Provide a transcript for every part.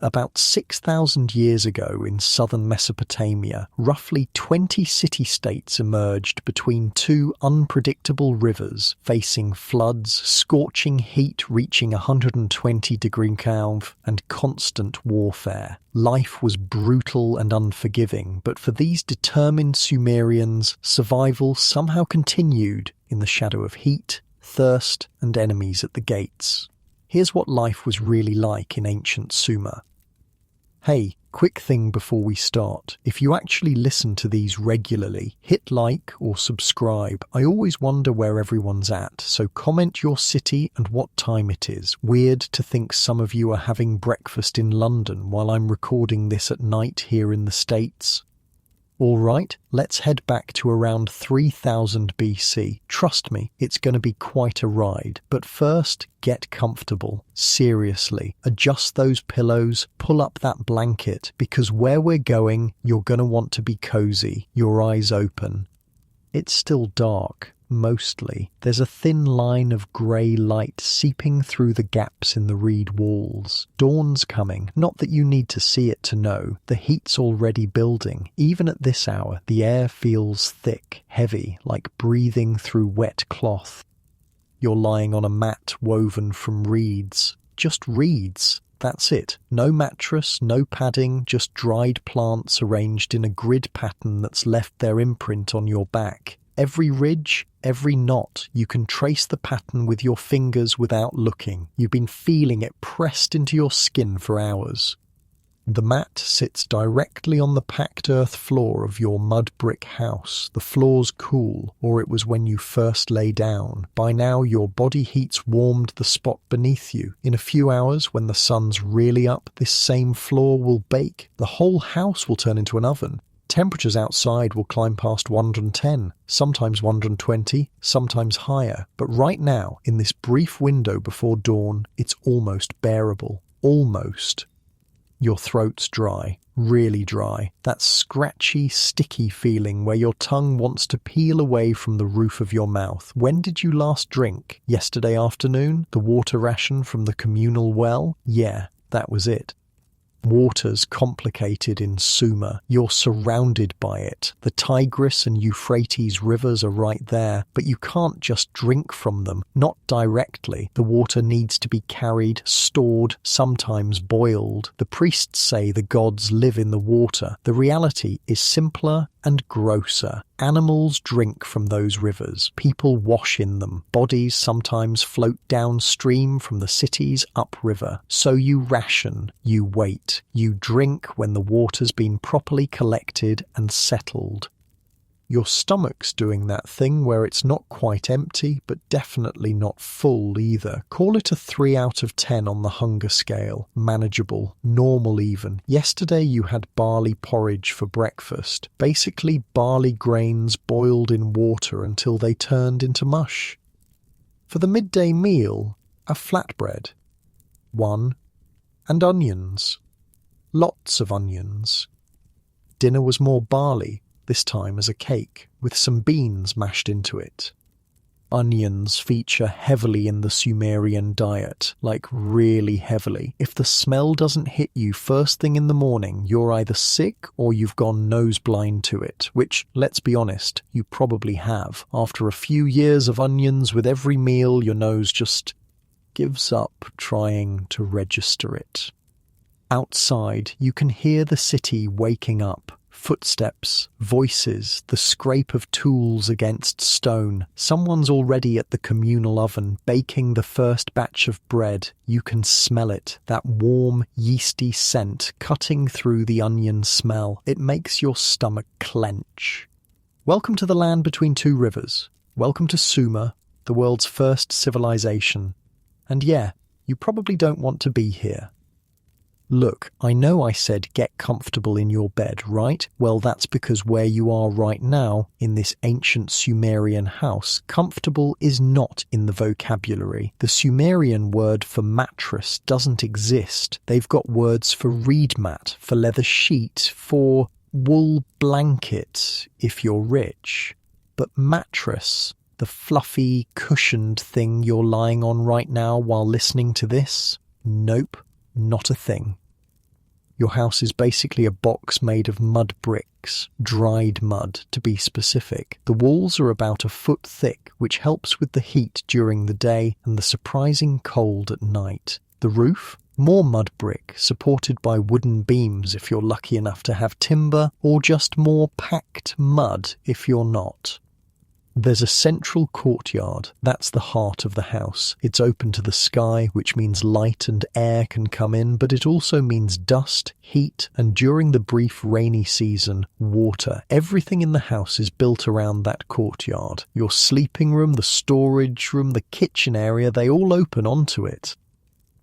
About 6,000 years ago in southern Mesopotamia, roughly 20 city-states emerged between two unpredictable rivers, facing floods, scorching heat reaching 120 degrees Celsius, and constant warfare. Life was brutal and unforgiving, but for these determined Sumerians, survival somehow continued in the shadow of heat, thirst, and enemies at the gates. Here's what life was really like in ancient Sumer. Hey, quick thing before we start. If you actually listen to these regularly, hit like or subscribe. I always wonder where everyone's at, so comment your city and what time it is. Weird to think some of you are having breakfast in London while I'm recording this at night here in the States. Alright, let's head back to around 3000 BC. Trust me, it's going to be quite a ride. But first, get comfortable. Seriously, adjust those pillows, pull up that blanket, because where we're going, you're going to want to be cozy, your eyes open. It's still dark. Mostly. There's a thin line of grey light seeping through the gaps in the reed walls. Dawn's coming. Not that you need to see it to know. The heat's already building. Even at this hour, the air feels thick, heavy, like breathing through wet cloth. You're lying on a mat woven from reeds. Just reeds. That's it. No mattress, no padding, just dried plants arranged in a grid pattern that's left their imprint on your back. Every ridge, every knot, you can trace the pattern with your fingers without looking. You've been feeling it pressed into your skin for hours. The mat sits directly on the packed earth floor of your mud brick house. The floor's cool, or it was when you first lay down. By now, your body heat's warmed the spot beneath you. In a few hours, when the sun's really up, this same floor will bake. The whole house will turn into an oven. Temperatures outside will climb past 110, sometimes 120, sometimes higher. But right now, in this brief window before dawn, it's almost bearable. Almost. Your throat's dry, really dry. That scratchy, sticky feeling where your tongue wants to peel away from the roof of your mouth. When did you last drink? Yesterday afternoon? The water ration from the communal well? Yeah, that was it. Water's complicated in Sumer. You're surrounded by it. The Tigris and Euphrates rivers are right there, but you can't just drink from them. Not directly. The water needs to be carried, stored, sometimes boiled. The priests say the gods live in the water. The reality is simpler and grosser. Animals drink from those rivers. People wash in them. Bodies sometimes float downstream from the cities upriver. So you ration, you wait, you drink when the water's been properly collected and settled. Your stomach's doing that thing where it's not quite empty, but definitely not full either. Call it a 3 out of 10 on the hunger scale. Manageable. Normal even. Yesterday you had barley porridge for breakfast. Basically barley grains boiled in water until they turned into mush. For the midday meal, a flatbread. One. And onions. Lots of onions. Dinner was more barley. This time as a cake, with some beans mashed into it. Onions feature heavily in the Sumerian diet, like really heavily. If the smell doesn't hit you first thing in the morning, you're either sick or you've gone nose-blind to it, which, let's be honest, you probably have. After a few years of onions with every meal, your nose just gives up trying to register it. Outside, you can hear the city waking up. Footsteps, voices, the scrape of tools against stone. Someone's already at the communal oven, baking the first batch of bread. You can smell it, that warm, yeasty scent cutting through the onion smell. It makes your stomach clench. Welcome to the land between two rivers. Welcome to Sumer, the world's first civilization. And yeah, you probably don't want to be here. Look, I know I said get comfortable in your bed, right? Well, that's because where you are right now, in this ancient Sumerian house, comfortable is not in the vocabulary. The Sumerian word for mattress doesn't exist. They've got words for reed mat, for leather sheet, for wool blanket, if you're rich. But mattress, the fluffy, cushioned thing you're lying on right now while listening to this? Nope, not a thing. Your house is basically a box made of mud bricks, dried mud to be specific. The walls are about a foot thick, which helps with the heat during the day and the surprising cold at night. The roof? More mud brick, supported by wooden beams if you're lucky enough to have timber, or just more packed mud if you're not. There's a central courtyard. That's the heart of the house. It's open to the sky, which means light and air can come in, but it also means dust, heat, and during the brief rainy season, water. Everything in the house is built around that courtyard. Your sleeping room, the storage room, the kitchen area, they all open onto it.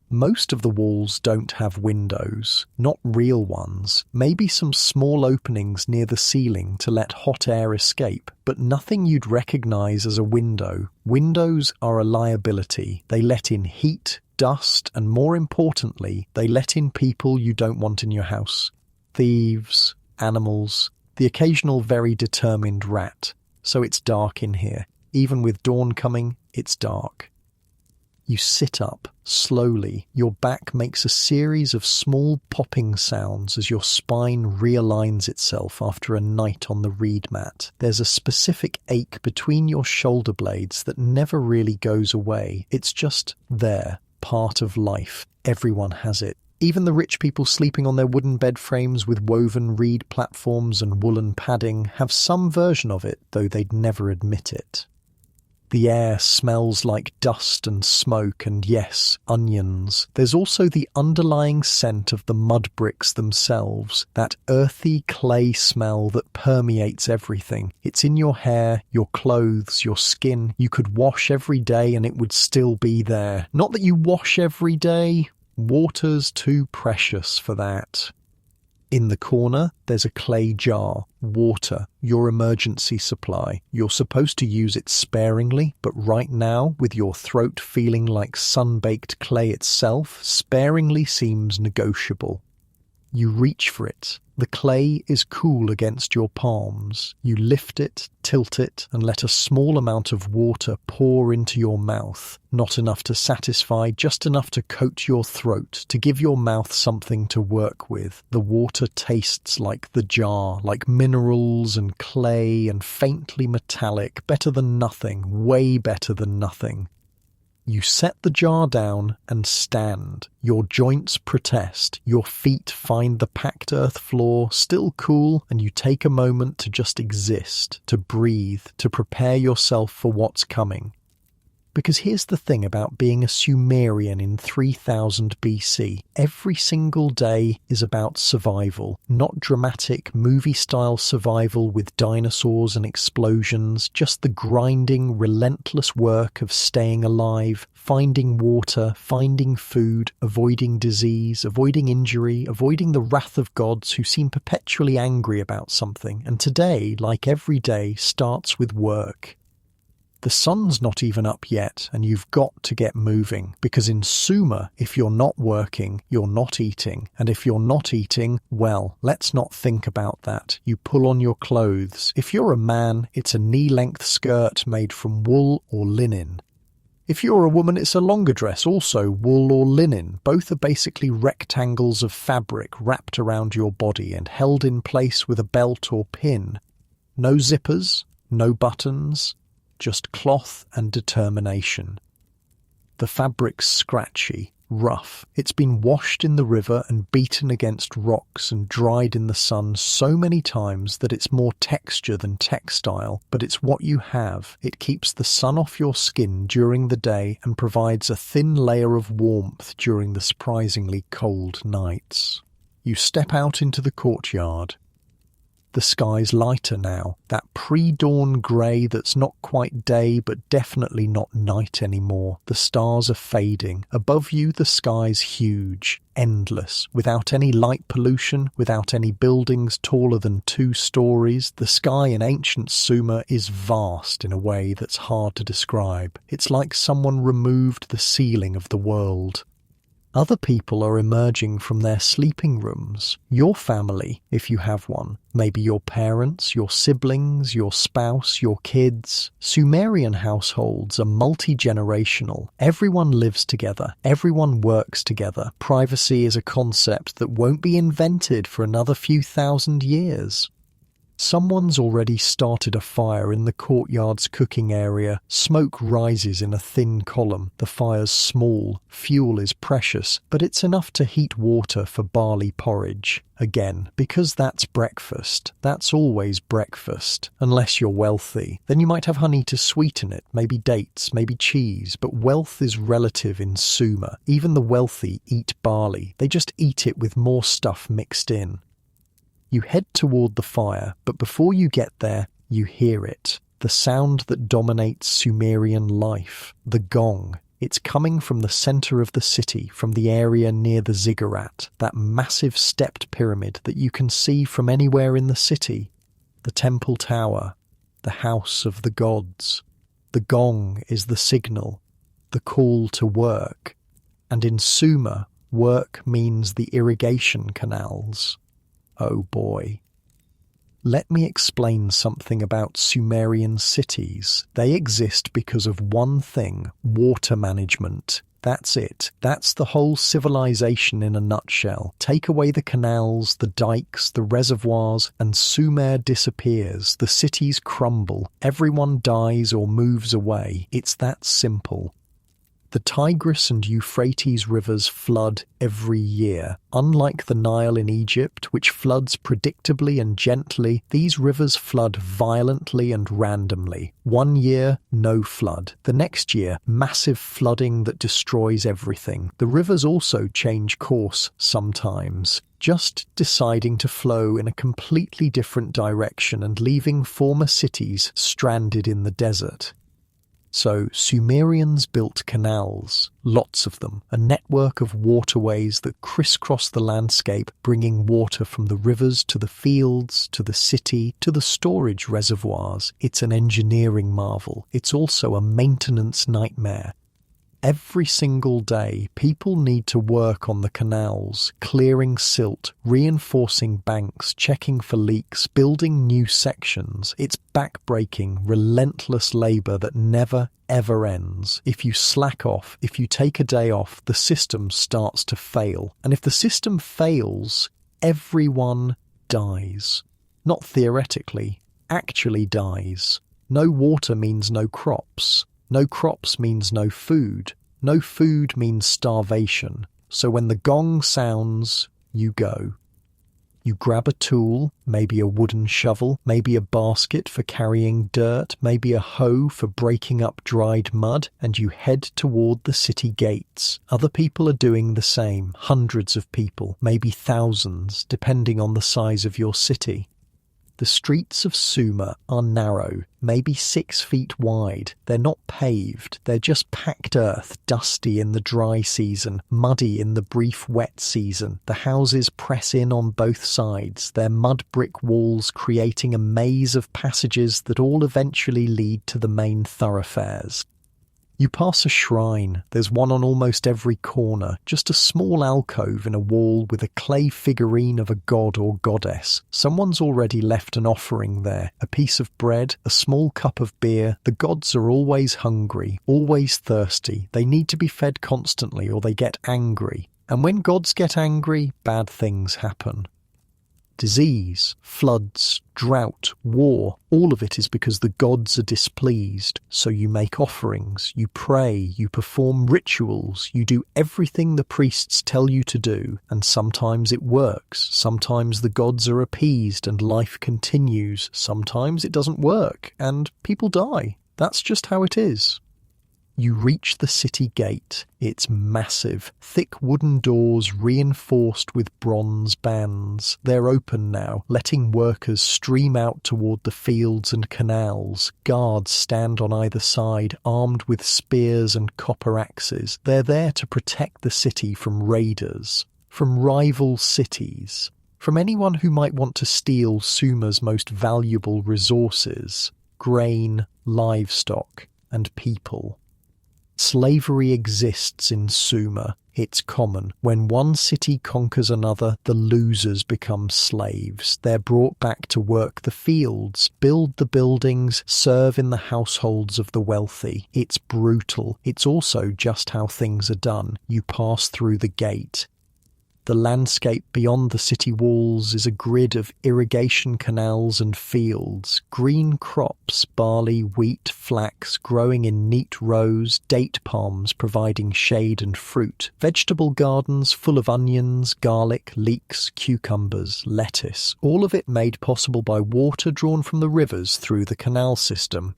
Most of the walls don't have windows, not real ones, maybe some small openings near the ceiling to let hot air escape, but nothing you'd recognise as a window. Windows are a liability. They let in heat, dust, and more importantly, they let in people you don't want in your house. Thieves, animals, the occasional very determined rat. So it's dark in here. Even with dawn coming, it's dark. You sit up, slowly. Your back makes a series of small popping sounds as your spine realigns itself after a night on the reed mat. There's a specific ache between your shoulder blades that never really goes away. It's just there, part of life. Everyone has it. Even the rich people sleeping on their wooden bed frames with woven reed platforms and woolen padding have some version of it, though they'd never admit it. The air smells like dust and smoke and, yes, onions. There's also the underlying scent of the mud bricks themselves, that earthy clay smell that permeates everything. It's in your hair, your clothes, your skin. You could wash every day and it would still be there. Not that you wash every day. Water's too precious for that. In the corner, there's a clay jar, water, your emergency supply. You're supposed to use it sparingly, but right now, with your throat feeling like sun-baked clay itself, sparingly seems negotiable. You reach for it. The clay is cool against your palms. You lift it, tilt it, and let a small amount of water pour into your mouth. Not enough to satisfy, just enough to coat your throat, to give your mouth something to work with. The water tastes like the jar, like minerals and clay and faintly metallic, better than nothing, way better than nothing. You set the jar down and stand. Your joints protest. Your feet find the packed earth floor still cool, and you take a moment to just exist, to breathe, to prepare yourself for what's coming. Because here's the thing about being a Sumerian in 3000 BC. Every single day is about survival, not dramatic movie-style survival with dinosaurs and explosions, just the grinding, relentless work of staying alive, finding water, finding food, avoiding disease, avoiding injury, avoiding the wrath of gods who seem perpetually angry about something. And today, like every day, starts with work. The sun's not even up yet, and you've got to get moving, because in Sumer, if you're not working, you're not eating, and if you're not eating, well, let's not think about that. You pull on your clothes. If you're a man, it's a knee-length skirt made from wool or linen. If you're a woman, it's a longer dress, also wool or linen. Both are basically rectangles of fabric wrapped around your body and held in place with a belt or pin. No zippers, no buttons. Just cloth and determination. The fabric's scratchy, rough. It's been washed in the river and beaten against rocks and dried in the sun so many times that it's more texture than textile, but it's what you have. It keeps the sun off your skin during the day and provides a thin layer of warmth during the surprisingly cold nights. You step out into the courtyard. The sky's lighter now, that pre-dawn grey that's not quite day but definitely not night anymore. The stars are fading. Above you the sky's huge, endless, without any light pollution, without any buildings taller than 2 stories. The sky in ancient Sumer is vast in a way that's hard to describe. It's like someone removed the ceiling of the world. Other people are emerging from their sleeping rooms. Your family, if you have one, maybe your parents, your siblings, your spouse, your kids. Sumerian households are multi-generational. Everyone lives together. Everyone works together. Privacy is a concept that won't be invented for another few thousand years. Someone's already started a fire in the courtyard's cooking area. Smoke rises in a thin column. The fire's small. Fuel is precious, but it's enough to heat water for barley porridge. Again, because that's breakfast. That's always breakfast. Unless you're wealthy. Then you might have honey to sweeten it, maybe dates, maybe cheese. But wealth is relative in Sumer. Even the wealthy eat barley. They just eat it with more stuff mixed in. You head toward the fire, but before you get there, you hear it. The sound that dominates Sumerian life. The gong. It's coming from the center of the city, from the area near the ziggurat, that massive stepped pyramid that you can see from anywhere in the city. The temple tower. The house of the gods. The gong is the signal. The call to work. And in Sumer, work means the irrigation canals. Oh boy. Let me explain something about Sumerian cities. They exist because of one thing: water management. That's it. That's the whole civilization in a nutshell. Take away the canals, the dikes, the reservoirs, and Sumer disappears. The cities crumble. Everyone dies or moves away. It's that simple. The Tigris and Euphrates rivers flood every year. Unlike the Nile in Egypt, which floods predictably and gently, these rivers flood violently and randomly. One year, no flood. The next year, massive flooding that destroys everything. The rivers also change course sometimes, just deciding to flow in a completely different direction and leaving former cities stranded in the desert. So Sumerians built canals, lots of them, a network of waterways that crisscross the landscape, bringing water from the rivers to the fields, to the city, to the storage reservoirs. It's an engineering marvel. It's also a maintenance nightmare. Every single day, people need to work on the canals, clearing silt, reinforcing banks, checking for leaks, building new sections. It's back-breaking, relentless labour that never, ever ends. If you slack off, if you take a day off, the system starts to fail. And if the system fails, everyone dies. Not theoretically, actually dies. No water means no crops. No crops means no food. No food means starvation. So when the gong sounds, you go. You grab a tool, maybe a wooden shovel, maybe a basket for carrying dirt, maybe a hoe for breaking up dried mud, and you head toward the city gates. Other people are doing the same, hundreds of people, maybe thousands, depending on the size of your city. The streets of Sumer are narrow, maybe 6 feet wide. They're not paved, they're just packed earth, dusty in the dry season, muddy in the brief wet season. The houses press in on both sides, their mud brick walls creating a maze of passages that all eventually lead to the main thoroughfares. You pass a shrine. There's one on almost every corner, just a small alcove in a wall with a clay figurine of a god or goddess. Someone's already left an offering there, a piece of bread, a small cup of beer. The gods are always hungry, always thirsty. They need to be fed constantly or they get angry. And when gods get angry, bad things happen. Disease, floods, drought, war, all of it is because the gods are displeased. So you make offerings, you pray, you perform rituals, you do everything the priests tell you to do, and sometimes it works, sometimes the gods are appeased and life continues, sometimes it doesn't work, and people die. That's just how it is. You reach the city gate. It's massive. Thick wooden doors reinforced with bronze bands. They're open now, letting workers stream out toward the fields and canals. Guards stand on either side, armed with spears and copper axes. They're there to protect the city from raiders, from rival cities, from anyone who might want to steal Sumer's most valuable resources: grain, livestock, and people. Slavery exists in Sumer. It's common. When one city conquers another, the losers become slaves. They're brought back to work the fields, build the buildings, serve in the households of the wealthy. It's brutal. It's also just how things are done. You pass through the gate. The landscape beyond the city walls is a grid of irrigation canals and fields, green crops, barley, wheat, flax growing in neat rows, date palms providing shade and fruit, vegetable gardens full of onions, garlic, leeks, cucumbers, lettuce, all of it made possible by water drawn from the rivers through the canal system.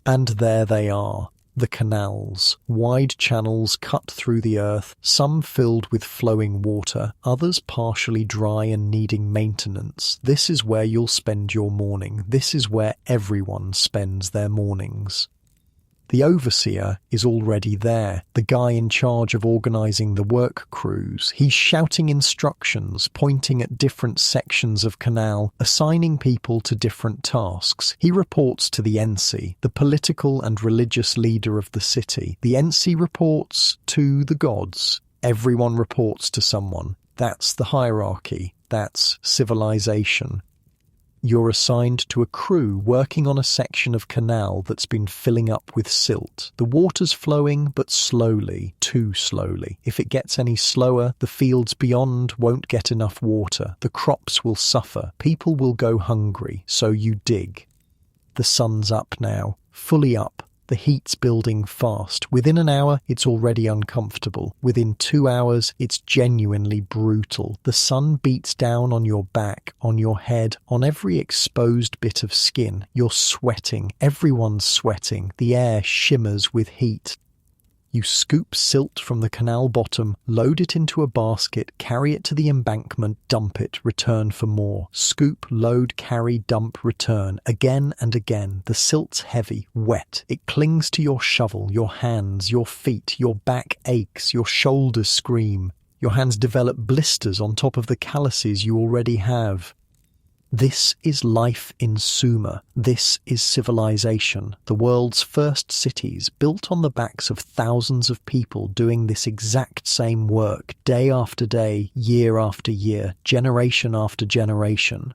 And there they are. The canals, wide channels cut through the earth, some filled with flowing water, others partially dry and needing maintenance. This is where you'll spend your morning. This is where everyone spends their mornings. The overseer is already there, the guy in charge of organising the work crews. He's shouting instructions, pointing at different sections of canal, assigning people to different tasks. He reports to the Ensi, the political and religious leader of the city. The Ensi reports to the gods. Everyone reports to someone. That's the hierarchy. That's civilization. You're assigned to a crew working on a section of canal that's been filling up with silt. The water's flowing, but slowly, too slowly. If it gets any slower, the fields beyond won't get enough water. The crops will suffer. People will go hungry, so you dig. The sun's up now, fully up. The heat's building fast. Within an hour, it's already uncomfortable. Within 2 hours, it's genuinely brutal. The sun beats down on your back, on your head, on every exposed bit of skin. You're sweating. Everyone's sweating. The air shimmers with heat. You scoop silt from the canal bottom, load it into a basket, carry it to the embankment, dump it, return for more. Scoop, load, carry, dump, return. Again and again. The silt's heavy, wet. It clings to your shovel, your hands, your feet. Your back aches, your shoulders scream. Your hands develop blisters on top of the calluses you already have. This is life in Sumer. This is civilization. The world's first cities, built on the backs of thousands of people doing this exact same work, day after day, year after year, generation after generation.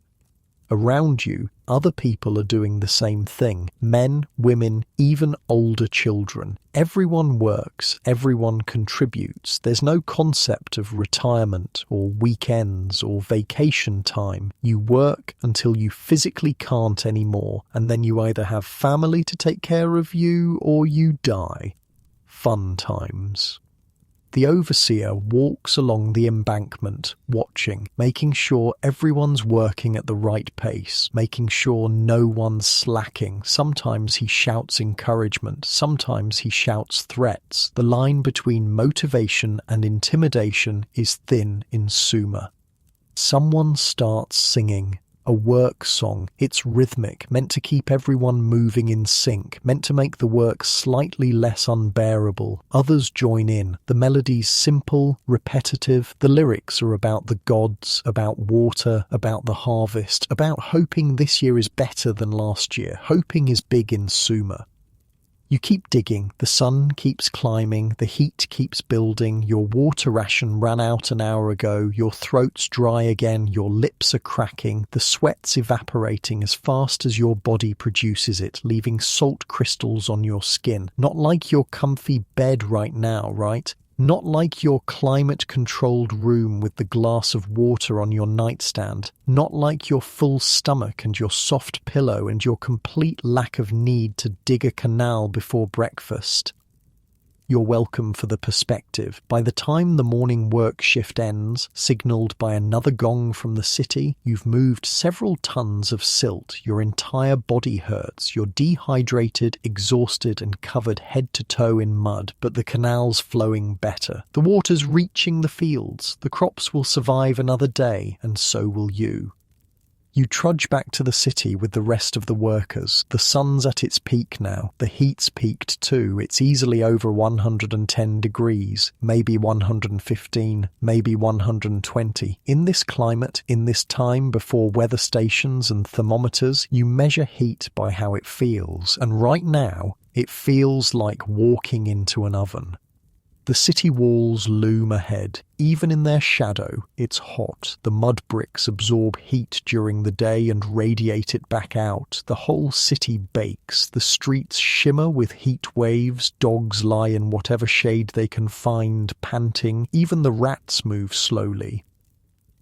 Around you, other people are doing the same thing. Men, women, even older children. Everyone works, everyone contributes. There's no concept of retirement or weekends or vacation time. You work until you physically can't anymore, and then you either have family to take care of you or you die. Fun times. The overseer walks along the embankment, watching, making sure everyone's working at the right pace, making sure no one's slacking. Sometimes he shouts encouragement, sometimes he shouts threats. The line between motivation and intimidation is thin in Sumer. Someone starts singing. A work song. It's rhythmic, meant to keep everyone moving in sync, meant to make the work slightly less unbearable. Others join in. The melody's simple, repetitive. The lyrics are about the gods, about water, about the harvest, about hoping this year is better than last year. Hoping is big in Sumer. You keep digging, the sun keeps climbing, the heat keeps building, your water ration ran out an hour ago, your throat's dry again, your lips are cracking, the sweat's evaporating as fast as your body produces it, leaving salt crystals on your skin. Not like your comfy bed right now, right? Not like your climate-controlled room with the glass of water on your nightstand. Not like your full stomach and your soft pillow and your complete lack of need to dig a canal before breakfast. You're welcome for the perspective. By the time the morning work shift ends, signalled by another gong from the city, you've moved several tons of silt. Your entire body hurts. You're dehydrated, exhausted, and covered head to toe in mud, but the canal's flowing better. The water's reaching the fields. The crops will survive another day, and so will you. You trudge back to the city with the rest of the workers. The sun's at its peak now. The heat's peaked too. It's easily over 110 degrees, maybe 115, maybe 120. In this climate, in this time before weather stations and thermometers, you measure heat by how it feels. And right now, It feels like walking into an oven. The city walls loom ahead. Even in their shadow, it's hot. The mud bricks absorb heat during the day and radiate it back out. The whole city bakes. The streets shimmer with heat waves. Dogs lie in whatever shade they can find, panting. Even the rats move slowly.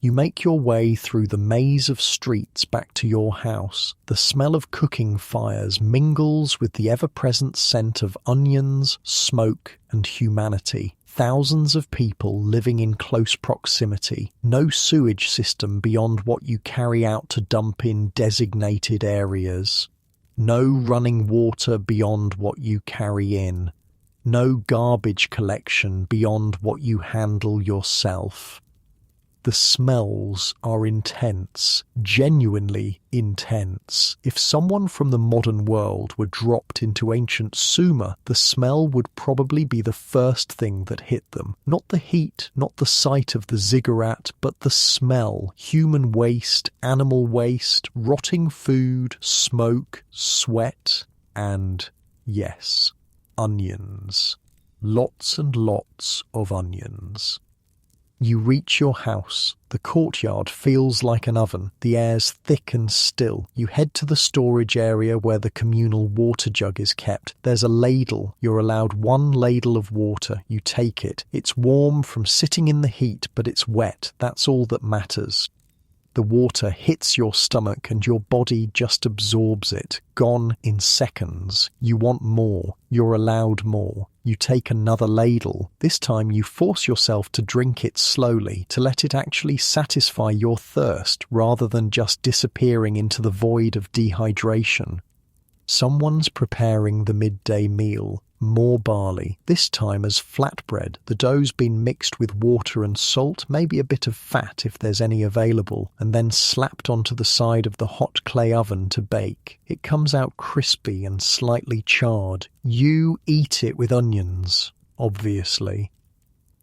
You make your way through the maze of streets back to your house. The smell of cooking fires mingles with the ever-present scent of onions, smoke, and humanity. Thousands of people living in close proximity. No sewage system beyond what you carry out to dump in designated areas. No running water beyond what you carry in. No garbage collection beyond what you handle yourself. The smells are intense, genuinely intense. If someone from the modern world were dropped into ancient Sumer, the smell would probably be the first thing that hit them. Not the heat, not the sight of the ziggurat, but the smell. Human waste, animal waste, rotting food, smoke, sweat, and, yes, onions. Lots and lots of onions. You reach your house. The courtyard feels like an oven. The air's thick and still. You head to the storage area where the communal water jug is kept. There's a ladle. You're allowed one ladle of water. You take it. It's warm from sitting in the heat, but it's wet. That's all that matters. The water hits your stomach and your body just absorbs it. Gone in seconds. You want more. You're allowed more. You take another ladle. This time you force yourself to drink it slowly, to let it actually satisfy your thirst rather than just disappearing into the void of dehydration. Someone's preparing the midday meal. More barley, this time as flatbread. The dough's been mixed with water and salt, maybe a bit of fat if there's any available, and then slapped onto the side of the hot clay oven to bake. It comes out crispy and slightly charred. You eat it with onions, obviously.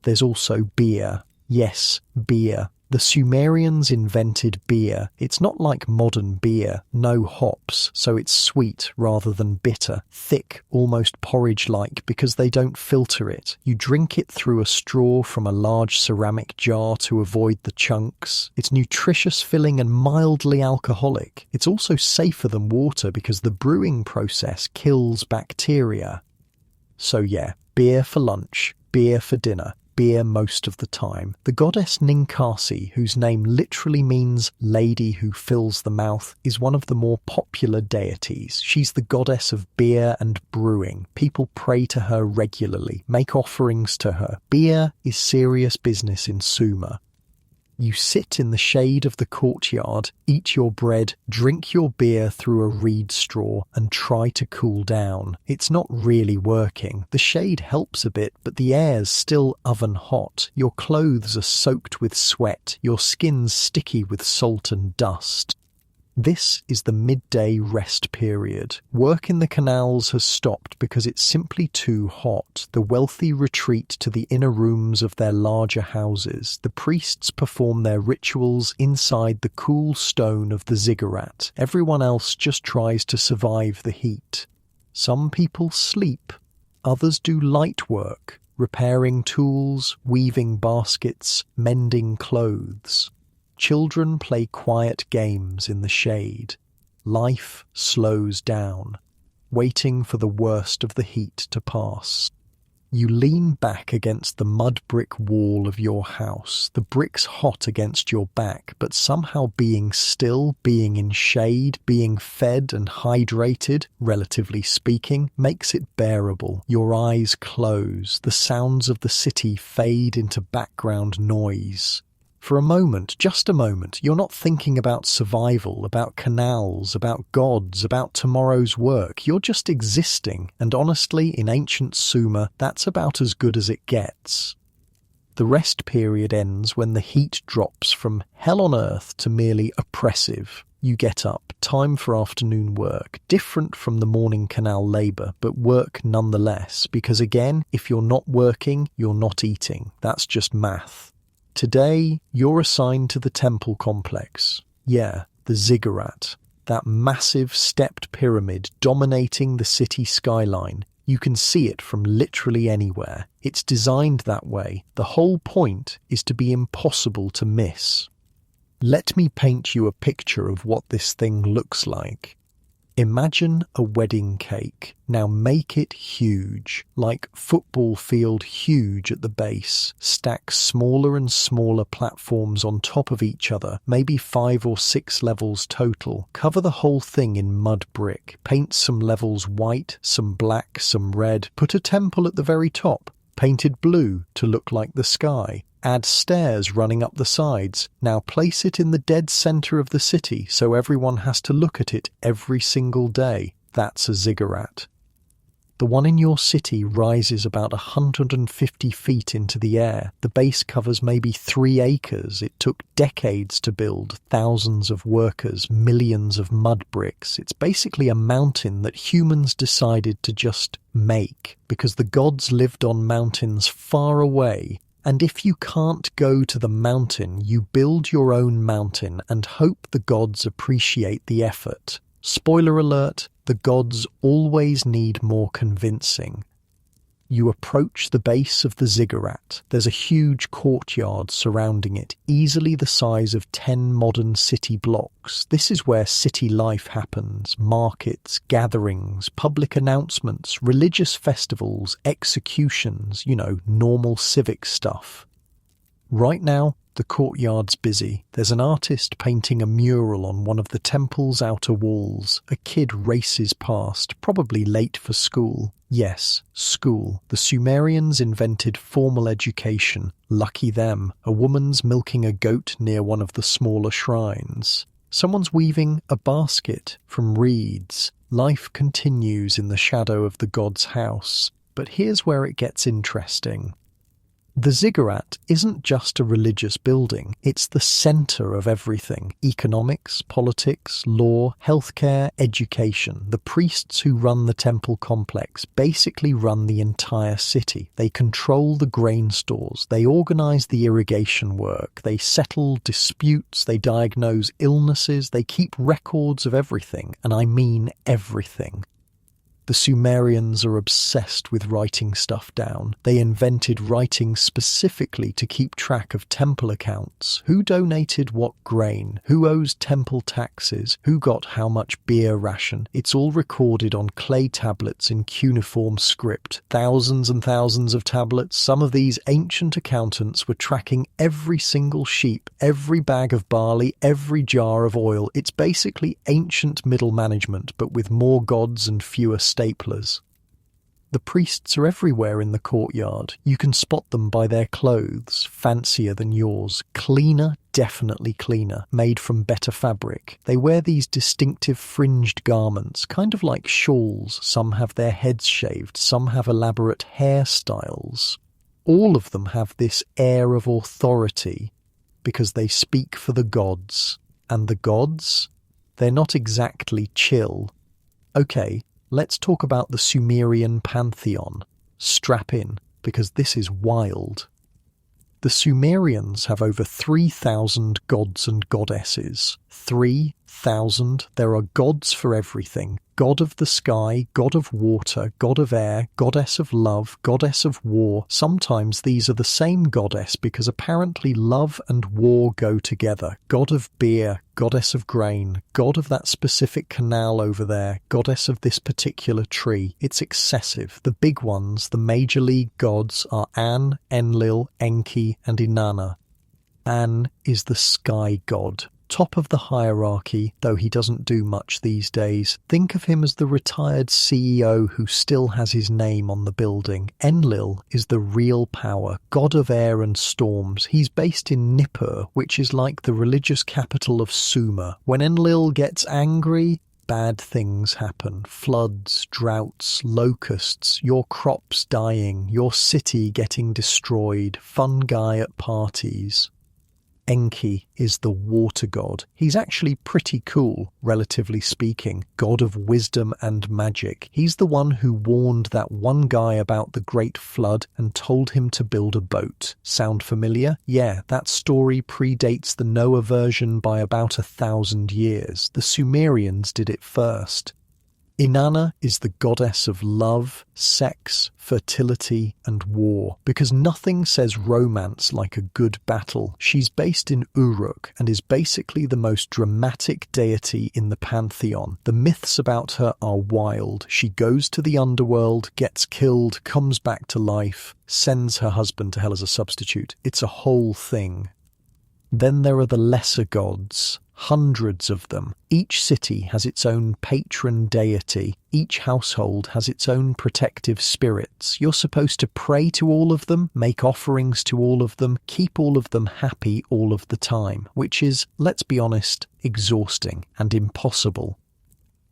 There's also beer. Yes, beer. The Sumerians invented beer. It's not like modern beer, no hops, so it's sweet rather than bitter, thick, almost porridge-like because they don't filter it. You drink it through a straw from a large ceramic jar to avoid the chunks. It's nutritious, filling and mildly alcoholic. It's also safer than water because the brewing process kills bacteria. So yeah, beer for lunch, beer for dinner. Beer most of the time. The goddess Ninkasi, whose name literally means lady who fills the mouth, is one of the more popular deities. She's the goddess of beer and brewing. People pray to her regularly, make offerings to her. Beer is serious business in Sumer. You sit in the shade of the courtyard, eat your bread, drink your beer through a reed straw, and try to cool down. It's not really working. The shade helps a bit, but the air's still oven hot. Your clothes are soaked with sweat, your skin's sticky with salt and dust. This is the midday rest period. Work in the canals has stopped because it's simply too hot. The wealthy retreat to the inner rooms of their larger houses. The priests perform their rituals inside the cool stone of the ziggurat. Everyone else just tries to survive the heat. Some people sleep. Others do light work, repairing tools, weaving baskets, mending clothes. Children play quiet games in the shade. Life slows down, waiting for the worst of the heat to pass. You lean back against the mud brick wall of your house, the bricks hot against your back, but somehow being still, being in shade, being fed and hydrated, relatively speaking, makes it bearable. Your eyes close, the sounds of the city fade into background noise. For a moment, just a moment, you're not thinking about survival, about canals, about gods, about tomorrow's work. You're just existing, and honestly, in ancient Sumer, that's about as good as it gets. The rest period ends when the heat drops from hell on earth to merely oppressive. You get up, time for afternoon work, different from the morning canal labour, but work nonetheless, because again, if you're not working, you're not eating. That's just math. Today, you're assigned to the temple complex. Yeah, the ziggurat. That massive stepped pyramid dominating the city skyline. You can see it from literally anywhere. It's designed that way. The whole point is to be impossible to miss. Let me paint you a picture of what this thing looks like. Imagine a wedding cake. Now make it huge, like football field huge at the base. Stack smaller and smaller platforms on top of each other, maybe 5 or 6 levels total. Cover the whole thing in mud brick. Paint some levels white, some black, some red. Put a temple at the very top, painted blue to look like the sky. Add stairs running up the sides. Now place it in the dead center of the city so everyone has to look at it every single day. That's a ziggurat. The one in your city rises about 150 feet into the air. The base covers maybe 3 acres. It took decades to build, thousands of workers, millions of mud bricks. It's basically a mountain that humans decided to just make because the gods lived on mountains far away. And if you can't go to the mountain, you build your own mountain and hope the gods appreciate the effort. Spoiler alert, the gods always need more convincing. You approach the base of the ziggurat. There's a huge courtyard surrounding it, easily the size of 10 modern city blocks. This is where city life happens. Markets, gatherings, public announcements, religious festivals, executions, normal civic stuff. Right now, the courtyard's busy. There's an artist painting a mural on one of the temple's outer walls. A kid races past, probably late for school. Yes, school. The Sumerians invented formal education. Lucky them. A woman's milking a goat near one of the smaller shrines. Someone's weaving a basket from reeds. Life continues in the shadow of the god's house. But here's where it gets interesting. The ziggurat isn't just a religious building, it's the center of everything. Economics, politics, law, healthcare, education. The priests who run the temple complex basically run the entire city. They control the grain stores, they organize the irrigation work, they settle disputes, they diagnose illnesses, they keep records of everything, and I mean everything. The Sumerians are obsessed with writing stuff down. They invented writing specifically to keep track of temple accounts. Who donated what grain? Who owes temple taxes? Who got how much beer ration? It's all recorded on clay tablets in cuneiform script. Thousands and thousands of tablets. Some of these ancient accountants were tracking every single sheep, every bag of barley, every jar of oil. It's basically ancient middle management, but with more gods and fewer staplers. The priests are everywhere in the courtyard. You can spot them by their clothes, fancier than yours. Cleaner, definitely cleaner, made from better fabric. They wear these distinctive fringed garments, kind of like shawls. Some have their heads shaved, some have elaborate hairstyles. All of them have this air of authority because they speak for the gods. And the gods? They're not exactly chill. Okay, let's talk about the Sumerian pantheon. Strap in, because this is wild. The Sumerians have over 3,000 gods and goddesses. 3,000. There are gods for everything. God of the sky, god of water, god of air, goddess of love, goddess of war. Sometimes these are the same goddess because apparently love and war go together. God of beer, goddess of grain, god of that specific canal over there, goddess of this particular tree. It's excessive. The big ones, the major league gods, are An, Enlil, Enki, and Inanna. An is the sky god. Top of the hierarchy, though he doesn't do much these days. Think of him as the retired CEO who still has his name on the building. Enlil is the real power, god of air and storms. He's based in Nippur, which is like the religious capital of Sumer. When Enlil gets angry, bad things happen. Floods, droughts, locusts, your crops dying, your city getting destroyed, fun guy at parties. Enki is the water god. He's actually pretty cool, relatively speaking, god of wisdom and magic. He's the one who warned that one guy about the great flood and told him to build a boat. Sound familiar? Yeah, that story predates the Noah version by about 1,000 years. The Sumerians did it first. Inanna is the goddess of love, sex, fertility, and war, because nothing says romance like a good battle. She's based in Uruk and is basically the most dramatic deity in the pantheon. The myths about her are wild. She goes to the underworld, gets killed, comes back to life, sends her husband to hell as a substitute. It's a whole thing. Then there are the lesser gods. Hundreds of them. Each city has its own patron deity. Each household has its own protective spirits. You're supposed to pray to all of them, make offerings to all of them, keep all of them happy all of the time, which is, let's be honest, exhausting and impossible.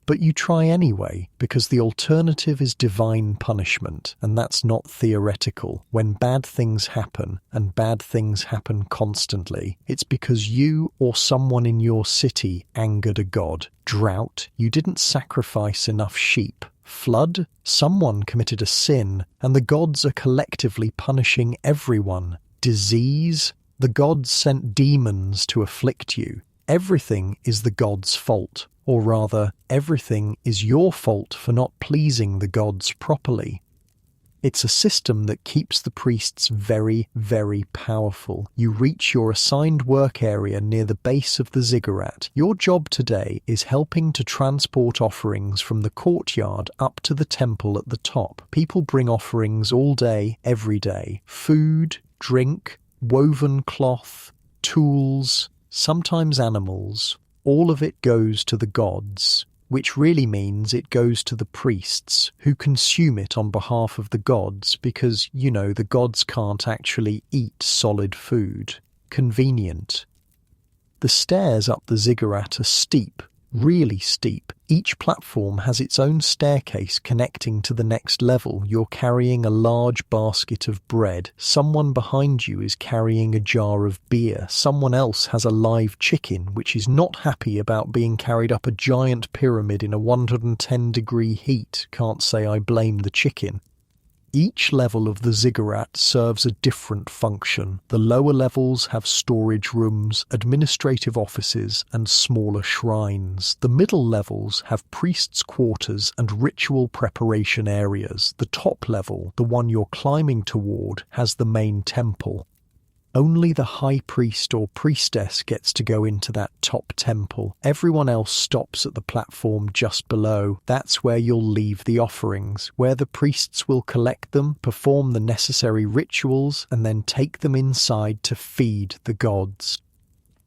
But you try anyway, because the alternative is divine punishment, and that's not theoretical. When bad things happen, and bad things happen constantly, it's because you or someone in your city angered a god. Drought, you didn't sacrifice enough sheep. Flood, someone committed a sin, and the gods are collectively punishing everyone. Disease, the gods sent demons to afflict you. Everything is the gods' fault. Or rather, everything is your fault for not pleasing the gods properly. It's a system that keeps the priests very, very powerful. You reach your assigned work area near the base of the ziggurat. Your job today is helping to transport offerings from the courtyard up to the temple at the top. People bring offerings all day, every day. Food, drink, woven cloth, tools, sometimes animals. All of it goes to the gods, which really means it goes to the priests, who consume it on behalf of the gods because, the gods can't actually eat solid food. Convenient. The stairs up the ziggurat are steep, really steep. Each platform has its own staircase connecting to the next level. You're carrying a large basket of bread. Someone behind you is carrying a jar of beer. Someone else has a live chicken, which is not happy about being carried up a giant pyramid in a 110-degree heat. Can't say I blame the chicken. Each level of the ziggurat serves a different function. The lower levels have storage rooms, administrative offices, and smaller shrines. The middle levels have priests' quarters and ritual preparation areas. The top level, the one you're climbing toward, has the main temple. Only the high priest or priestess gets to go into that top temple. Everyone else stops at the platform just below. That's where you'll leave the offerings, where the priests will collect them, perform the necessary rituals, and then take them inside to feed the gods.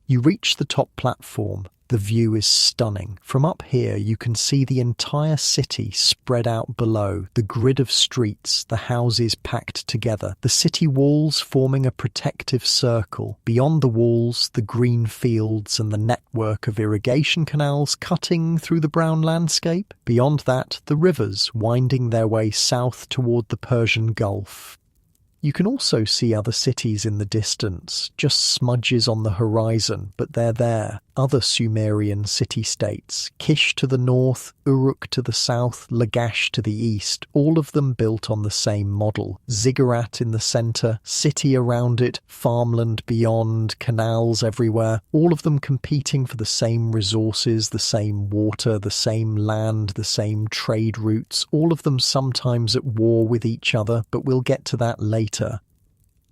You reach the top platform. The view is stunning. From up here you can see the entire city spread out below, the grid of streets, the houses packed together, the city walls forming a protective circle. Beyond the walls, the green fields and the network of irrigation canals cutting through the brown landscape. Beyond that, the rivers winding their way south toward the Persian Gulf. You can also see other cities in the distance, just smudges on the horizon, but they're there. Other Sumerian city-states, Kish to the north, Uruk to the south, Lagash to the east, all of them built on the same model. Ziggurat in the centre, city around it, farmland beyond, canals everywhere, all of them competing for the same resources, the same water, the same land, the same trade routes, all of them sometimes at war with each other, but we'll get to that later.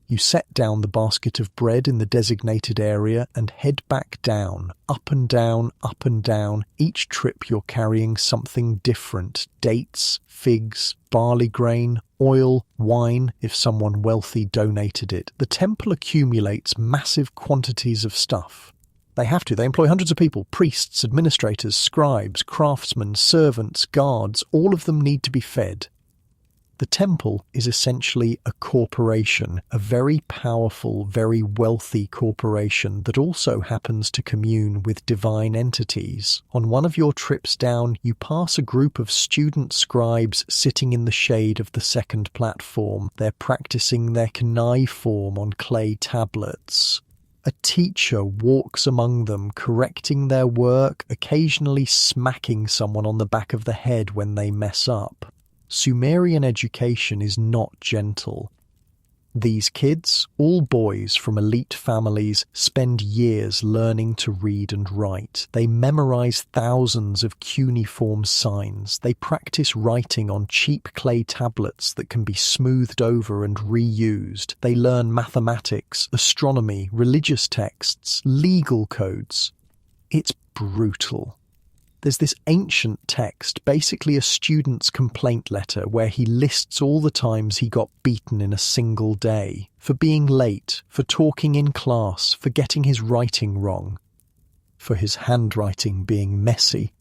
You set down the basket of bread in the designated area and head back down, up and down, up and down. Each trip you're carrying something different. Dates, figs, barley grain, oil, wine, if someone wealthy donated it. The temple accumulates massive quantities of stuff. They have to. They employ hundreds of people, priests, administrators, scribes, craftsmen, servants, guards. All of them need to be fed. The temple is essentially a corporation, a very powerful, very wealthy corporation that also happens to commune with divine entities. On one of your trips down, you pass a group of student scribes sitting in the shade of the second platform. They're practicing their Cuneiform on clay tablets. A teacher walks among them, correcting their work, occasionally smacking someone on the back of the head when they mess up. Sumerian education is not gentle. These kids, all boys from elite families, spend years learning to read and write. They memorize thousands of cuneiform signs. They practice writing on cheap clay tablets that can be smoothed over and reused. They learn mathematics, astronomy, religious texts, legal codes. It's brutal. There's this ancient text, basically a student's complaint letter, where he lists all the times he got beaten in a single day, for being late, for talking in class, for getting his writing wrong, for his handwriting being messy.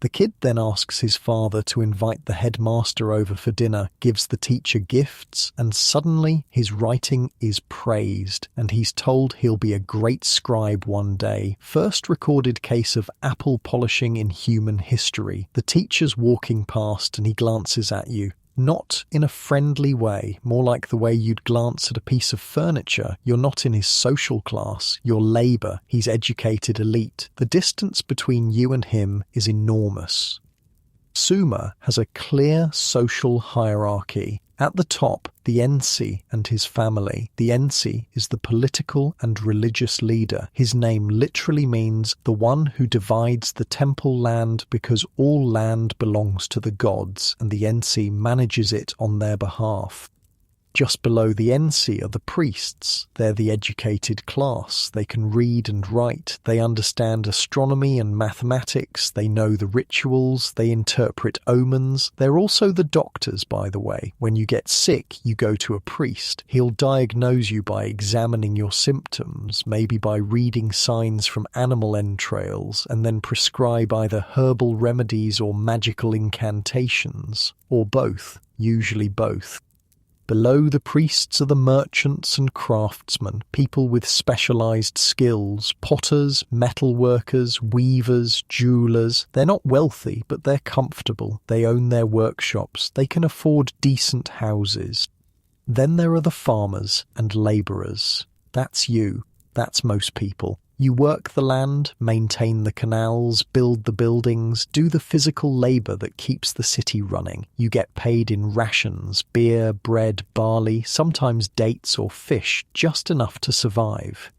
The kid then asks his father to invite the headmaster over for dinner, gives the teacher gifts, and suddenly his writing is praised, and he's told he'll be a great scribe one day. First recorded case of apple polishing in human history. The teacher's walking past and he glances at you. Not in a friendly way, more like the way you'd glance at a piece of furniture. You're not in his social class, you're labour, he's educated elite. The distance between you and him is enormous. Sumer has a clear social hierarchy. At the top, the Ensi and his family. The Ensi is the political and religious leader. His name literally means the one who divides the temple land, because all land belongs to the gods and the Ensi manages it on their behalf. Just below the Ensi are the priests. They're the educated class. They can read and write. They understand astronomy and mathematics. They know the rituals. They interpret omens. They're also the doctors, by the way. When you get sick, you go to a priest. He'll diagnose you by examining your symptoms, maybe by reading signs from animal entrails, and then prescribe either herbal remedies or magical incantations. Or both. Usually both. Below the priests are the merchants and craftsmen, people with specialised skills, potters, metalworkers, weavers, jewellers. They're not wealthy, but they're comfortable. They own their workshops. They can afford decent houses. Then there are the farmers and labourers. That's you. That's most people. You work the land, maintain the canals, build the buildings, do the physical labour that keeps the city running. You get paid in rations, beer, bread, barley, sometimes dates or fish, just enough to survive.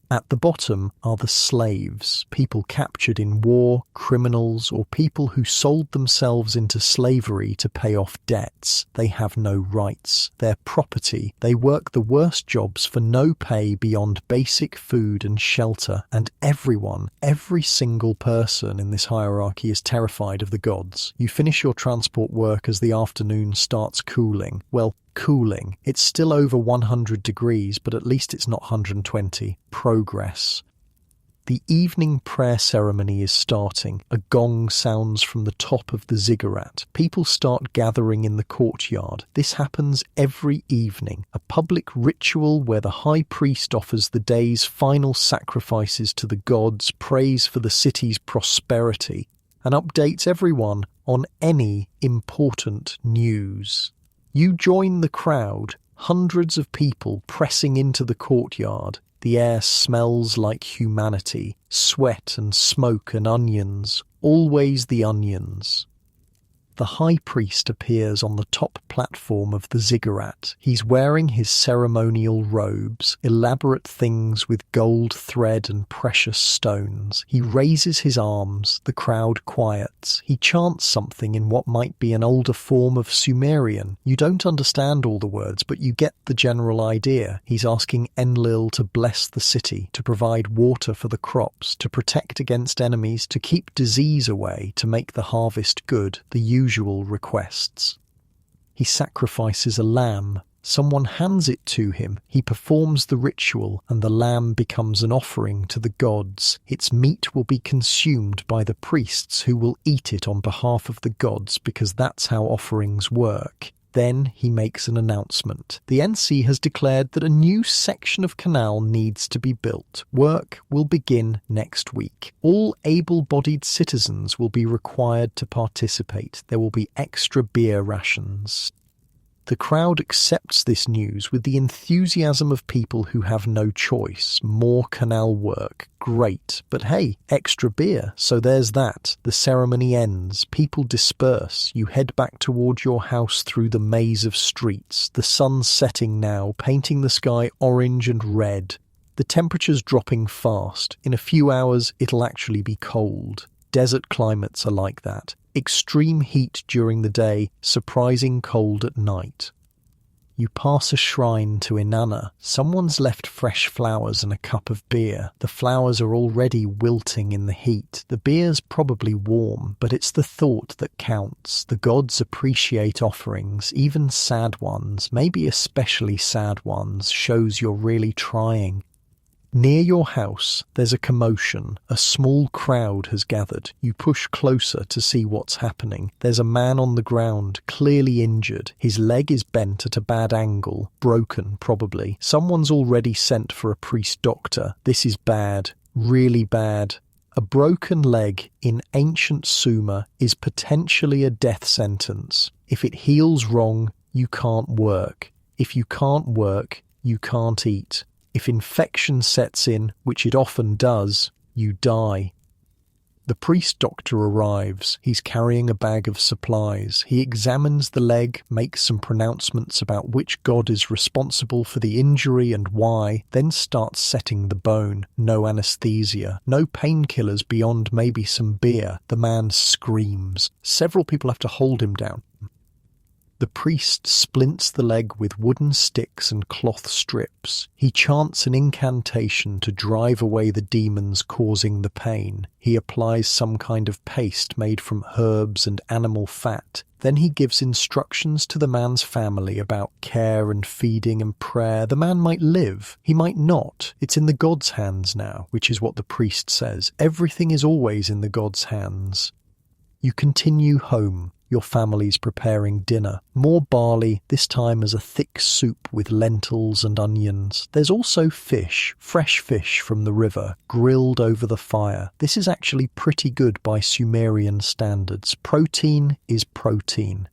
At the bottom are the slaves, people captured in war, criminals, or people who sold themselves into slavery to pay off debts. They have no rights. They're property. They work the worst jobs for no pay beyond basic food and shelter. And everyone, every single person in this hierarchy is terrified of the gods. You finish your transport work as the afternoon starts cooling. Well, cooling. It's still over 100 degrees, but at least it's not 120. Progress. The evening prayer ceremony is starting. A gong sounds from the top of the ziggurat. People start gathering in the courtyard. This happens every evening, a public ritual where the high priest offers the day's final sacrifices to the gods, prays for the city's prosperity, and updates everyone on any important news. You join the crowd, hundreds of people pressing into the courtyard. The air smells like humanity, sweat and smoke and onions, always the onions. The high priest appears on the top platform of the ziggurat. He's wearing his ceremonial robes, elaborate things with gold thread and precious stones. He raises his arms, the crowd quiets. He chants something in what might be an older form of Sumerian. You don't understand all the words, but you get the general idea. He's asking Enlil to bless the city, to provide water for the crops, to protect against enemies, to keep disease away, to make the harvest good, the usual requests. He sacrifices a lamb. Someone hands it to him. He performs the ritual, and the lamb becomes an offering to the gods. Its meat will be consumed by the priests, who will eat it on behalf of the gods, because that's how offerings work. Then he makes an announcement. The NC has declared that a new section of canal needs to be built. Work will begin next week. All able-bodied citizens will be required to participate. There will be extra beer rations. The crowd accepts this news with the enthusiasm of people who have no choice. More canal work. Great. But hey, extra beer. So there's that. The ceremony ends. People disperse. You head back towards your house through the maze of streets. The sun's setting now, painting the sky orange and red. The temperature's dropping fast. In a few hours, it'll actually be cold. Desert climates are like that. Extreme heat during the day, surprising cold at night. You pass a shrine to Inanna. Someone's left fresh flowers and a cup of beer. The flowers are already wilting in the heat. The beer's probably warm, but it's the thought that counts. The gods appreciate offerings, even sad ones, maybe especially sad ones, shows you're really trying. Near your house, there's a commotion. A small crowd has gathered. You push closer to see what's happening. There's a man on the ground, clearly injured. His leg is bent at a bad angle. Broken, probably. Someone's already sent for a priest-doctor. This is bad. Really bad. A broken leg in ancient Sumer is potentially a death sentence. If it heals wrong, you can't work. If you can't work, you can't eat. If infection sets in, which it often does, you die. The priest-doctor arrives. He's carrying a bag of supplies. He examines the leg, makes some pronouncements about which god is responsible for the injury and why, then starts setting the bone. No anesthesia, no painkillers beyond maybe some beer. The man screams. Several people have to hold him down. The priest splints the leg with wooden sticks and cloth strips. He chants an incantation to drive away the demons causing the pain. He applies some kind of paste made from herbs and animal fat. Then he gives instructions to the man's family about care and feeding and prayer. The man might live. He might not. It's in the gods' hands now, which is what the priest says. Everything is always in the gods' hands. You continue home. Your family's preparing dinner. More barley, this time as a thick soup with lentils and onions. There's also fish, fresh fish from the river, grilled over the fire. This is actually pretty good by Sumerian standards. Protein is protein.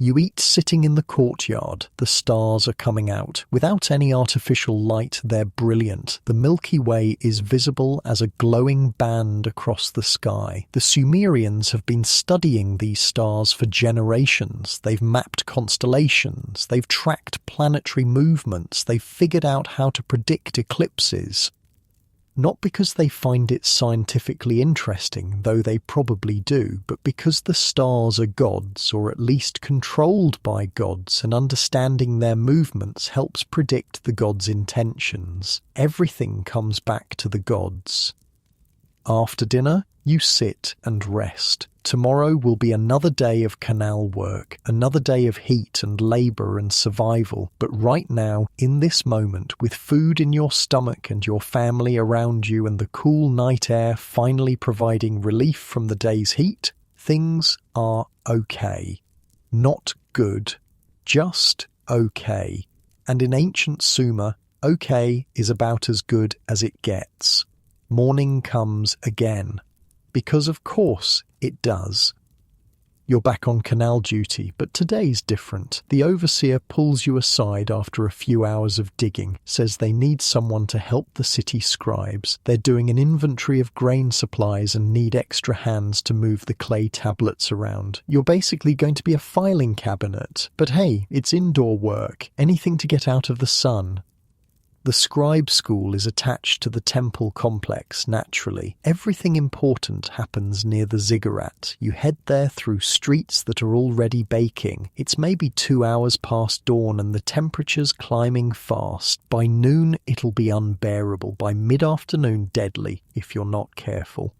You eat sitting in the courtyard. The stars are coming out. Without any artificial light, they're brilliant. The Milky Way is visible as a glowing band across the sky. The Sumerians have been studying these stars for generations. They've mapped constellations. They've tracked planetary movements. They've figured out how to predict eclipses. Not because they find it scientifically interesting, though they probably do, but because the stars are gods, or at least controlled by gods, and understanding their movements helps predict the gods' intentions. Everything comes back to the gods. After dinner, you sit and rest. Tomorrow will be another day of canal work, another day of heat and labour and survival. But right now, in this moment, with food in your stomach and your family around you and the cool night air finally providing relief from the day's heat, things are okay. Not good, just okay. And in ancient Sumer, okay is about as good as it gets. Morning comes again. Because of course it does. You're back on canal duty, but today's different. The overseer pulls you aside after a few hours of digging, says they need someone to help the city scribes. They're doing an inventory of grain supplies and need extra hands to move the clay tablets around. You're basically going to be a filing cabinet. But hey, it's indoor work. Anything to get out of the sun. The scribe school is attached to the temple complex, naturally. Everything important happens near the ziggurat. You head there through streets that are already baking. It's maybe 2 hours past dawn and the temperature's climbing fast. By noon, it'll be unbearable. By mid-afternoon, deadly, if you're not careful.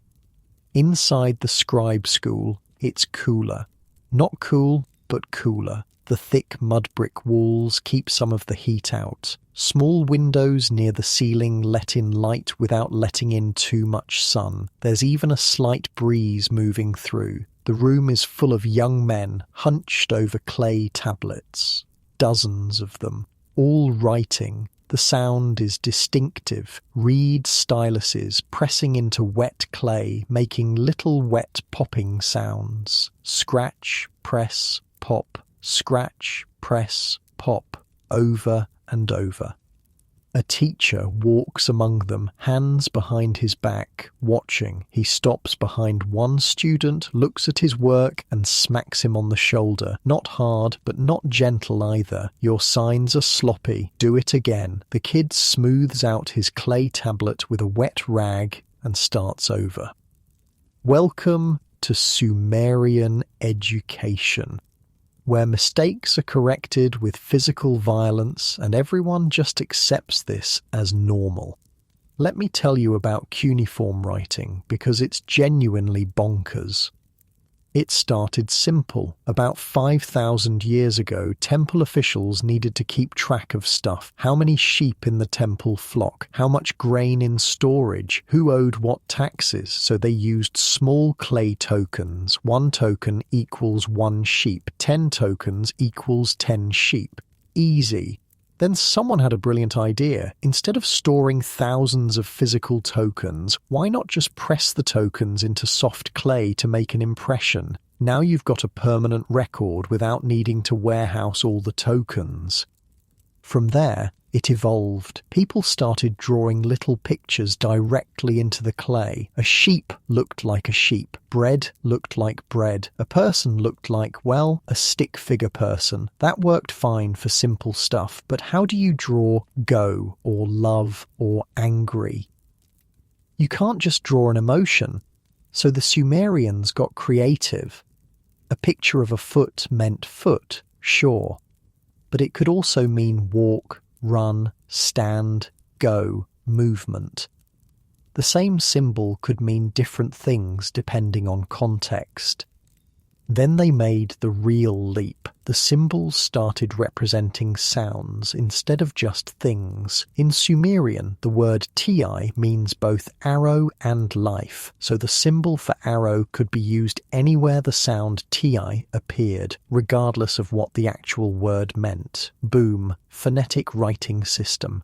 Inside the scribe school, it's cooler. Not cool, but cooler. The thick mud brick walls keep some of the heat out. Small windows near the ceiling let in light without letting in too much sun. There's even a slight breeze moving through. The room is full of young men, hunched over clay tablets. Dozens of them, all writing. The sound is distinctive. Reed styluses pressing into wet clay, making little wet popping sounds. Scratch, press, pop. Scratch, press, pop, over and over. A teacher walks among them, hands behind his back, watching. He stops behind one student, looks at his work, and smacks him on the shoulder. Not hard, but not gentle either. Your signs are sloppy. Do it again. The kid smooths out his clay tablet with a wet rag and starts over. Welcome to Sumerian education, where mistakes are corrected with physical violence and everyone just accepts this as normal. Let me tell you about cuneiform writing because it's genuinely bonkers. It started simple. About 5,000 years ago, temple officials needed to keep track of stuff. How many sheep in the temple flock? How much grain in storage? Who owed what taxes? So they used small clay tokens. 1 token equals 1 sheep. 10 tokens equals 10 sheep. Easy. Then someone had a brilliant idea. Instead of storing thousands of physical tokens, why not just press the tokens into soft clay to make an impression? Now you've got a permanent record without needing to warehouse all the tokens. From there, it evolved. People started drawing little pictures directly into the clay. A sheep looked like a sheep. Bread looked like bread. A person looked like, well, a stick figure person. That worked fine for simple stuff, but how do you draw go or love or angry? You can't just draw an emotion. So the Sumerians got creative. A picture of a foot meant foot, sure, but it could also mean walk, run, stand, go, movement. The same symbol could mean different things depending on context. Then they made the real leap. The symbols started representing sounds instead of just things. In Sumerian, the word ti means both arrow and life, so the symbol for arrow could be used anywhere the sound ti appeared, regardless of what the actual word meant. Boom, phonetic writing system.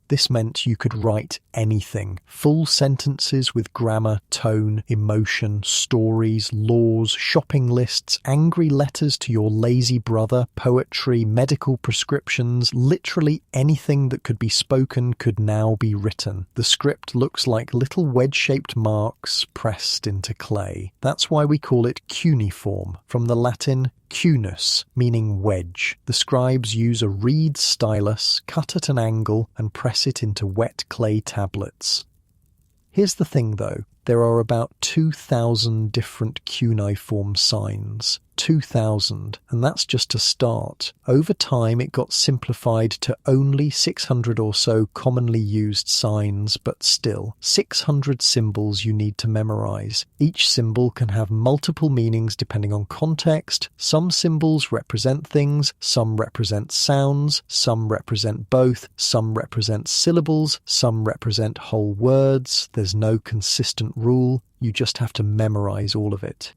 This meant you could write anything. Full sentences with grammar, tone, emotion, stories, laws, shopping lists, angry letters to your lazy brother, poetry, medical prescriptions, literally anything that could be spoken could now be written. The script looks like little wedge-shaped marks pressed into clay. That's why we call it cuneiform, from the Latin cunus, meaning wedge. The scribes use a reed stylus, cut at an angle, and press it into wet clay tablets. Here's the thing though, there are about 2,000 different cuneiform signs. 2,000, and that's just a start. Over time it got simplified to only 600 or so commonly used signs, but still, 600 symbols you need to memorize. Each symbol can have multiple meanings depending on context. Some symbols represent things, some represent sounds, some represent both, some represent syllables, some represent whole words. There's no consistent rule, you just have to memorize all of it.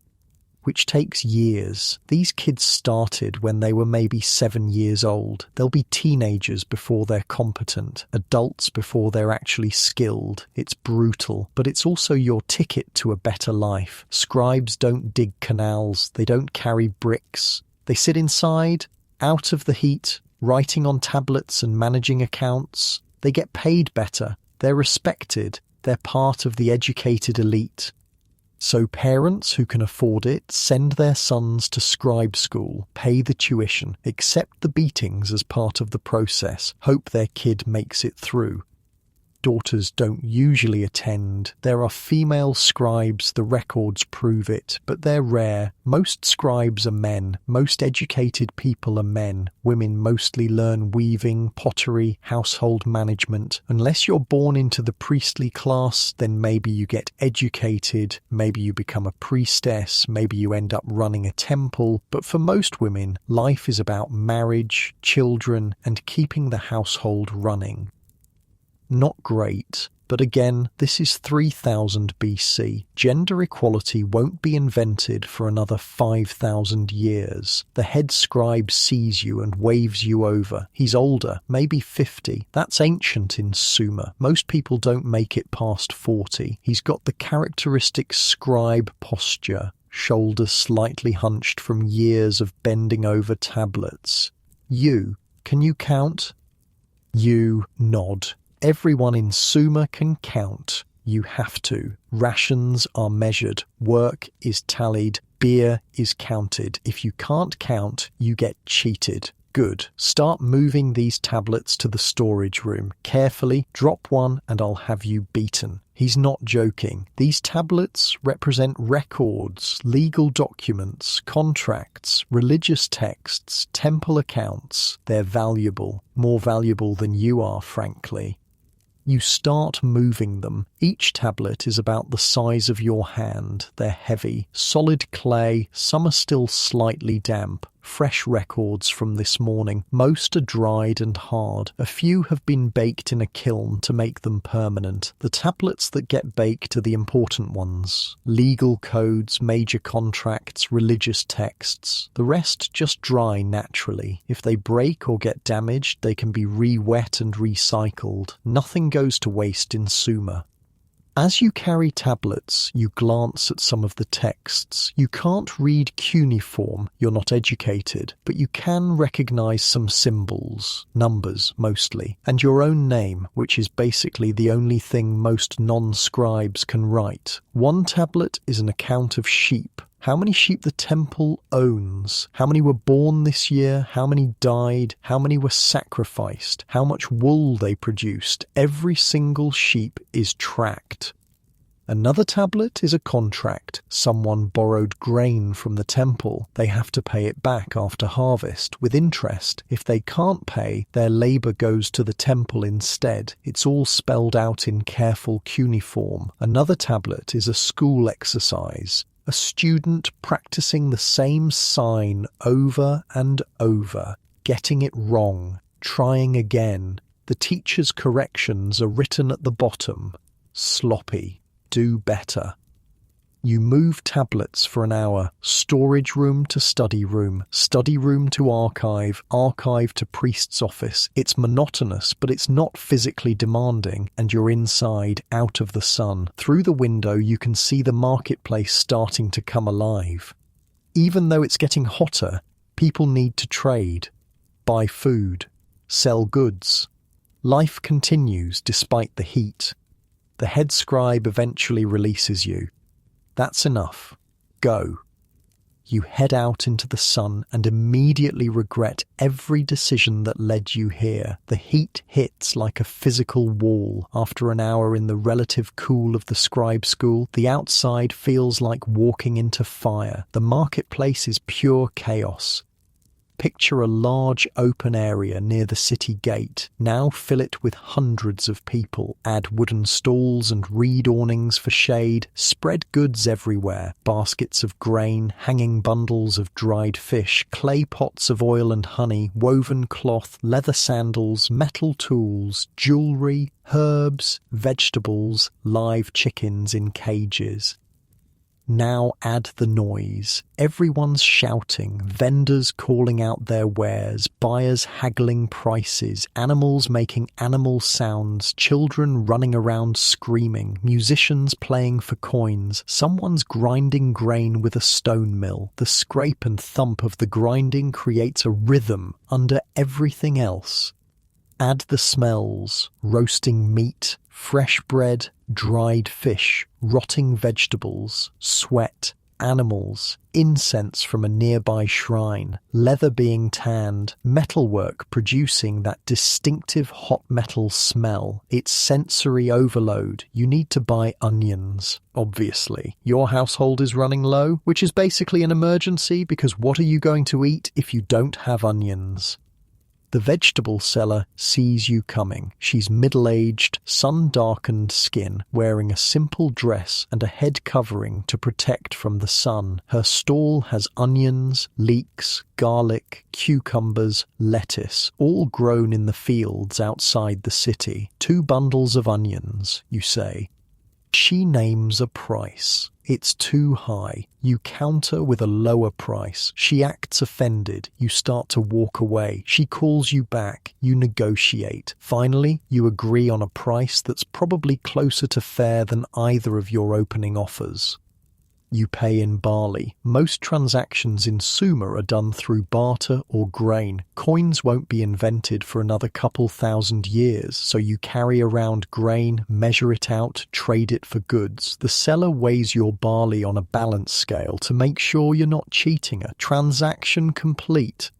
Which takes years. These kids started when they were maybe 7 years old. They'll be teenagers before they're competent, adults before they're actually skilled. It's brutal, but it's also your ticket to a better life. Scribes don't dig canals, they don't carry bricks. They sit inside, out of the heat, writing on tablets and managing accounts. They get paid better, they're respected, they're part of the educated elite. So parents who can afford it send their sons to scribe school, pay the tuition, accept the beatings as part of the process, hope their kid makes it through. Daughters don't usually attend. There are female scribes, the records prove it, but they're rare. Most scribes are men. Most educated people are men. Women mostly learn weaving, pottery, household management. Unless you're born into the priestly class, then maybe you get educated, maybe you become a priestess, maybe you end up running a temple. But for most women, life is about marriage, children, and keeping the household running. Not great, but again, this is 3000 BC. Gender equality won't be invented for another 5,000 years. The head scribe sees you and waves you over. He's older, maybe 50. That's ancient in Sumer. Most people don't make it past 40. He's got the characteristic scribe posture, shoulders slightly hunched from years of bending over tablets. You, can you count? You nod. Everyone in Sumer can count. You have to. Rations are measured. Work is tallied. Beer is counted. If you can't count, you get cheated. Good. Start moving these tablets to the storage room. Carefully, drop one and I'll have you beaten. He's not joking. These tablets represent records, legal documents, contracts, religious texts, temple accounts. They're valuable, more valuable than you are, frankly. You start moving them. Each tablet is about the size of your hand. They're heavy, solid clay, some are still slightly damp. Fresh records from this morning. Most are dried and hard. A few have been baked in a kiln to make them permanent. The tablets that get baked are the important ones. Legal codes, major contracts, religious texts. The rest just dry naturally. If they break or get damaged, they can be re-wet and recycled. Nothing goes to waste in Sumer. As you carry tablets, you glance at some of the texts. You can't read cuneiform, you're not educated, but you can recognize some symbols, numbers mostly, and your own name, which is basically the only thing most non-scribes can write. One tablet is an account of sheep. How many sheep the temple owns, how many were born this year, how many died, how many were sacrificed, how much wool they produced. Every single sheep is tracked. Another tablet is a contract. Someone borrowed grain from the temple. They have to pay it back after harvest, with interest. If they can't pay, their labor goes to the temple instead. It's all spelled out in careful cuneiform. Another tablet is a school exercise. A student practicing the same sign over and over, getting it wrong, trying again. The teacher's corrections are written at the bottom. Sloppy. Do better. You move tablets for an hour, storage room to study room to archive, archive to priest's office. It's monotonous, but it's not physically demanding, and you're inside, out of the sun. Through the window you can see the marketplace starting to come alive. Even though it's getting hotter, people need to trade, buy food, sell goods. Life continues despite the heat. The head scribe eventually releases you. That's enough. Go. You head out into the sun and immediately regret every decision that led you here. The heat hits like a physical wall. After an hour in the relative cool of the scribe school, the outside feels like walking into fire. The marketplace is pure chaos. Picture a large open area near the city gate. Now fill it with hundreds of people. Add wooden stalls and reed awnings for shade. Spread goods everywhere. Baskets of grain, hanging bundles of dried fish, clay pots of oil and honey, woven cloth, leather sandals, metal tools, jewellery, herbs, vegetables, live chickens in cages. Now add the noise. Everyone's shouting, vendors calling out their wares, buyers haggling prices, animals making animal sounds, children running around screaming, musicians playing for coins, someone's grinding grain with a stone mill. The scrape and thump of the grinding creates a rhythm under everything else. Add the smells, roasting meat, fresh bread, dried fish, rotting vegetables, sweat, animals, incense from a nearby shrine, leather being tanned, metalwork producing that distinctive hot metal smell. It's sensory overload. You need to buy onions, obviously. Your household is running low, which is basically an emergency because what are you going to eat if you don't have onions? The vegetable seller sees you coming. She's middle-aged, sun-darkened skin, wearing a simple dress and a head covering to protect from the sun. Her stall has onions, leeks, garlic, cucumbers, lettuce, all grown in the fields outside the city. 2 bundles of onions, you say. She names a price. It's too high. You counter with a lower price. She acts offended. You start to walk away. She calls you back. You negotiate. Finally, you agree on a price that's probably closer to fair than either of your opening offers. You pay in barley. Most transactions in Sumer are done through barter or grain. Coins won't be invented for another couple thousand years, so you carry around grain, measure it out, trade it for goods. The seller weighs your barley on a balance scale to make sure you're not cheating her. Transaction complete.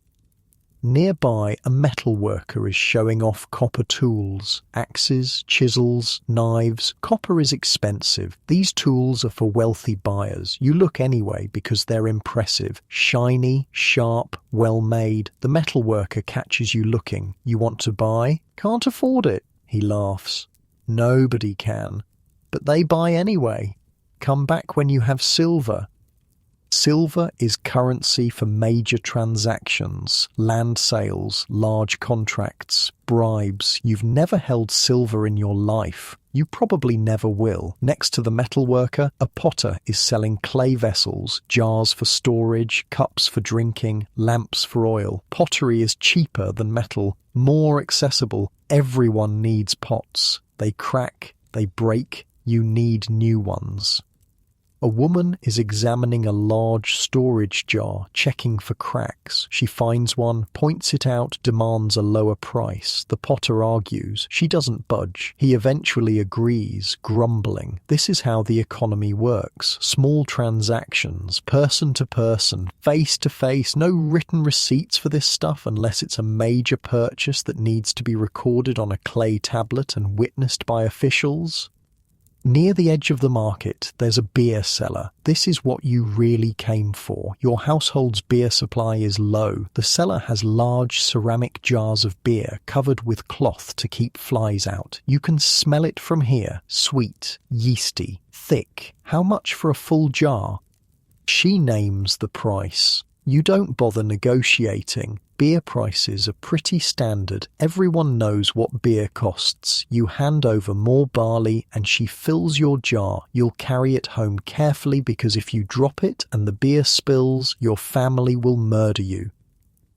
Nearby, a metal worker is showing off copper tools. Axes, chisels, knives. Copper is expensive. These tools are for wealthy buyers. You look anyway because they're impressive. Shiny, sharp, well made. The metal worker catches you looking. You want to buy? Can't afford it. He laughs. Nobody can. But they buy anyway. Come back when you have silver. Silver is currency for major transactions, land sales, large contracts, bribes. You've never held silver in your life. You probably never will. Next to the metal worker, a potter is selling clay vessels, jars for storage, cups for drinking, lamps for oil. Pottery is cheaper than metal, more accessible. Everyone needs pots. They crack, they break. You need new ones. A woman is examining a large storage jar, checking for cracks. She finds one, points it out, demands a lower price. The potter argues. She doesn't budge. He eventually agrees, grumbling. This is how the economy works. Small transactions, person to person, face to face. No written receipts for this stuff unless it's a major purchase that needs to be recorded on a clay tablet and witnessed by officials. Near the edge of the market, there's a beer cellar. This is what you really came for. Your household's beer supply is low. The cellar has large ceramic jars of beer covered with cloth to keep flies out. You can smell it from here. Sweet, yeasty, thick. How much for a full jar? She names the price. You don't bother negotiating. Beer prices are pretty standard. Everyone knows what beer costs. You hand over more barley and she fills your jar. You'll carry it home carefully because if you drop it and the beer spills, your family will murder you.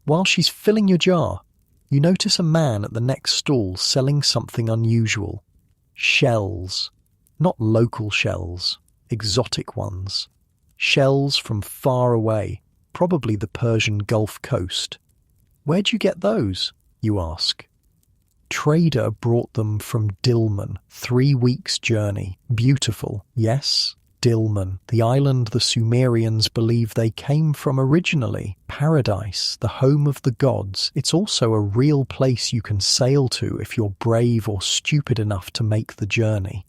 While she's filling your jar, you notice a man at the next stall selling something unusual. Shells. Not local shells, exotic ones. Shells from far away, probably the Persian Gulf coast. Where'd you get those? You ask. Trader brought them from Dilmun, 3 weeks' journey. Beautiful, yes, Dilmun, the island the Sumerians believe they came from originally. Paradise, the home of the gods. It's also a real place you can sail to if you're brave or stupid enough to make the journey.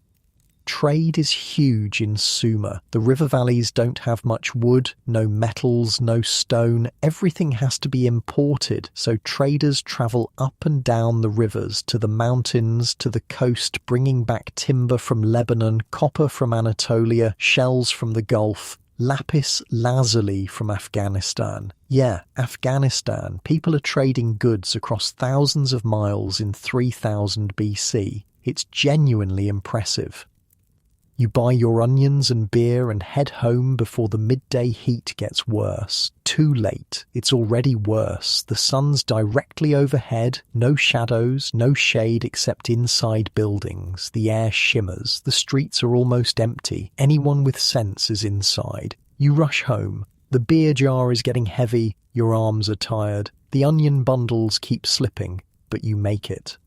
Trade is huge in Sumer. The river valleys don't have much wood, no metals, no stone. Everything has to be imported, so traders travel up and down the rivers to the mountains, to the coast, bringing back timber from Lebanon, copper from Anatolia, shells from the Gulf, lapis lazuli from Afghanistan. Yeah, Afghanistan. People are trading goods across thousands of miles in 3000 BC. It's genuinely impressive. You buy your onions and beer and head home before the midday heat gets worse. Too late. It's already worse. The sun's directly overhead, no shadows, no shade except inside buildings. The air shimmers. The streets are almost empty. Anyone with sense is inside. You rush home. The beer jar is getting heavy. Your arms are tired. The onion bundles keep slipping, but you make it.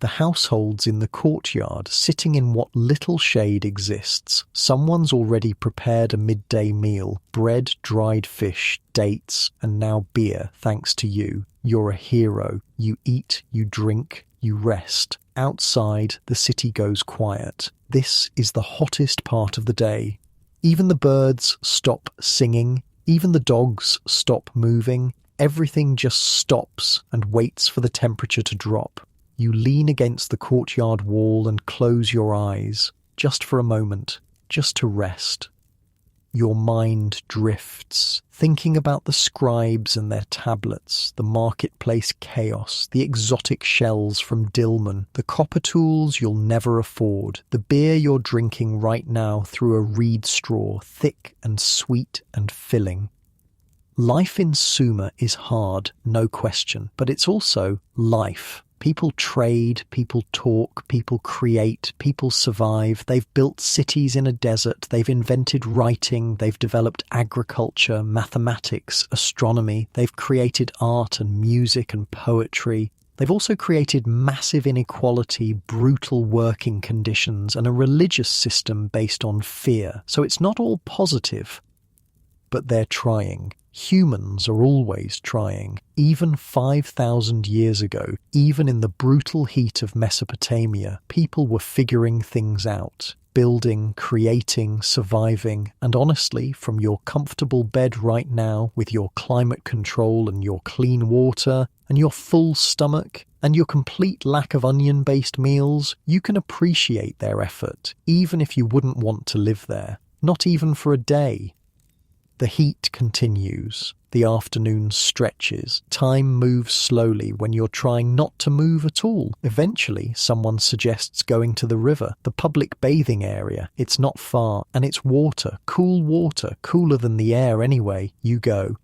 The households in the courtyard, sitting in what little shade exists. Someone's already prepared a midday meal. Bread, dried fish, dates, and now beer, thanks to you. You're a hero. You eat, you drink, you rest. Outside, the city goes quiet. This is the hottest part of the day. Even the birds stop singing. Even the dogs stop moving. Everything just stops and waits for the temperature to drop. You lean against the courtyard wall and close your eyes, just for a moment, just to rest. Your mind drifts, thinking about the scribes and their tablets, the marketplace chaos, the exotic shells from Dilmun, the copper tools you'll never afford, the beer you're drinking right now through a reed straw, thick and sweet and filling. Life in Sumer is hard, no question, but it's also life. People trade, people talk, people create, people survive. They've built cities in a desert, they've invented writing, they've developed agriculture, mathematics, astronomy, they've created art and music and poetry. They've also created massive inequality, brutal working conditions, and a religious system based on fear. So it's not all positive. But they're trying. Humans are always trying. Even 5,000 years ago, even in the brutal heat of Mesopotamia, people were figuring things out. Building, creating, surviving, and honestly, from your comfortable bed right now, with your climate control and your clean water, and your full stomach, and your complete lack of onion-based meals, you can appreciate their effort, even if you wouldn't want to live there. Not even for a day. The heat continues. The afternoon stretches. Time moves slowly when you're trying not to move at all. Eventually, someone suggests going to the river, the public bathing area. It's not far, and it's water, cooler than the air anyway. You go.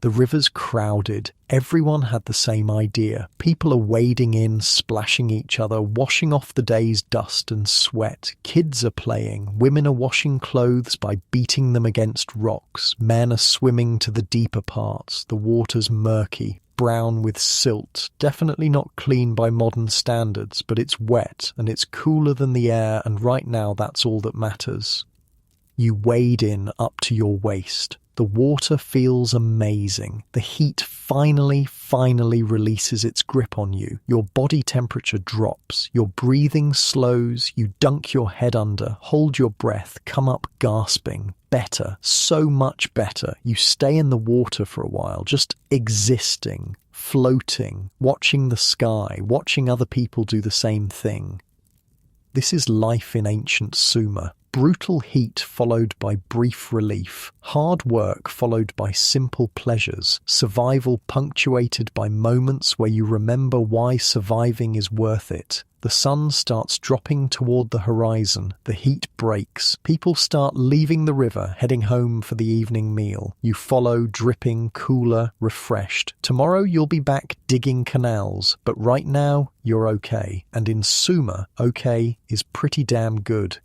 The river's crowded. Everyone had the same idea. People are wading in, splashing each other, washing off the day's dust and sweat. Kids are playing. Women are washing clothes by beating them against rocks. Men are swimming to the deeper parts. The water's murky, brown with silt. Definitely not clean by modern standards, but it's wet and it's cooler than the air, and right now that's all that matters. You wade in up to your waist. The water feels amazing. The heat finally releases its grip on you. Your body temperature drops. Your breathing slows. You dunk your head under, hold your breath, come up gasping. Better, so much better. You stay in the water for a while, just existing, floating, watching the sky, watching other people do the same thing. This is life in ancient Sumer. Brutal heat followed by brief relief, hard work followed by simple pleasures, survival punctuated by moments where you remember why surviving is worth it. The sun starts dropping toward the horizon, the heat breaks, people start leaving the river, heading home for the evening meal. You follow, dripping, cooler, refreshed. Tomorrow you'll be back digging canals, but right now you're okay. And in Sumer, okay is pretty damn good.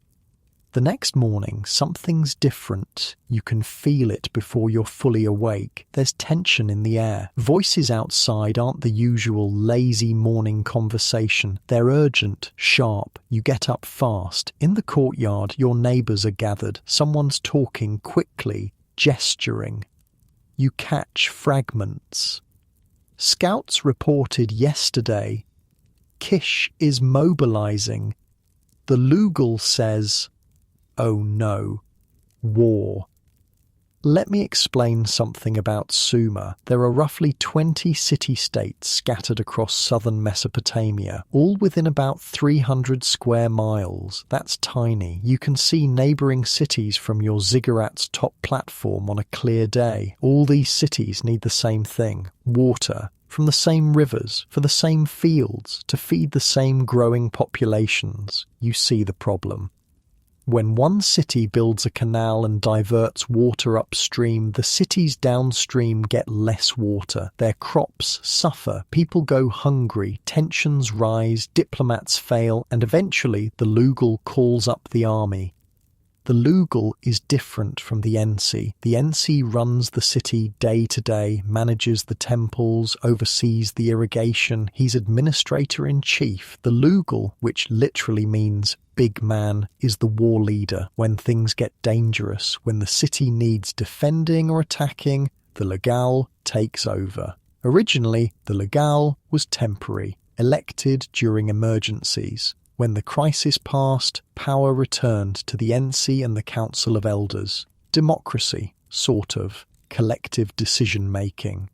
The next morning, something's different. You can feel it before you're fully awake. There's tension in the air. Voices outside aren't the usual lazy morning conversation. They're urgent, sharp. You get up fast. In the courtyard, your neighbours are gathered. Someone's talking quickly, gesturing. You catch fragments. Scouts reported yesterday. Kish is mobilizing. The Lugal says, "Oh no, war." Let me explain something about Sumer. There are roughly 20 city-states scattered across southern Mesopotamia, all within about 300 square miles. That's tiny. You can see neighbouring cities from your ziggurat's top platform on a clear day. All these cities need the same thing: water. From the same rivers, for the same fields, to feed the same growing populations. You see the problem. When one city builds a canal and diverts water upstream, the cities downstream get less water. Their crops suffer, people go hungry, tensions rise, diplomats fail, and eventually the Lugal calls up the army. The Lugal is different from the Ensi. The Ensi runs the city day to day, manages the temples, oversees the irrigation. He's administrator-in-chief. The Lugal, which literally means big man, is the war leader. When things get dangerous, when the city needs defending or attacking, the Lugal takes over. Originally, the Lugal was temporary, elected during emergencies. When the crisis passed, power returned to the Ensi and the Council of Elders. Democracy, sort of. Collective decision-making.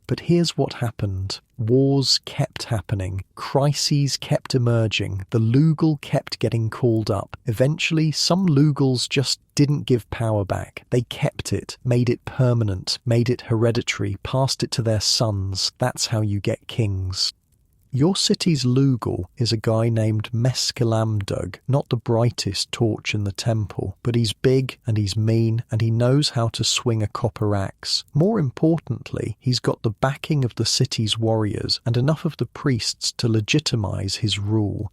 But here's what happened. Wars kept happening. Crises kept emerging. The Lugal kept getting called up. Eventually, some Lugals just didn't give power back. They kept it, made it permanent, made it hereditary, passed it to their sons. That's how you get kings. Your city's Lugal is a guy named Mescalamdug, not the brightest torch in the temple, but he's big and he's mean and he knows how to swing a copper axe. More importantly, he's got the backing of the city's warriors and enough of the priests to legitimize his rule.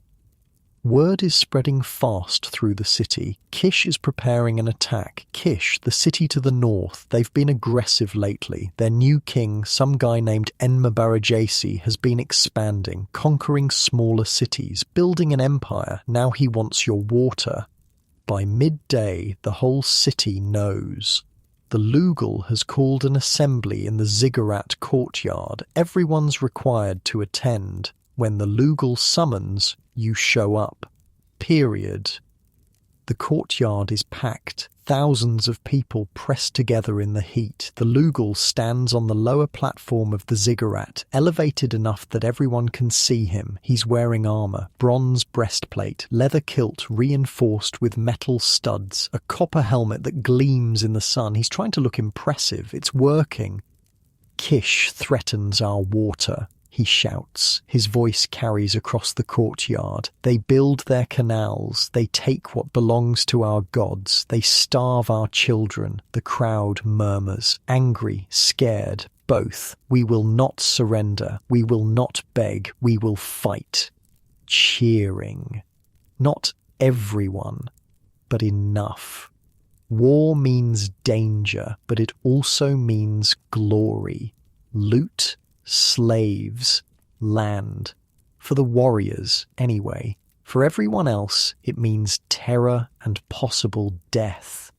Word is spreading fast through the city. Kish is preparing an attack. Kish, the city to the north, they've been aggressive lately. Their new king, some guy named Enmabarajesi, has been expanding, conquering smaller cities, building an empire. Now he wants your water. By midday, the whole city knows. The Lugal has called an assembly in the ziggurat courtyard. Everyone's required to attend. When the Lugal summons, you show up. Period. The courtyard is packed. Thousands of people pressed together in the heat. The Lugal stands on the lower platform of the ziggurat, elevated enough that everyone can see him. He's wearing armor, bronze breastplate, leather kilt reinforced with metal studs, a copper helmet that gleams in the sun. He's trying to look impressive. It's working. Kish threatens our water. He shouts. His voice carries across the courtyard. They build their canals. They take what belongs to our gods. They starve our children. The crowd murmurs. Angry, scared, both. We will not surrender. We will not beg. We will fight. Cheering. Not everyone, but enough. War means danger, but it also means glory. Loot, slaves, land. For the warriors, anyway. For everyone else, it means terror and possible death.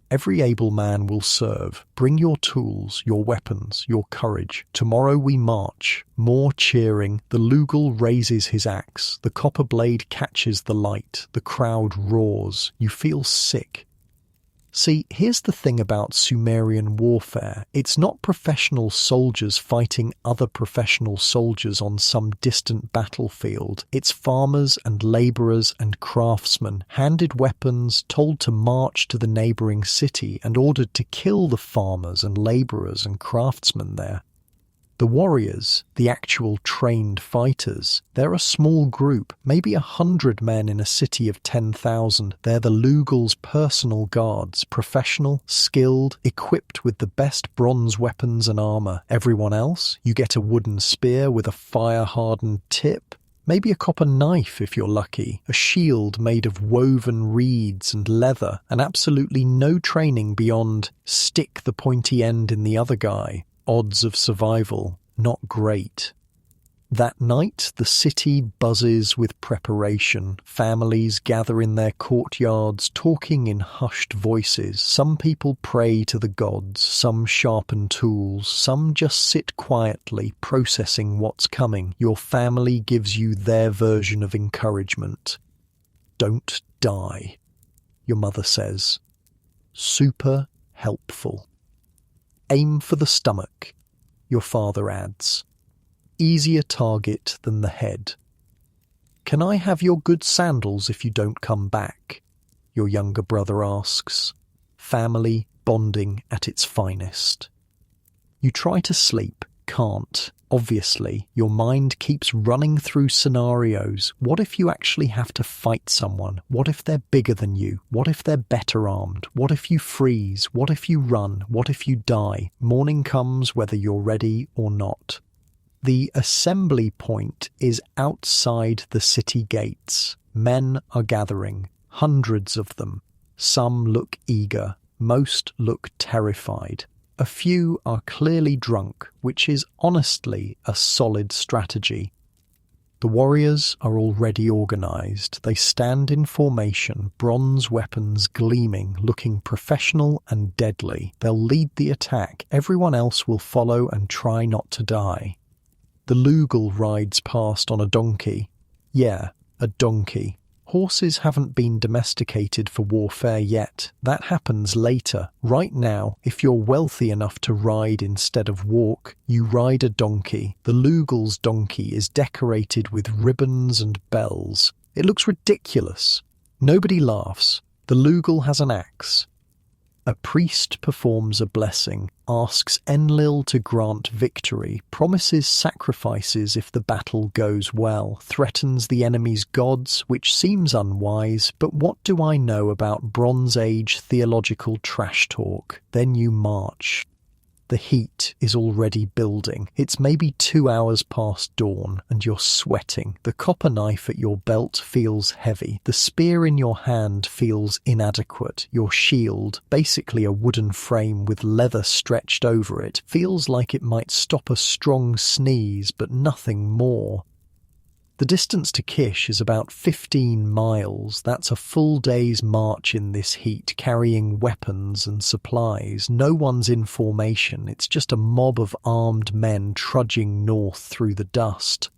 Every able man will serve. Bring your tools, your weapons, your courage. Tomorrow we march. More cheering. The Lugal raises his axe. The copper blade catches the light. The crowd roars. You feel sick. See, here's the thing about Sumerian warfare. It's not professional soldiers fighting other professional soldiers on some distant battlefield. It's farmers and labourers and craftsmen, handed weapons, told to march to the neighbouring city and ordered to kill the farmers and labourers and craftsmen there. The warriors, the actual trained fighters, they're a small group, maybe 100 men in a city of 10,000. They're the Lugal's personal guards, professional, skilled, equipped with the best bronze weapons and armour. Everyone else, you get a wooden spear with a fire-hardened tip, maybe a copper knife if you're lucky, a shield made of woven reeds and leather, and absolutely no training beyond stick the pointy end in the other guy. Odds of survival, not great. That night, the city buzzes with preparation. Families gather in their courtyards, talking in hushed voices. Some people pray to the gods, some sharpen tools, some just sit quietly, processing what's coming. Your family gives you their version of encouragement. Don't die, your mother says. Super helpful. Aim for the stomach, your father adds. Easier target than the head. Can I have your good sandals if you don't come back? Your younger brother asks. Family bonding at its finest. You try to sleep, can't. Obviously, your mind keeps running through scenarios. What if you actually have to fight someone? What if they're bigger than you? What if they're better armed? What if you freeze? What if you run? What if you die? Morning comes whether you're ready or not. The assembly point is outside the city gates. Men are gathering, hundreds of them. Some look eager, most look terrified. A few are clearly drunk, which is honestly a solid strategy. The warriors are already organised. They stand in formation, bronze weapons gleaming, looking professional and deadly. They'll lead the attack. Everyone else will follow and try not to die. The Lugal rides past on a donkey. Yeah, a donkey. Horses haven't been domesticated for warfare yet. That happens later. Right now, if you're wealthy enough to ride instead of walk, you ride a donkey. The Lugal's donkey is decorated with ribbons and bells. It looks ridiculous. Nobody laughs. The Lugal has an axe. A priest performs a blessing, asks Enlil to grant victory, promises sacrifices if the battle goes well, threatens the enemy's gods, which seems unwise, but what do I know about Bronze Age theological trash talk? Then you march. The heat is already building. It's maybe 2 hours past dawn, and you're sweating. The copper knife at your belt feels heavy. The spear in your hand feels inadequate. Your shield, basically a wooden frame with leather stretched over it, feels like it might stop a strong sneeze, but nothing more. The distance to Kish is about 15 miles. That's a full day's march in this heat, carrying weapons and supplies. No one's in formation. It's just a mob of armed men trudging north through the dust.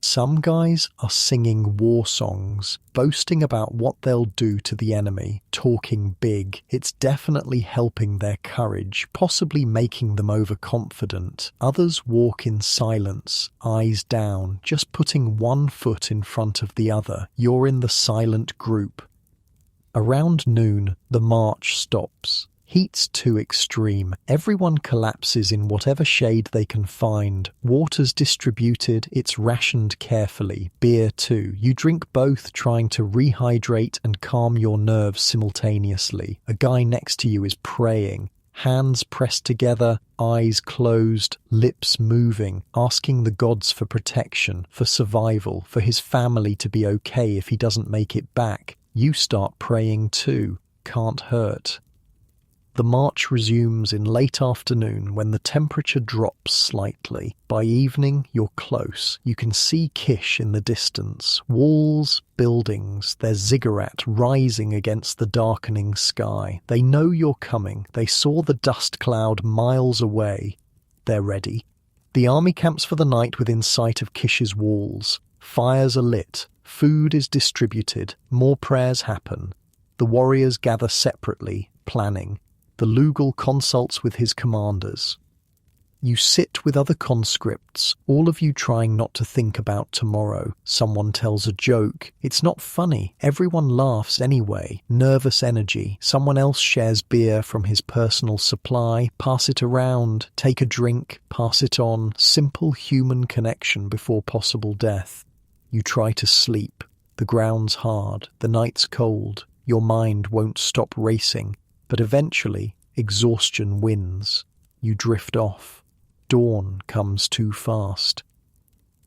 Some guys are singing war songs, boasting about what they'll do to the enemy, talking big. It's definitely helping their courage, possibly making them overconfident. Others walk in silence, eyes down, just putting one foot in front of the other. You're in the silent group. Around noon, the march stops. Heat's too extreme. Everyone collapses in whatever shade they can find. Water's distributed, it's rationed carefully. Beer too. You drink both, trying to rehydrate and calm your nerves simultaneously. A guy next to you is praying. Hands pressed together, eyes closed, lips moving, asking the gods for protection, for survival, for his family to be okay if he doesn't make it back. You start praying too. Can't hurt. The march resumes in late afternoon when the temperature drops slightly. By evening, you're close. You can see Kish in the distance. Walls, buildings, their ziggurat rising against the darkening sky. They know you're coming. They saw the dust cloud miles away. They're ready. The army camps for the night within sight of Kish's walls. Fires are lit. Food is distributed. More prayers happen. The warriors gather separately, planning. The Lugal consults with his commanders. You sit with other conscripts, all of you trying not to think about tomorrow. Someone tells a joke. It's not funny. Everyone laughs anyway. Nervous energy. Someone else shares beer from his personal supply. Pass it around. Take a drink. Pass it on. Simple human connection before possible death. You try to sleep. The ground's hard. The night's cold. Your mind won't stop racing. But eventually, exhaustion wins. You drift off. Dawn comes too fast.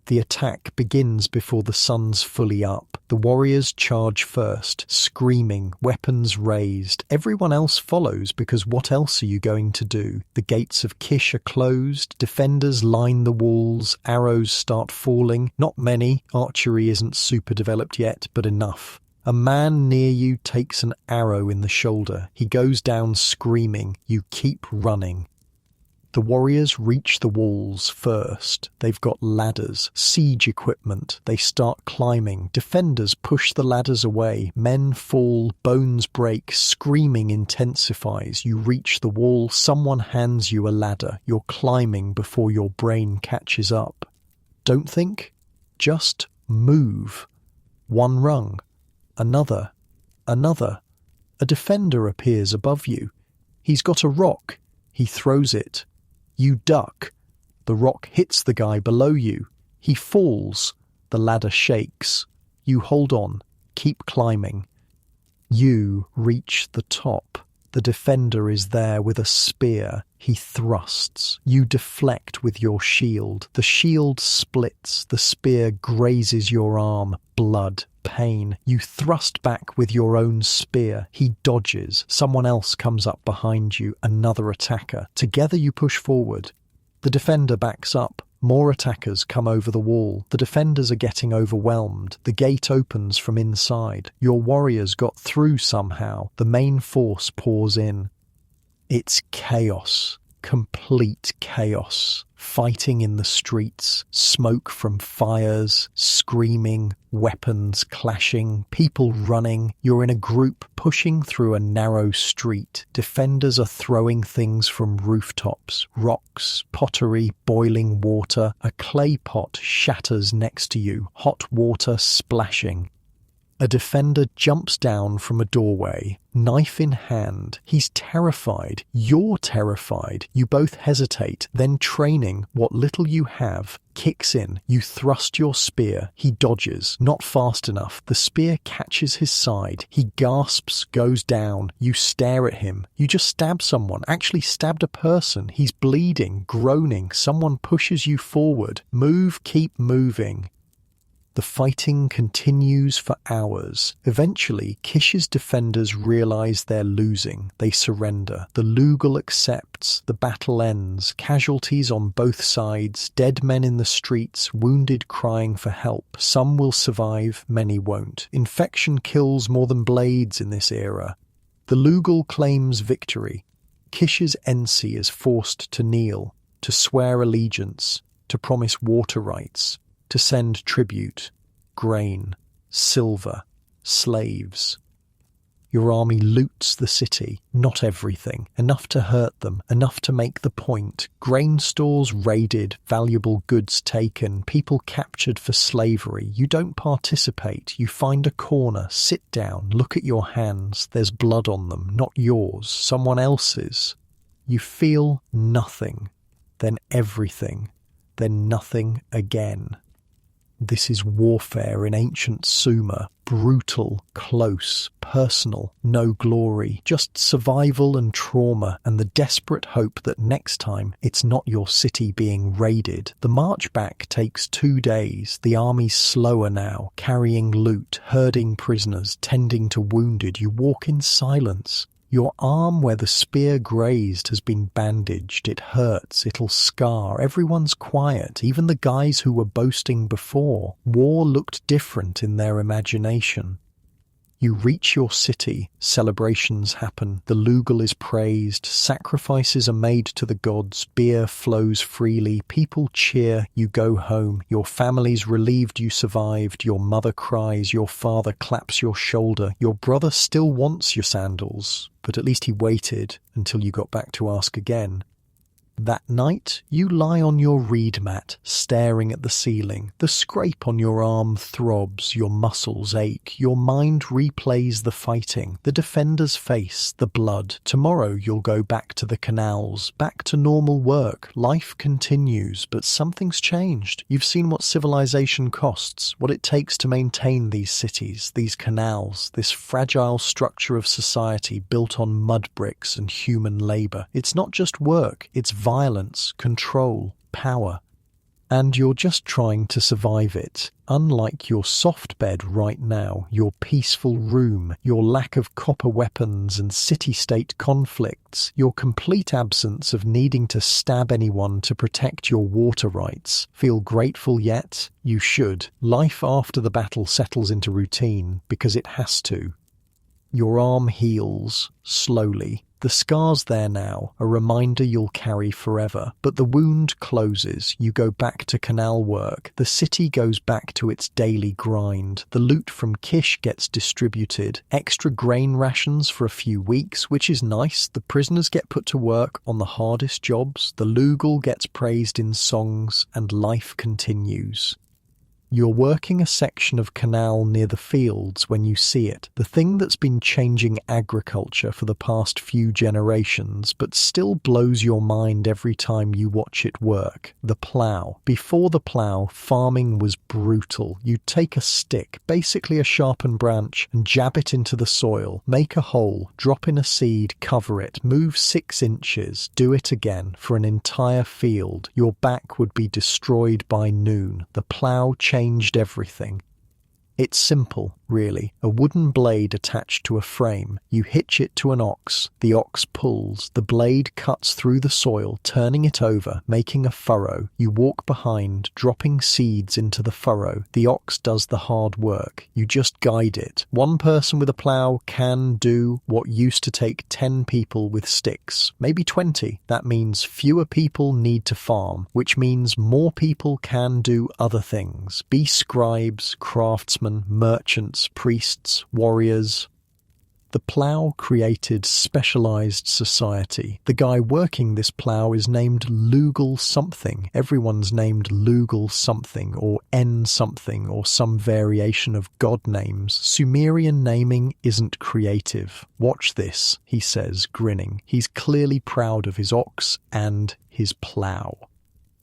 The attack begins before the sun's fully up. The warriors charge first, screaming, weapons raised. Everyone else follows because what else are you going to do? The gates of Kish are closed. Defenders line the walls. Arrows start falling. Not many. Archery isn't super developed yet, but enough. A man near you takes an arrow in the shoulder. He goes down screaming. You keep running. The warriors reach the walls first. They've got ladders, siege equipment. They start climbing. Defenders push the ladders away. Men fall, bones break, screaming intensifies. You reach the wall. Someone hands you a ladder. You're climbing before your brain catches up. Don't think. Just move. One rung. Another. A defender appears above you. He's got a rock. He throws it. You duck. The rock hits the guy below you. He falls. The ladder shakes. You hold on. Keep climbing. You reach the top. The defender is there with a spear. He thrusts. You deflect with your shield. The shield splits. The spear grazes your arm. Blood. Pain. You thrust back with your own spear. He dodges. Someone else comes up behind you. Another attacker. Together you push forward. The defender backs up. More attackers come over the wall. The defenders are getting overwhelmed. The gate opens from inside. Your warriors got through somehow. The main force pours in. It's chaos. Complete chaos. Fighting in the streets, smoke from fires, screaming, weapons clashing, people running. You're in a group pushing through a narrow street. Defenders are throwing things from rooftops, rocks, pottery, boiling water. A clay pot shatters next to you, hot water splashing. A defender jumps down from a doorway, knife in hand. He's terrified. You're terrified. You both hesitate. Then training, what little you have, kicks in. You thrust your spear. He dodges. Not fast enough. The spear catches his side. He gasps, goes down. You stare at him. You just stabbed someone. Actually stabbed a person. He's bleeding, groaning. Someone pushes you forward. Move, keep moving. The fighting continues for hours. Eventually, Kish's defenders realize they're losing. They surrender. The Lugal accepts. The battle ends. Casualties on both sides. Dead men in the streets. Wounded crying for help. Some will survive. Many won't. Infection kills more than blades in this era. The Lugal claims victory. Kish's Ensi is forced to kneel, to swear allegiance, to promise water rights, to send tribute, grain, silver, slaves. Your army loots the city, not everything, enough to hurt them, enough to make the point. Grain stores raided, valuable goods taken, people captured for slavery. You don't participate. You find a corner, sit down, look at your hands. There's blood on them, not yours, someone else's. You feel nothing, then everything, then nothing again. This is warfare in ancient Sumer, brutal, close, personal, no glory, just survival and trauma and the desperate hope that next time it's not your city being raided. The march back takes 2 days. The army's slower now, carrying loot, herding prisoners, tending to wounded. You walk in silence. Your arm where the spear grazed has been bandaged. It hurts. It'll scar. Everyone's quiet, even the guys who were boasting before. War looked different in their imagination. You reach your city. Celebrations happen. The Lugal is praised. Sacrifices are made to the gods. Beer flows freely. People cheer. You go home. Your family's relieved you survived. Your mother cries. Your father claps your shoulder. Your brother still wants your sandals, but at least he waited until you got back to ask again. That night, you lie on your reed mat, staring at the ceiling. The scrape on your arm throbs, your muscles ache. Your mind replays the fighting, the defender's face, the blood. Tomorrow you'll go back to the canals, back to normal work. Life continues, but something's changed. You've seen what civilization costs, what it takes to maintain these cities, these canals, this fragile structure of society built on mud bricks and human labor. It's not just work, it's violence, control, power. And you're just trying to survive it. Unlike your soft bed right now, your peaceful room, your lack of copper weapons and city-state conflicts, your complete absence of needing to stab anyone to protect your water rights. Feel grateful yet? You should. Life after the battle settles into routine, because it has to. Your arm heals, slowly. The scar's there now, a reminder you'll carry forever. But the wound closes. You go back to canal work. The city goes back to its daily grind. The loot from Kish gets distributed. Extra grain rations for a few weeks, which is nice. The prisoners get put to work on the hardest jobs. The Lugal gets praised in songs, and life continues. You're working a section of canal near the fields when you see it, the thing that's been changing agriculture for the past few generations, but still blows your mind every time you watch it work. The plough. Before the plough, farming was brutal. You'd take a stick, basically a sharpened branch, and jab it into the soil, make a hole, drop in a seed, cover it, move 6 inches, do it again for an entire field. Your back would be destroyed by noon. The plough changed everything. It's simple, really. A wooden blade attached to a frame. You hitch it to an ox. The ox pulls. The blade cuts through the soil, turning it over, making a furrow. You walk behind, dropping seeds into the furrow. The ox does the hard work. You just guide it. One person with a plough can do what used to take 10 people with sticks. Maybe 20. That means fewer people need to farm, which means more people can do other things. Be scribes, craftsmen, merchants, priests, warriors. The plough created specialized society. The guy working this plough is named Lugal something. Everyone's named Lugal something or N something or some variation of god names. Sumerian naming isn't creative. Watch this, he says, grinning. He's clearly proud of his ox and his plough.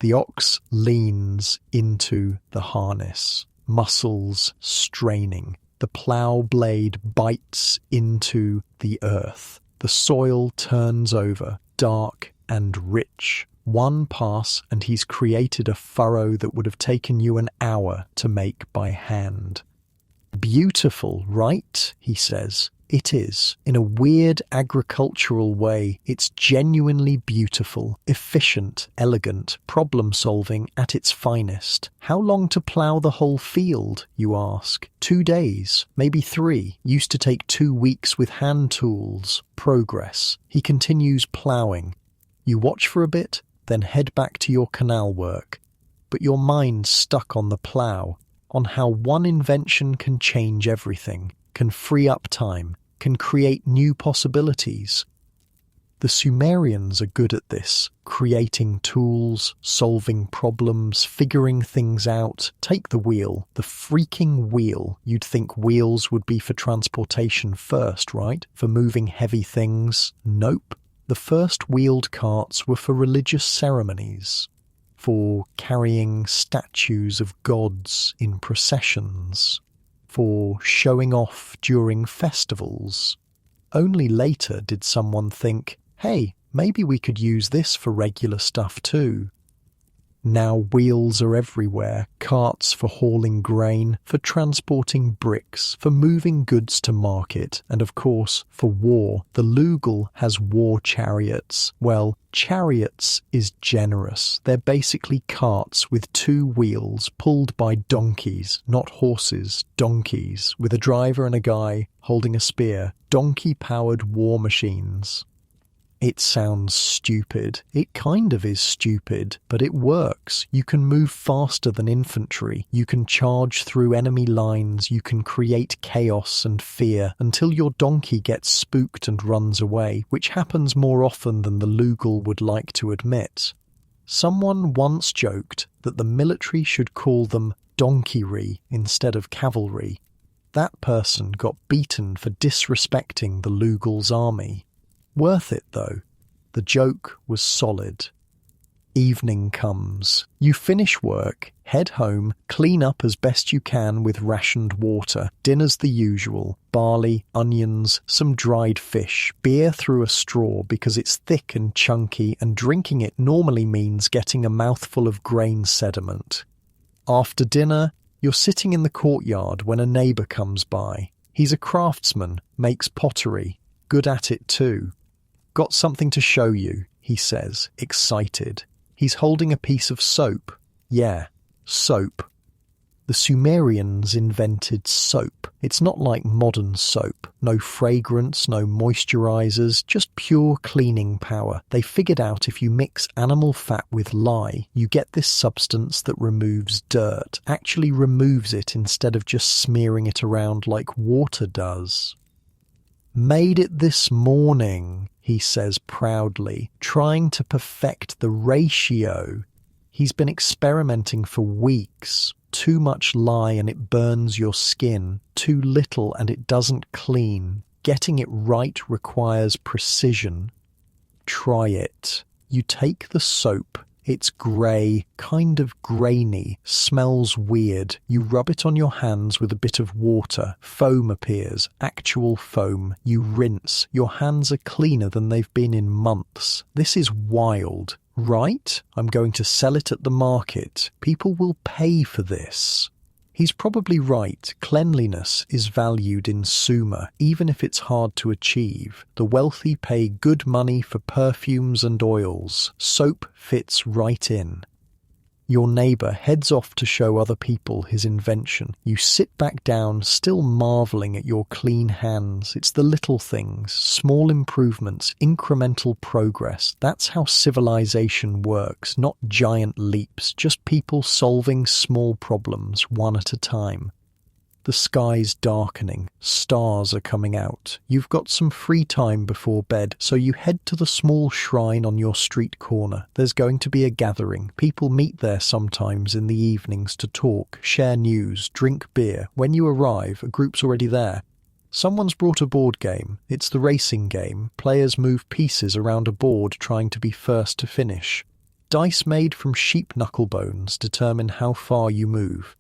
The ox leans into the harness, muscles straining. The plough blade bites into the earth. The soil turns over, dark and rich. One pass and he's created a furrow that would have taken you an hour to make by hand. Beautiful, right? He says. It is. In a weird agricultural way, it's genuinely beautiful, efficient, elegant, problem-solving at its finest. How long to plough the whole field, you ask? 2 days, maybe 3. Used to take 2 weeks with hand tools. Progress. He continues ploughing. You watch for a bit, then head back to your canal work. But your mind's stuck on the plough, on how one invention can change everything, can free up time, can create new possibilities. The Sumerians are good at this, creating tools, solving problems, figuring things out. Take the wheel, the freaking wheel. You'd think wheels would be for transportation first, right? For moving heavy things. Nope. The first wheeled carts were for religious ceremonies, for carrying statues of gods in processions, for showing off during festivals. Only later did someone think, hey, maybe we could use this for regular stuff too. Now wheels are everywhere, carts for hauling grain, for transporting bricks, for moving goods to market, and of course, for war. The Lugal has war chariots. Well, chariots is generous. They're basically carts with 2 wheels pulled by donkeys, not horses, donkeys, with a driver and a guy holding a spear. Donkey-powered war machines. It sounds stupid. It kind of is stupid, but it works. You can move faster than infantry. You can charge through enemy lines. You can create chaos and fear until your donkey gets spooked and runs away, which happens more often than the Lugal would like to admit. Someone once joked that the military should call them donkeyry instead of cavalry. That person got beaten for disrespecting the Lugal's army. Worth it, though. The joke was solid. Evening comes. You finish work, head home, clean up as best you can with rationed water. Dinner's the usual. Barley, onions, some dried fish, beer through a straw because it's thick and chunky, and drinking it normally means getting a mouthful of grain sediment. After dinner, you're sitting in the courtyard when a neighbour comes by. He's a craftsman, makes pottery. Good at it too. Got something to show you, he says, excited. He's holding a piece of soap. Yeah, soap. The Sumerians invented soap. It's not like modern soap. No fragrance, no moisturizers, just pure cleaning power. They figured out if you mix animal fat with lye, you get this substance that removes dirt, actually removes it instead of just smearing it around like water does. Made it this morning, he says proudly, trying to perfect the ratio. He's been experimenting for weeks. Too much lye and it burns your skin. Too little and it doesn't clean. Getting it right requires precision. Try it. You take the soap. It's grey, kind of grainy, smells weird. You rub it on your hands with a bit of water. Foam appears, actual foam. You rinse. Your hands are cleaner than they've been in months. This is wild. Right? I'm going to sell it at the market. People will pay for this. He's probably right. Cleanliness is valued in Sumer, even if it's hard to achieve. The wealthy pay good money for perfumes and oils. Soap fits right in. Your neighbour heads off to show other people his invention. You sit back down, still marvelling at your clean hands. It's the little things, small improvements, incremental progress. That's how civilization works, not giant leaps, just people solving small problems one at a time. The sky's darkening, stars are coming out. You've got some free time before bed, so you head to the small shrine on your street corner. There's going to be a gathering. People meet there sometimes in the evenings to talk, share news, drink beer. When you arrive, a group's already there. Someone's brought a board game. It's the racing game. Players move pieces around a board trying to be first to finish. Dice made from sheep knuckle bones determine how far you move.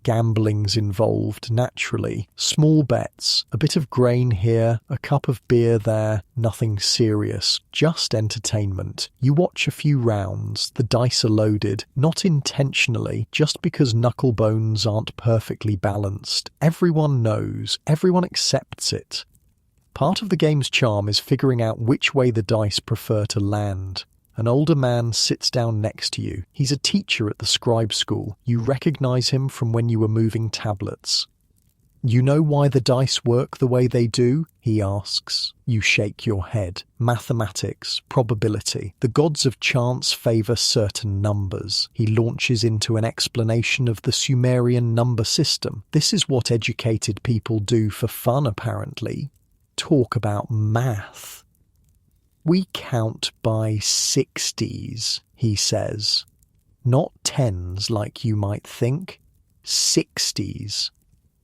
Gambling's involved, naturally. Small bets, a bit of grain here, a cup of beer there, nothing serious, just entertainment. You watch a few rounds, the dice are loaded, not intentionally, just because knuckle bones aren't perfectly balanced. Everyone knows, everyone accepts it. Part of the game's charm is figuring out which way the dice prefer to land. An older man sits down next to you. He's a teacher at the scribe school. You recognize him from when you were moving tablets. You know why the dice work the way they do? He asks. You shake your head. Mathematics, probability. The gods of chance favor certain numbers. He launches into an explanation of the Sumerian number system. This is what educated people do for fun, apparently. Talk about math. We count by 60s, he says. Not tens like you might think. 60s.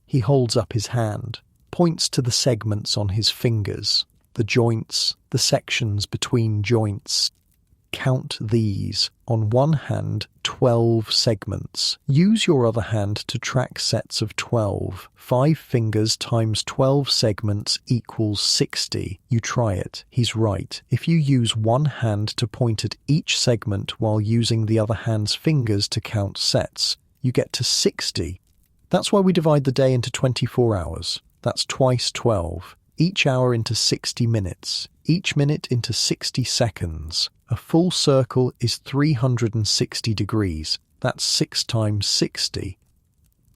He holds up his hand, points to the segments on his fingers, the joints, the sections between joints. Count these. On one hand, 12 segments. Use your other hand to track sets of 12. 5 fingers times 12 segments equals 60. You try it. He's right. If you use one hand to point at each segment while using the other hand's fingers to count sets, you get to 60. That's why we divide the day into 24 hours. That's twice 12. Each hour into 60 minutes. Each minute into 60 seconds. A full circle is 360 degrees. That's 6 times 60.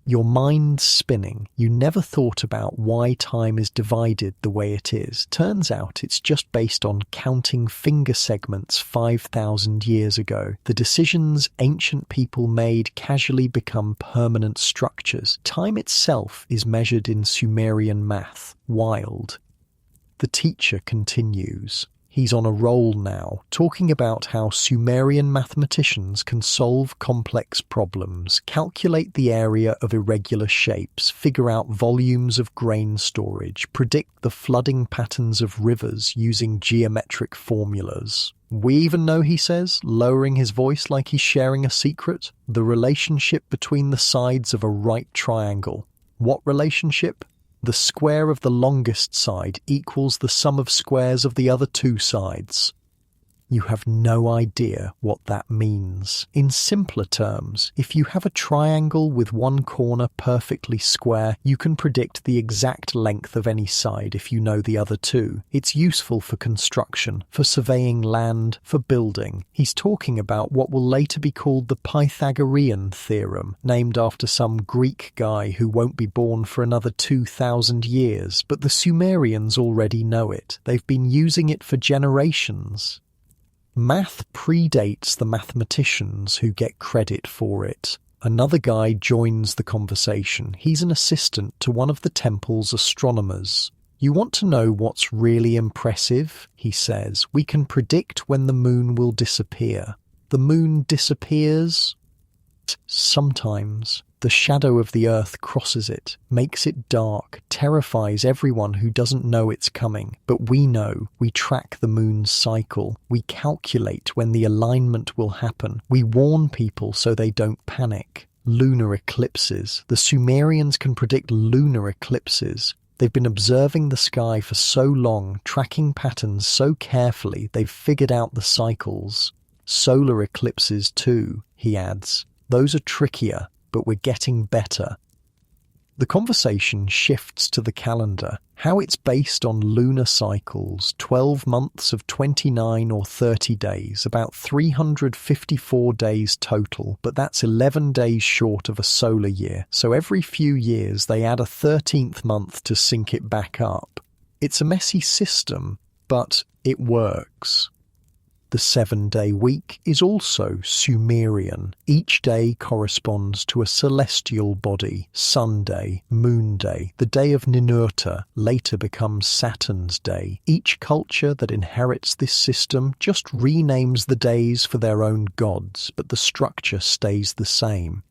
Your mind's spinning. You never thought about why time is divided the way it is. Turns out it's just based on counting finger segments 5,000 years ago. The decisions ancient people made casually become permanent structures. Time itself is measured in Sumerian math. Wild. The teacher continues. He's on a roll now, talking about how Sumerian mathematicians can solve complex problems, calculate the area of irregular shapes, figure out volumes of grain storage, predict the flooding patterns of rivers using geometric formulas. We even know, he says, lowering his voice like he's sharing a secret, the relationship between the sides of a right triangle. What relationship? The square of the longest side equals the sum of squares of the other two sides. You have no idea what that means. In simpler terms, if you have a triangle with one corner perfectly square, you can predict the exact length of any side if you know the other two. It's useful for construction, for surveying land, for building. He's talking about what will later be called the Pythagorean theorem, named after some Greek guy who won't be born for another 2,000 years. But the Sumerians already know it. They've been using it for generations. Math predates the mathematicians who get credit for it. Another guy joins the conversation. He's an assistant to one of the temple's astronomers. You want to know what's really impressive? He says. We can predict when the moon will disappear. The moon disappears? Sometimes. The shadow of the earth crosses it, makes it dark, terrifies everyone who doesn't know it's coming. But we know. We track the moon's cycle. We calculate when the alignment will happen. We warn people so they don't panic. Lunar eclipses. The Sumerians can predict lunar eclipses. They've been observing the sky for so long, tracking patterns so carefully, they've figured out the cycles. Solar eclipses too, he adds. Those are trickier, but we're getting better. The conversation shifts to the calendar, how it's based on lunar cycles, 12 months of 29 or 30 days, about 354 days total, but that's 11 days short of a solar year, so every few years they add a 13th month to sync it back up. It's a messy system, but it works. The 7-day week is also Sumerian. Each day corresponds to a celestial body. Sunday, Moon Day, the day of Ninurta, later becomes Saturn's day. Each culture that inherits this system just renames the days for their own gods, but the structure stays the same.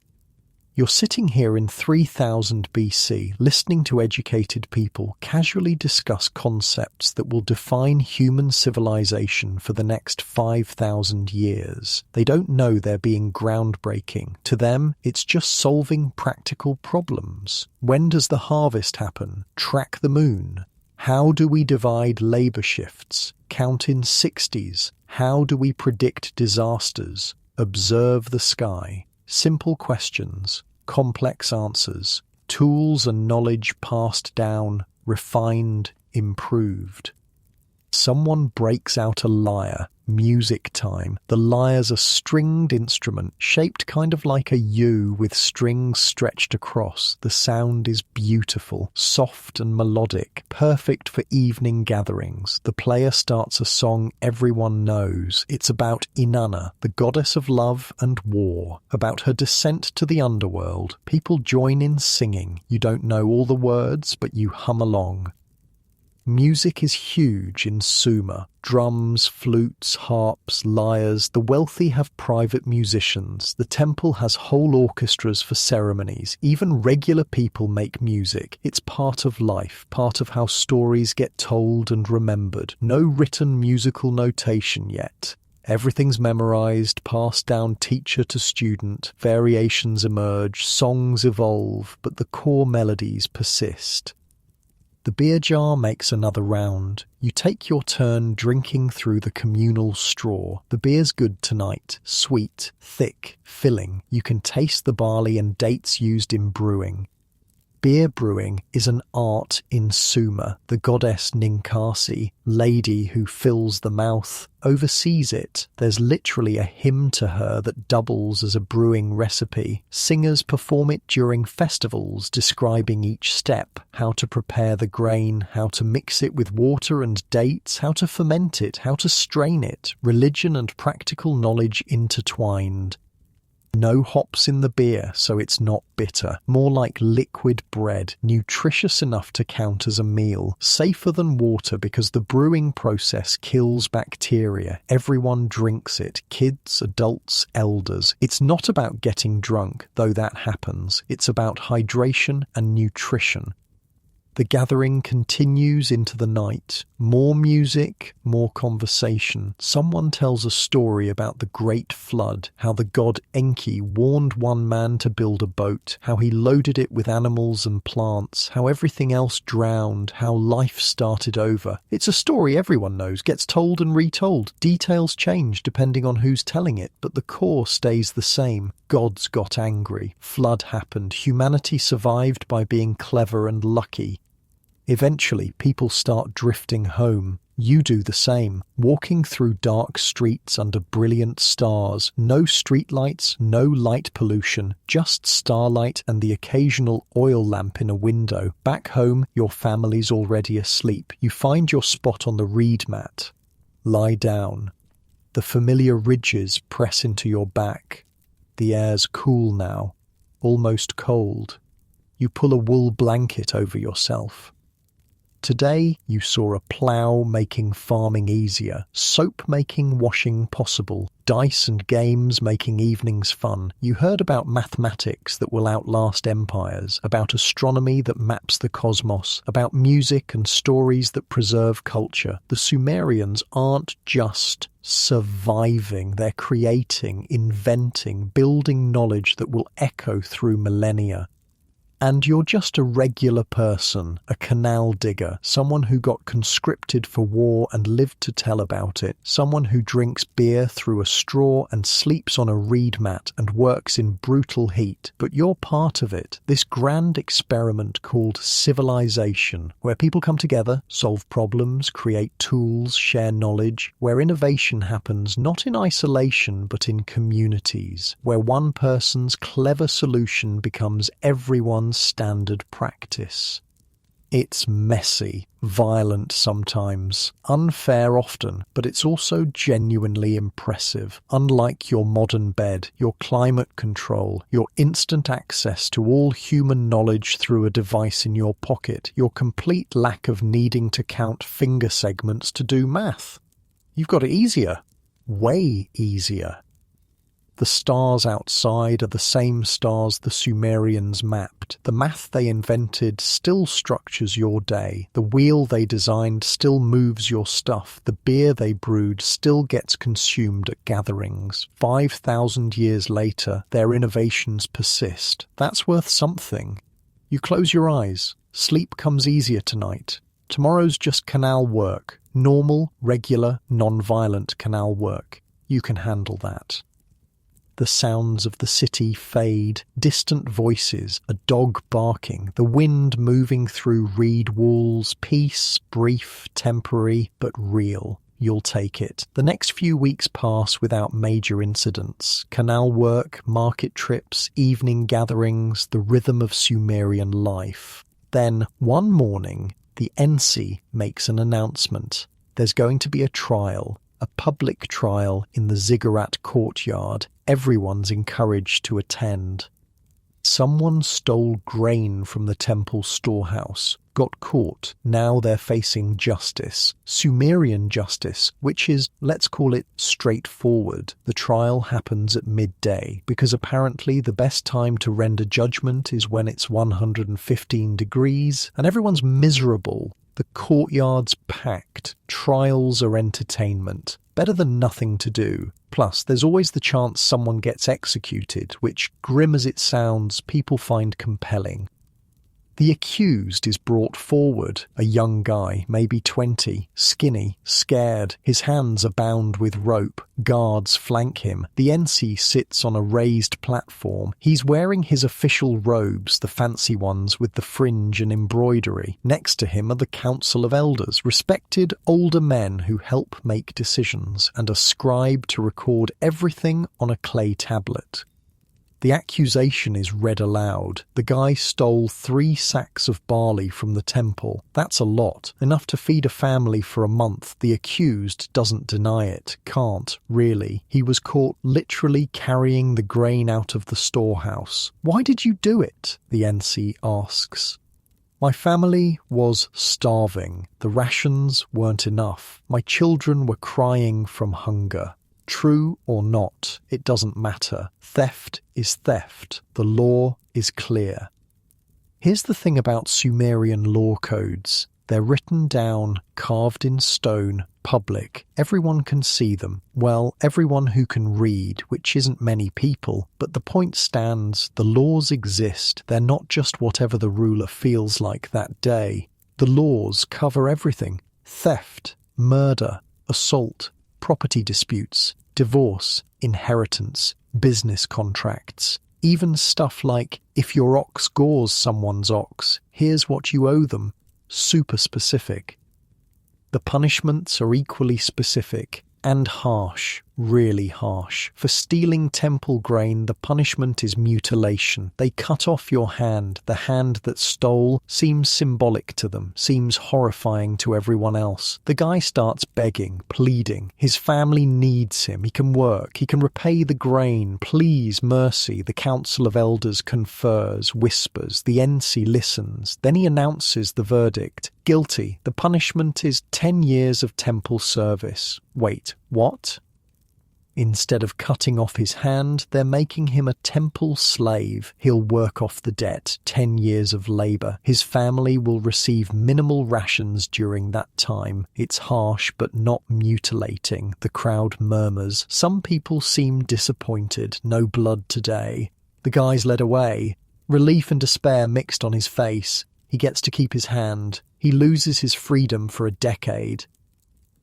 You're sitting here in 3000 BC, listening to educated people casually discuss concepts that will define human civilization for the next 5,000 years. They don't know they're being groundbreaking. To them, it's just solving practical problems. When does the harvest happen? Track the moon. How do we divide labor shifts? Count in 60s. How do we predict disasters? Observe the sky. Simple questions. Complex answers, tools and knowledge passed down, refined, improved. Someone breaks out a lyre, music time. The lyre's a stringed instrument, shaped kind of like a U with strings stretched across. The sound is beautiful, soft and melodic, perfect for evening gatherings. The player starts a song everyone knows. It's about Inanna, the goddess of love and war, about her descent to the underworld. People join in singing. You don't know all the words, but you hum along. Music is huge in Sumer. Drums, flutes, harps, lyres. The wealthy have private musicians. The temple has whole orchestras for ceremonies. Even regular people make music. It's part of life, part of how stories get told and remembered. No written musical notation yet. Everything's memorized, passed down teacher to student. Variations emerge, songs evolve, but the core melodies persist. The beer jar makes another round. You take your turn drinking through the communal straw. The beer's good tonight. Sweet, thick, filling. You can taste the barley and dates used in brewing. Beer brewing is an art in Sumer. The goddess Ninkasi, lady who fills the mouth, oversees it. There's literally a hymn to her that doubles as a brewing recipe. Singers perform it during festivals, describing each step, how to prepare the grain, how to mix it with water and dates, how to ferment it, how to strain it. Religion and practical knowledge intertwined. No hops in the beer, so it's not bitter. More like liquid bread, nutritious enough to count as a meal. Safer than water because the brewing process kills bacteria. Everyone drinks it, kids, adults, elders. It's not about getting drunk, though that happens. It's about hydration and nutrition. The gathering continues into the night. More music, more conversation. Someone tells a story about the Great Flood, how the god Enki warned one man to build a boat, how he loaded it with animals and plants, how everything else drowned, how life started over. It's a story everyone knows, gets told and retold. Details change depending on who's telling it, but the core stays the same. Gods got angry. Flood happened. Humanity survived by being clever and lucky. Eventually, people start drifting home. You do the same, walking through dark streets under brilliant stars. No streetlights, no light pollution, just starlight and the occasional oil lamp in a window. Back home, your family's already asleep. You find your spot on the reed mat. Lie down. The familiar ridges press into your back. The air's cool now, almost cold. You pull a wool blanket over yourself. Today, you saw a plough making farming easier, soap making washing possible, dice and games making evenings fun. You heard about mathematics that will outlast empires, about astronomy that maps the cosmos, about music and stories that preserve culture. The Sumerians aren't just surviving, they're creating, inventing, building knowledge that will echo through millennia. And you're just a regular person, a canal digger, someone who got conscripted for war and lived to tell about it, someone who drinks beer through a straw and sleeps on a reed mat and works in brutal heat. But you're part of it, this grand experiment called civilization, where people come together, solve problems, create tools, share knowledge, where innovation happens not in isolation but in communities, where one person's clever solution becomes everyone's standard practice. It's messy, violent sometimes, unfair often, but it's also genuinely impressive. Unlike your modern bed, your climate control, your instant access to all human knowledge through a device in your pocket, your complete lack of needing to count finger segments to do math. You've got it easier. Way easier. The stars outside are the same stars the Sumerians mapped. The math they invented still structures your day. The wheel they designed still moves your stuff. The beer they brewed still gets consumed at gatherings. 5,000 years later, their innovations persist. That's worth something. You close your eyes. Sleep comes easier tonight. Tomorrow's just canal work. Normal, regular, non-violent canal work. You can handle that. The sounds of the city fade, distant voices, a dog barking, the wind moving through reed walls, peace, brief, temporary, but real. You'll take it. The next few weeks pass without major incidents. Canal work, market trips, evening gatherings, the rhythm of Sumerian life. Then, one morning, the Ensi makes an announcement. There's going to be a trial. A public trial in the ziggurat courtyard. Everyone's encouraged to attend. Someone stole grain from the temple storehouse, got caught. Now they're facing justice. Sumerian justice, which is, let's call it, straightforward. The trial happens at midday, because apparently the best time to render judgment is when it's 115 degrees, and everyone's miserable. The courtyard's packed. Trials are entertainment. Better than nothing to do. Plus, there's always the chance someone gets executed, which, grim as it sounds, people find compelling. The accused is brought forward, a young guy, maybe 20, skinny, scared. His hands are bound with rope. Guards flank him. The Ensi sits on a raised platform. He's wearing his official robes, the fancy ones with the fringe and embroidery. Next to him are the Council of Elders, respected older men who help make decisions, and a scribe to record everything on a clay tablet. The accusation is read aloud. The guy stole 3 sacks of barley from the temple. That's a lot, enough to feed a family for a month. The accused doesn't deny it. Can't, really. He was caught literally carrying the grain out of the storehouse. Why did you do it? The Ensi asks. My family was starving. The rations weren't enough. My children were crying from hunger. True or not, it doesn't matter. Theft is theft. The law is clear. Here's the thing about Sumerian law codes. They're written down, carved in stone, public. Everyone can see them. Well, everyone who can read, which isn't many people. But the point stands, the laws exist. They're not just whatever the ruler feels like that day. The laws cover everything. Theft, murder, assault, property disputes, divorce, inheritance, business contracts, even stuff like, if your ox gores someone's ox, here's what you owe them. Super specific. The punishments are equally specific and harsh, really harsh. For stealing temple grain, the punishment is mutilation. They cut off your hand. The hand that stole seems symbolic to them, seems horrifying to everyone else. The guy starts begging, pleading. His family needs him. He can work. He can repay the grain. Please, mercy. The Council of Elders confers, whispers. The Ensi listens. Then he announces the verdict. Guilty. The punishment is 10 years of temple service. Wait, what? Instead of cutting off his hand, they're making him a temple slave. He'll work off the debt, 10 years of labour. His family will receive minimal rations during that time. It's harsh but not mutilating. The crowd murmurs. Some people seem disappointed. No blood today. The guy's led away. Relief and despair mixed on his face. He gets to keep his hand. He loses his freedom for a decade.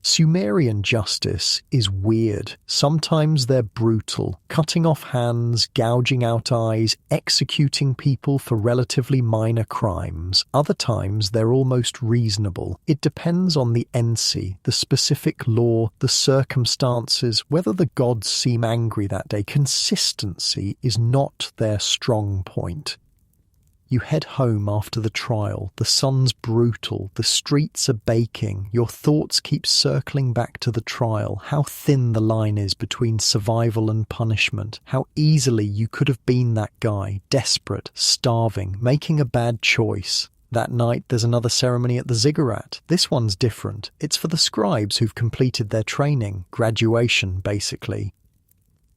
Sumerian justice is weird. Sometimes they're brutal, cutting off hands, gouging out eyes, executing people for relatively minor crimes. Other times they're almost reasonable. It depends on the Ensi, the specific law, the circumstances, whether the gods seem angry that day. Consistency is not their strong point. You head home after the trial. The sun's brutal. The streets are baking. Your thoughts keep circling back to the trial. How thin the line is between survival and punishment. How easily you could have been that guy, desperate, starving, making a bad choice. That night, there's another ceremony at the ziggurat. This one's different. It's for the scribes who've completed their training, graduation, basically.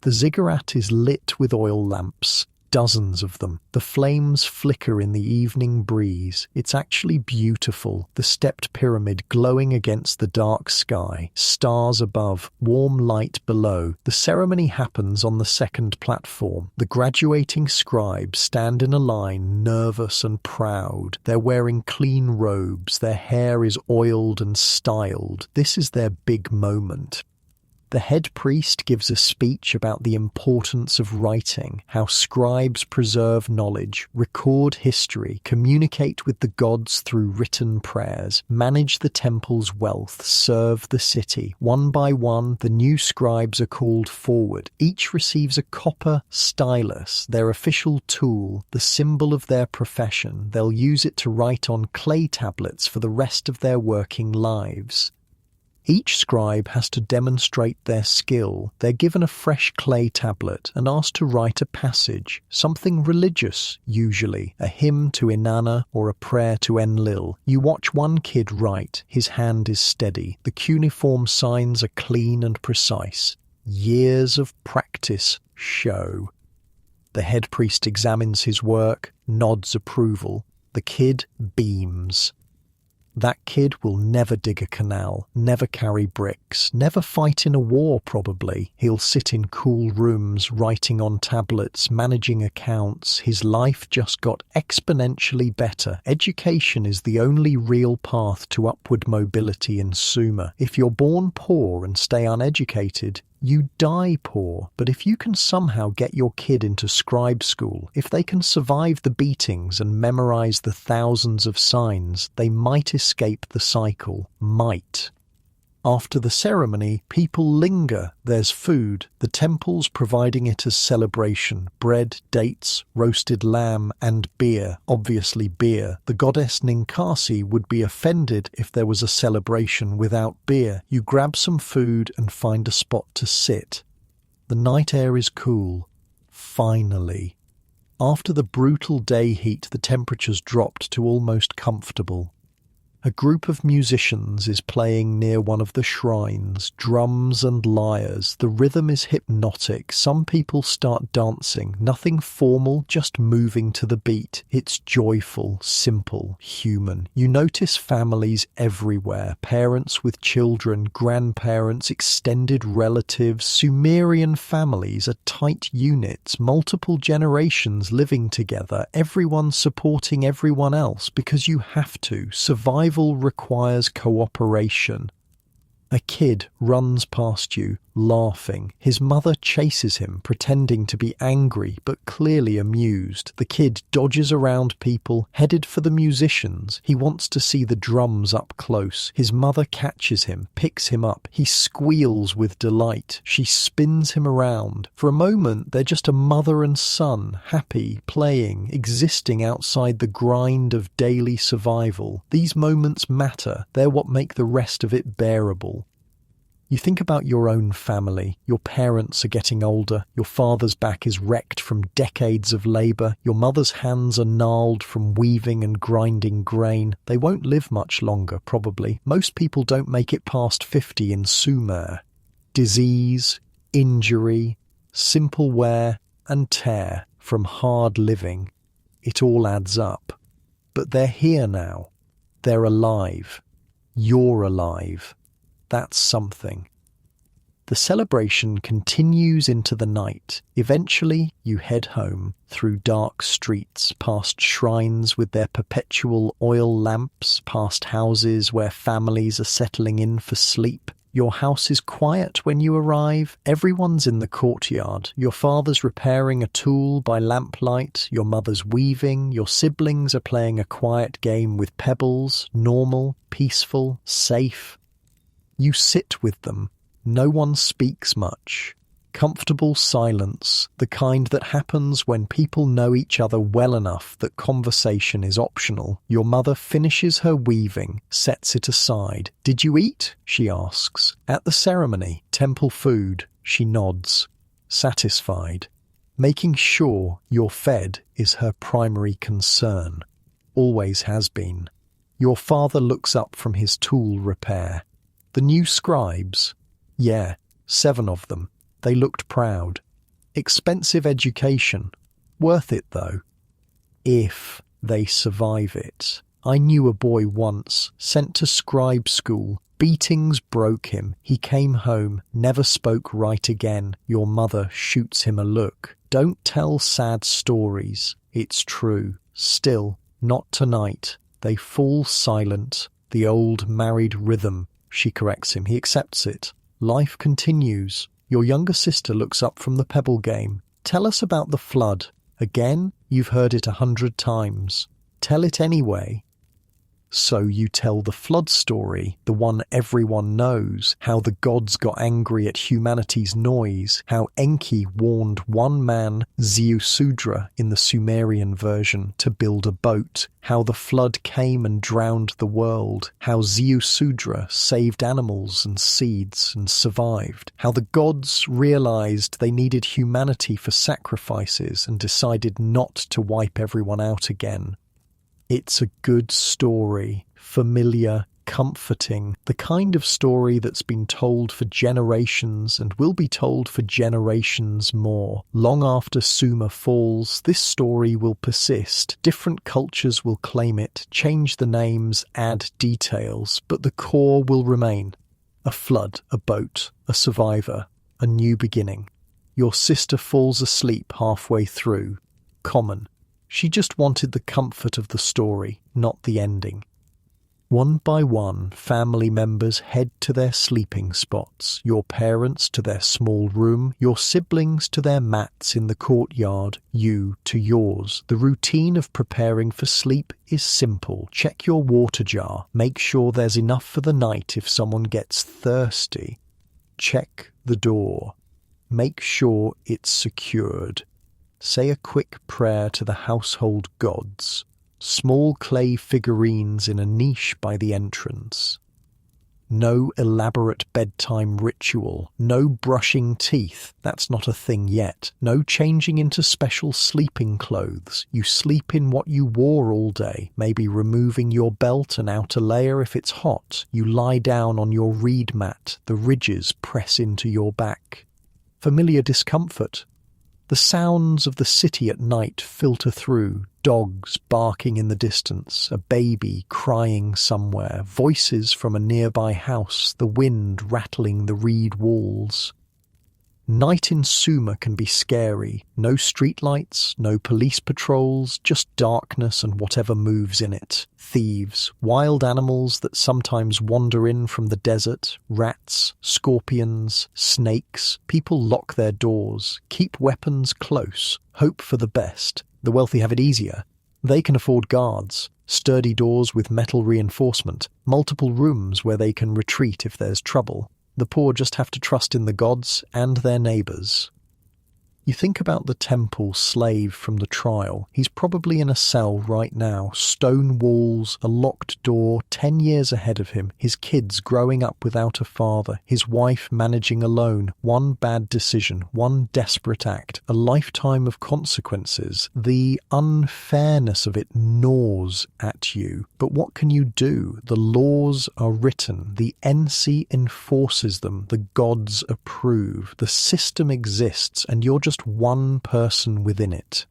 The ziggurat is lit with oil lamps, dozens of them. The flames flicker in the evening breeze. It's actually beautiful. The stepped pyramid glowing against the dark sky, stars above, warm light below. The ceremony happens on the second platform. The graduating scribes stand in a line, nervous and proud. They're wearing clean robes. Their hair is oiled and styled. This is their big moment. The head priest gives a speech about the importance of writing, how scribes preserve knowledge, record history, communicate with the gods through written prayers, manage the temple's wealth, serve the city. One by one, the new scribes are called forward. Each receives a copper stylus, their official tool, the symbol of their profession. They'll use it to write on clay tablets for the rest of their working lives. Each scribe has to demonstrate their skill. They're given a fresh clay tablet and asked to write a passage, something religious, usually, a hymn to Inanna or a prayer to Enlil. You watch one kid write. His hand is steady. The cuneiform signs are clean and precise. Years of practice show. The head priest examines his work, nods approval. The kid beams. That kid will never dig a canal, never carry bricks, never fight in a war probably. He'll sit in cool rooms, writing on tablets, managing accounts. His life just got exponentially better. Education is the only real path to upward mobility in Sumer. If you're born poor and stay uneducated, you die poor. But if you can somehow get your kid into scribe school, if they can survive the beatings and memorize the thousands of signs, they might escape the cycle. Might. After the ceremony, people linger. There's food. The temple's providing it as celebration. Bread, dates, roasted lamb, and beer. Obviously beer. The goddess Ninkasi would be offended if there was a celebration without beer. You grab some food and find a spot to sit. The night air is cool. Finally. After the brutal day heat, the temperature's dropped to almost comfortable. A group of musicians is playing near one of the shrines, drums and lyres. The rhythm is hypnotic. Some people start dancing. Nothing formal, just moving to the beat. It's joyful, simple, human. You notice families everywhere. Parents with children, grandparents, extended relatives. Sumerian families are tight units, multiple generations living together, everyone supporting everyone else because you have to. Survival requires cooperation. A kid runs past you, laughing. His mother chases him, pretending to be angry, but clearly amused. The kid dodges around people, headed for the musicians. He wants to see the drums up close. His mother catches him, picks him up. He squeals with delight. She spins him around. For a moment, they're just a mother and son, happy, playing, existing outside the grind of daily survival. These moments matter. They're what make the rest of it bearable. You think about your own family. Your parents are getting older. Your father's back is wrecked from decades of labour. Your mother's hands are gnarled from weaving and grinding grain. They won't live much longer, probably. Most people don't make it past 50 in Sumer. Disease, injury, simple wear and tear from hard living. It all adds up. But they're here now. They're alive. You're alive. That's something. The celebration continues into the night. Eventually, you head home through dark streets, past shrines with their perpetual oil lamps, past houses where families are settling in for sleep. Your house is quiet when you arrive. Everyone's in the courtyard. Your father's repairing a tool by lamplight. Your mother's weaving. Your siblings are playing a quiet game with pebbles. Normal, peaceful, safe. You sit with them. No one speaks much. Comfortable silence, the kind that happens when people know each other well enough that conversation is optional. Your mother finishes her weaving, sets it aside. "Did you eat?" she asks. "At the ceremony, temple food." She nods, satisfied. Making sure you're fed is her primary concern. Always has been. Your father looks up from his tool repair. "The new scribes?" "Yeah, 7 of them. They looked proud. Expensive education. Worth it, though. If they survive it. I knew a boy once, sent to scribe school. Beatings broke him. He came home, never spoke right again. Your mother shoots him a look. Don't tell sad stories. It's true. Still, not tonight." They fall silent. The old married rhythm. She corrects him. He accepts it. Life continues. Your younger sister looks up from the pebble game. "Tell us about the flood." Again, you've heard it 100 times. Tell it anyway. So you tell the flood story, the one everyone knows, how the gods got angry at humanity's noise, how Enki warned one man, Ziusudra in the Sumerian version, to build a boat, how the flood came and drowned the world, how Ziusudra saved animals and seeds and survived, how the gods realized they needed humanity for sacrifices and decided not to wipe everyone out again. It's a good story, familiar, comforting, the kind of story that's been told for generations and will be told for generations more. Long after Sumer falls, this story will persist. Different cultures will claim it, change the names, add details, but the core will remain. A flood, a boat, a survivor, a new beginning. Your sister falls asleep halfway through. Common. She just wanted the comfort of the story, not the ending. One by one, family members head to their sleeping spots, your parents to their small room, your siblings to their mats in the courtyard, you to yours. The routine of preparing for sleep is simple. Check your water jar. Make sure there's enough for the night if someone gets thirsty. Check the door. Make sure it's secured. Say a quick prayer to the household gods. Small clay figurines in a niche by the entrance. No elaborate bedtime ritual. No brushing teeth. That's not a thing yet. No changing into special sleeping clothes. You sleep in what you wore all day, maybe removing your belt and outer layer if it's hot. You lie down on your reed mat. The ridges press into your back. Familiar discomfort. The sounds of the city at night filter through, dogs barking in the distance, a baby crying somewhere, voices from a nearby house, the wind rattling the reed walls. Night in Sumer can be scary. No streetlights, no police patrols, just darkness and whatever moves in it. Thieves, wild animals that sometimes wander in from the desert, rats, scorpions, snakes. People lock their doors, keep weapons close, hope for the best. The wealthy have it easier. They can afford guards, sturdy doors with metal reinforcement, multiple rooms where they can retreat if there's trouble. The poor just have to trust in the gods and their neighbours. You think about the temple slave from the trial. He's probably in a cell right now, stone walls, a locked door, 10 years ahead of him, his kids growing up without a father, his wife managing alone, one bad decision, one desperate act, a lifetime of consequences. The unfairness of it gnaws at you. But what can you do? The laws are written, the NC enforces them, the gods approve, the system exists, and you're just one person within it.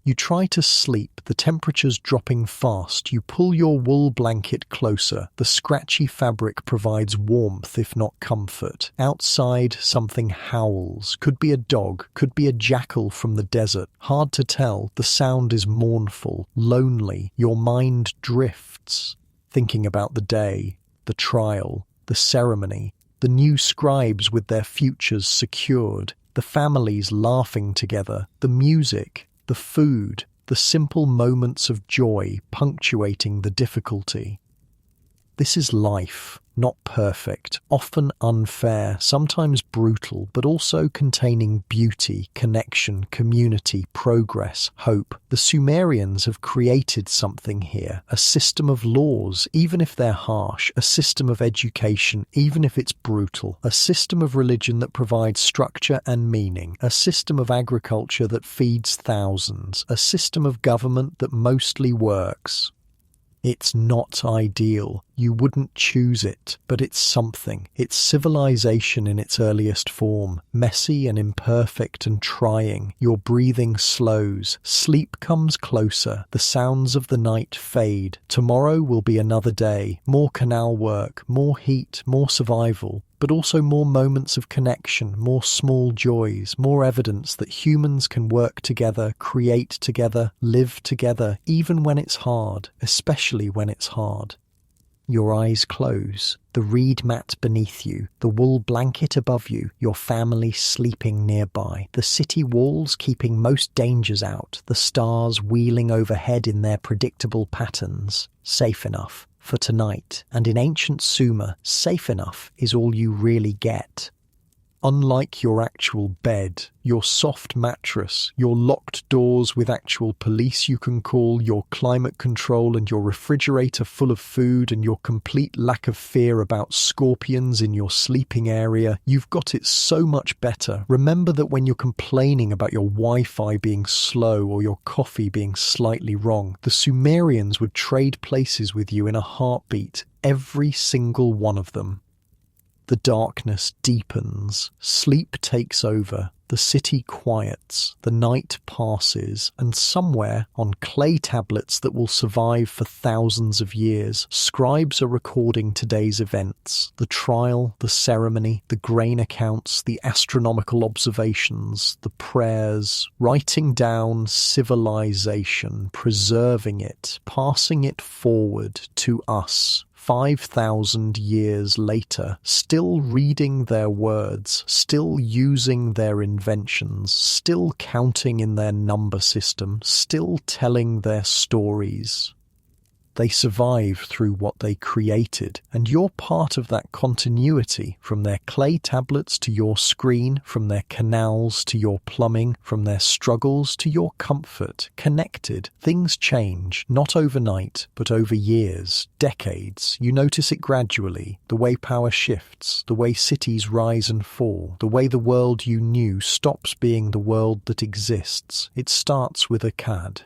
You try to sleep, the temperature's dropping fast. You pull your wool blanket closer. The scratchy fabric provides warmth, if not comfort. Outside, something howls. Could be a dog, could be a jackal from the desert. Hard to tell. The sound is mournful, lonely. Your mind drifts, thinking about the day, the trial, the ceremony, the new scribes with their futures secured, the families laughing together, the music, the food, the simple moments of joy punctuating the difficulty. This is life, not perfect, often unfair, sometimes brutal, but also containing beauty, connection, community, progress, hope. The Sumerians have created something here, a system of laws, even if they're harsh, a system of education, even if it's brutal, a system of religion that provides structure and meaning, a system of agriculture that feeds thousands, a system of government that mostly works. It's not ideal. You wouldn't choose it, but it's something. It's civilization in its earliest form, messy and imperfect and trying. Your breathing slows. Sleep comes closer. The sounds of the night fade. Tomorrow will be another day. More canal work, more heat, more survival. But also more moments of connection, more small joys, more evidence that humans can work together, create together, live together, even when it's hard, especially when it's hard. Your eyes close, the reed mat beneath you, the wool blanket above you, your family sleeping nearby, the city walls keeping most dangers out, the stars wheeling overhead in their predictable patterns. Safe enough for tonight, and in ancient Sumer, safe enough is all you really get. Unlike your actual bed, your soft mattress, your locked doors with actual police you can call, your climate control and your refrigerator full of food and your complete lack of fear about scorpions in your sleeping area, you've got it so much better. Remember that when you're complaining about your Wi-Fi being slow or your coffee being slightly wrong, the Sumerians would trade places with you in a heartbeat, every single one of them. The darkness deepens, sleep takes over, the city quiets, the night passes, and somewhere on clay tablets that will survive for thousands of years, scribes are recording today's events, the trial, the ceremony, the grain accounts, the astronomical observations, the prayers, writing down civilization, preserving it, passing it forward to us. 5,000 years later, still reading their words, still using their inventions, still counting in their number system, still telling their stories. They survive through what they created, and you're part of that continuity, from their clay tablets to your screen, from their canals to your plumbing, from their struggles to your comfort, connected. Things change, not overnight, but over years, decades. You notice it gradually, the way power shifts, the way cities rise and fall, the way the world you knew stops being the world that exists. It starts with Akkad.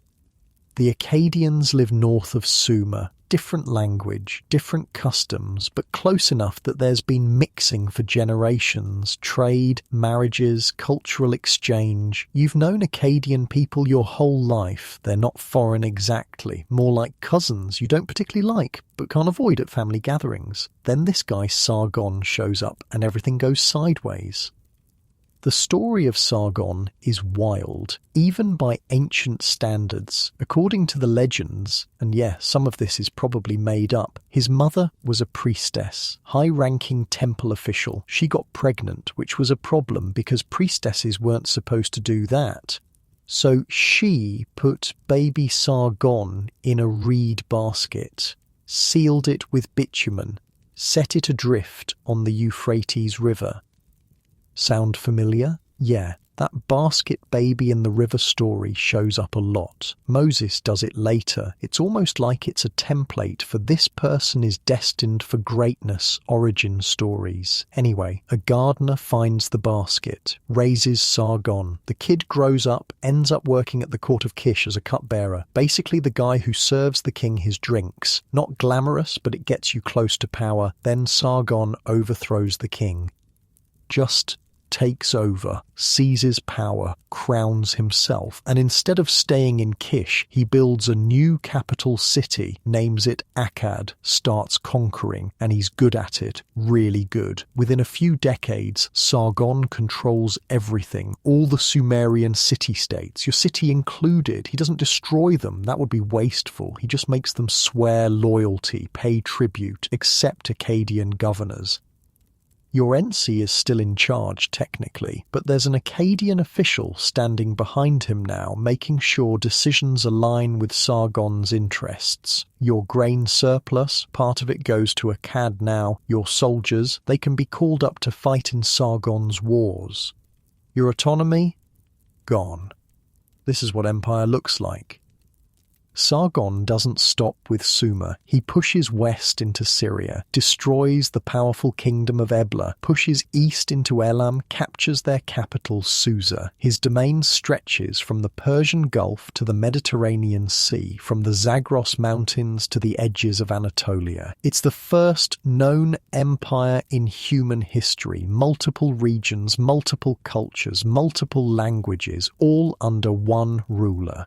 The Akkadians live north of Sumer, different language, different customs, but close enough that there's been mixing for generations, trade, marriages, cultural exchange. You've known Akkadian people your whole life. They're not foreign exactly, more like cousins you don't particularly like, but can't avoid at family gatherings. Then this guy Sargon shows up and everything goes sideways. The story of Sargon is wild, even by ancient standards. According to the legends, and yeah, some of this is probably made up, his mother was a priestess, high-ranking temple official. She got pregnant, which was a problem because priestesses weren't supposed to do that. So she put baby Sargon in a reed basket, sealed it with bitumen, set it adrift on the Euphrates River. Sound familiar? Yeah, that basket baby in the river story shows up a lot. Moses does it later. It's almost like it's a template for this person is destined for greatness origin stories. Anyway, a gardener finds the basket, raises Sargon. The kid grows up, ends up working at the court of Kish as a cupbearer, basically the guy who serves the king his drinks. Not glamorous, but it gets you close to power. Then Sargon overthrows the king. Just takes over, seizes power, crowns himself, and instead of staying in Kish, he builds a new capital city, names it Akkad, starts conquering, and he's good at it, really good. Within a few decades, Sargon controls everything, all the Sumerian city-states, your city included. He doesn't destroy them, that would be wasteful. He just makes them swear loyalty, pay tribute, accept Akkadian governors. Your Ensi is still in charge, technically, but there's an Akkadian official standing behind him now, making sure decisions align with Sargon's interests. Your grain surplus, part of it goes to Akkad now. Your soldiers, they can be called up to fight in Sargon's wars. Your autonomy? Gone. This is what empire looks like. Sargon doesn't stop with Sumer. He pushes west into Syria, destroys the powerful kingdom of Ebla, pushes east into Elam, captures their capital Susa. His domain stretches from the Persian Gulf to the Mediterranean Sea, from the Zagros Mountains to the edges of Anatolia. It's the first known empire in human history. Multiple regions, multiple cultures, multiple languages, all under one ruler.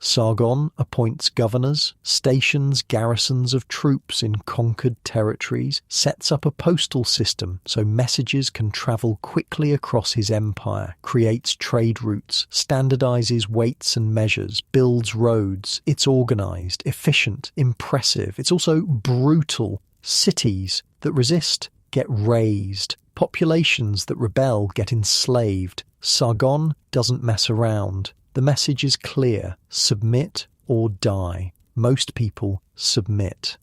Sargon appoints governors, stations garrisons of troops in conquered territories, sets up a postal system so messages can travel quickly across his empire, creates trade routes, standardizes weights and measures, builds roads. It's organized, efficient, impressive. It's also brutal. Cities that resist get razed. Populations that rebel get enslaved. Sargon doesn't mess around. The message is clear: submit or die. Most people submit.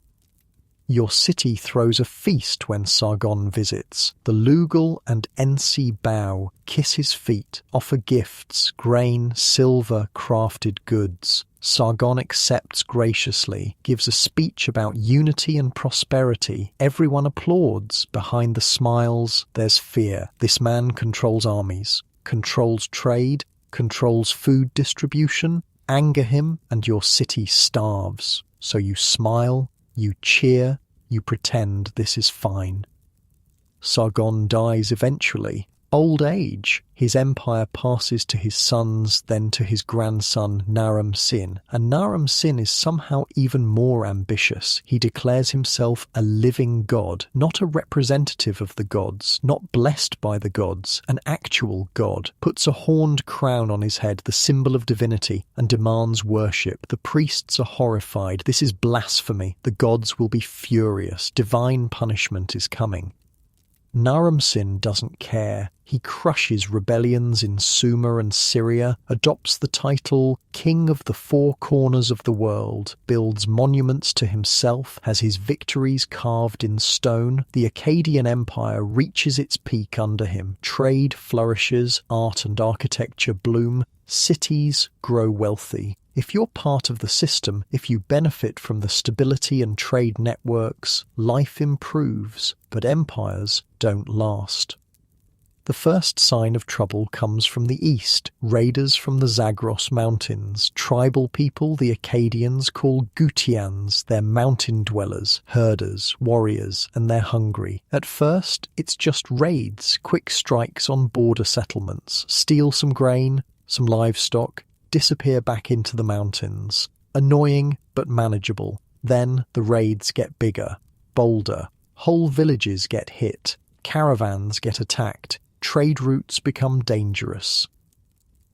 Your city throws a feast when Sargon visits. The Lugal and Ensi bow, kiss his feet, offer gifts, grain, silver, crafted goods. Sargon accepts graciously, gives a speech about unity and prosperity. Everyone applauds. Behind the smiles, there's fear. This man controls armies, controls trade, controls food distribution. Anger him and your city starves. So you smile, you cheer, you pretend this is fine. Sargon dies eventually. Old age. His empire passes to his sons, then to his grandson Naram-Sin. And Naram-Sin is somehow even more ambitious. He declares himself a living god, not a representative of the gods, not blessed by the gods, an actual god. Puts a horned crown on his head, the symbol of divinity, and demands worship. The priests are horrified. This is blasphemy. The gods will be furious. Divine punishment is coming. Naram-Sin doesn't care. He crushes rebellions in Sumer and Syria, adopts the title King of the Four Corners of the World, builds monuments to himself, has his victories carved in stone. The Akkadian Empire reaches its peak under him. Trade flourishes, art and architecture bloom, cities grow wealthy. If you're part of the system, if you benefit from the stability and trade networks, life improves, but empires don't last. The first sign of trouble comes from the east. Raiders from the Zagros Mountains. Tribal people the Akkadians call Gutians. They're mountain dwellers, herders, warriors, and they're hungry. At first, it's just raids, quick strikes on border settlements. Steal some grain, some livestock, disappear back into the mountains. Annoying, but manageable. Then the raids get bigger, bolder. Whole villages get hit. Caravans get attacked. Trade routes become dangerous.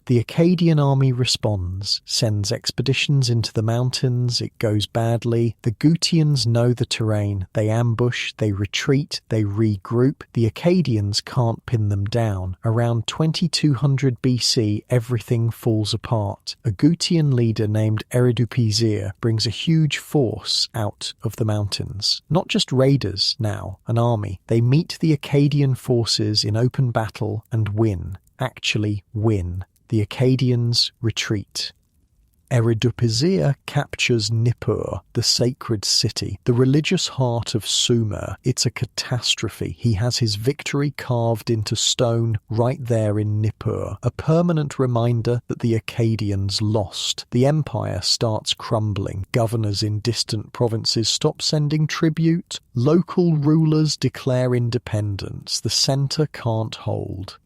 The Akkadian army responds, sends expeditions into the mountains. It goes badly. The Gutians know the terrain. They ambush, they retreat, they regroup. The Akkadians can't pin them down. Around 2200 BC, everything falls apart. A Gutian leader named Eridupizir brings a huge force out of the mountains. Not just raiders now, an army. They meet the Akkadian forces in open battle and win. Actually win. The Akkadians retreat. Eridupizir captures Nippur, the sacred city, the religious heart of Sumer. It's a catastrophe. He has his victory carved into stone right there in Nippur, a permanent reminder that the Akkadians lost. The empire starts crumbling. Governors in distant provinces stop sending tribute. Local rulers declare independence. The center can't hold.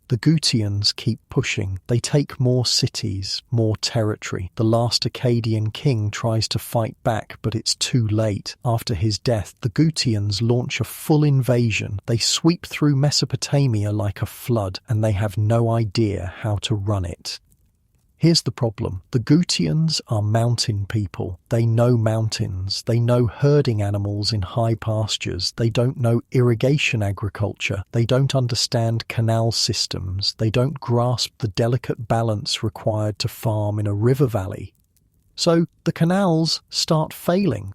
The Gutians keep pushing. They take more cities, more territory. The last Akkadian king tries to fight back, but it's too late. After his death, the Gutians launch a full invasion. They sweep through Mesopotamia like a flood, and they have no idea how to run it. Here's the problem. The Gutians are mountain people. They know mountains. They know herding animals in high pastures. They don't know irrigation agriculture. They don't understand canal systems. They don't grasp the delicate balance required to farm in a river valley. So the canals start failing.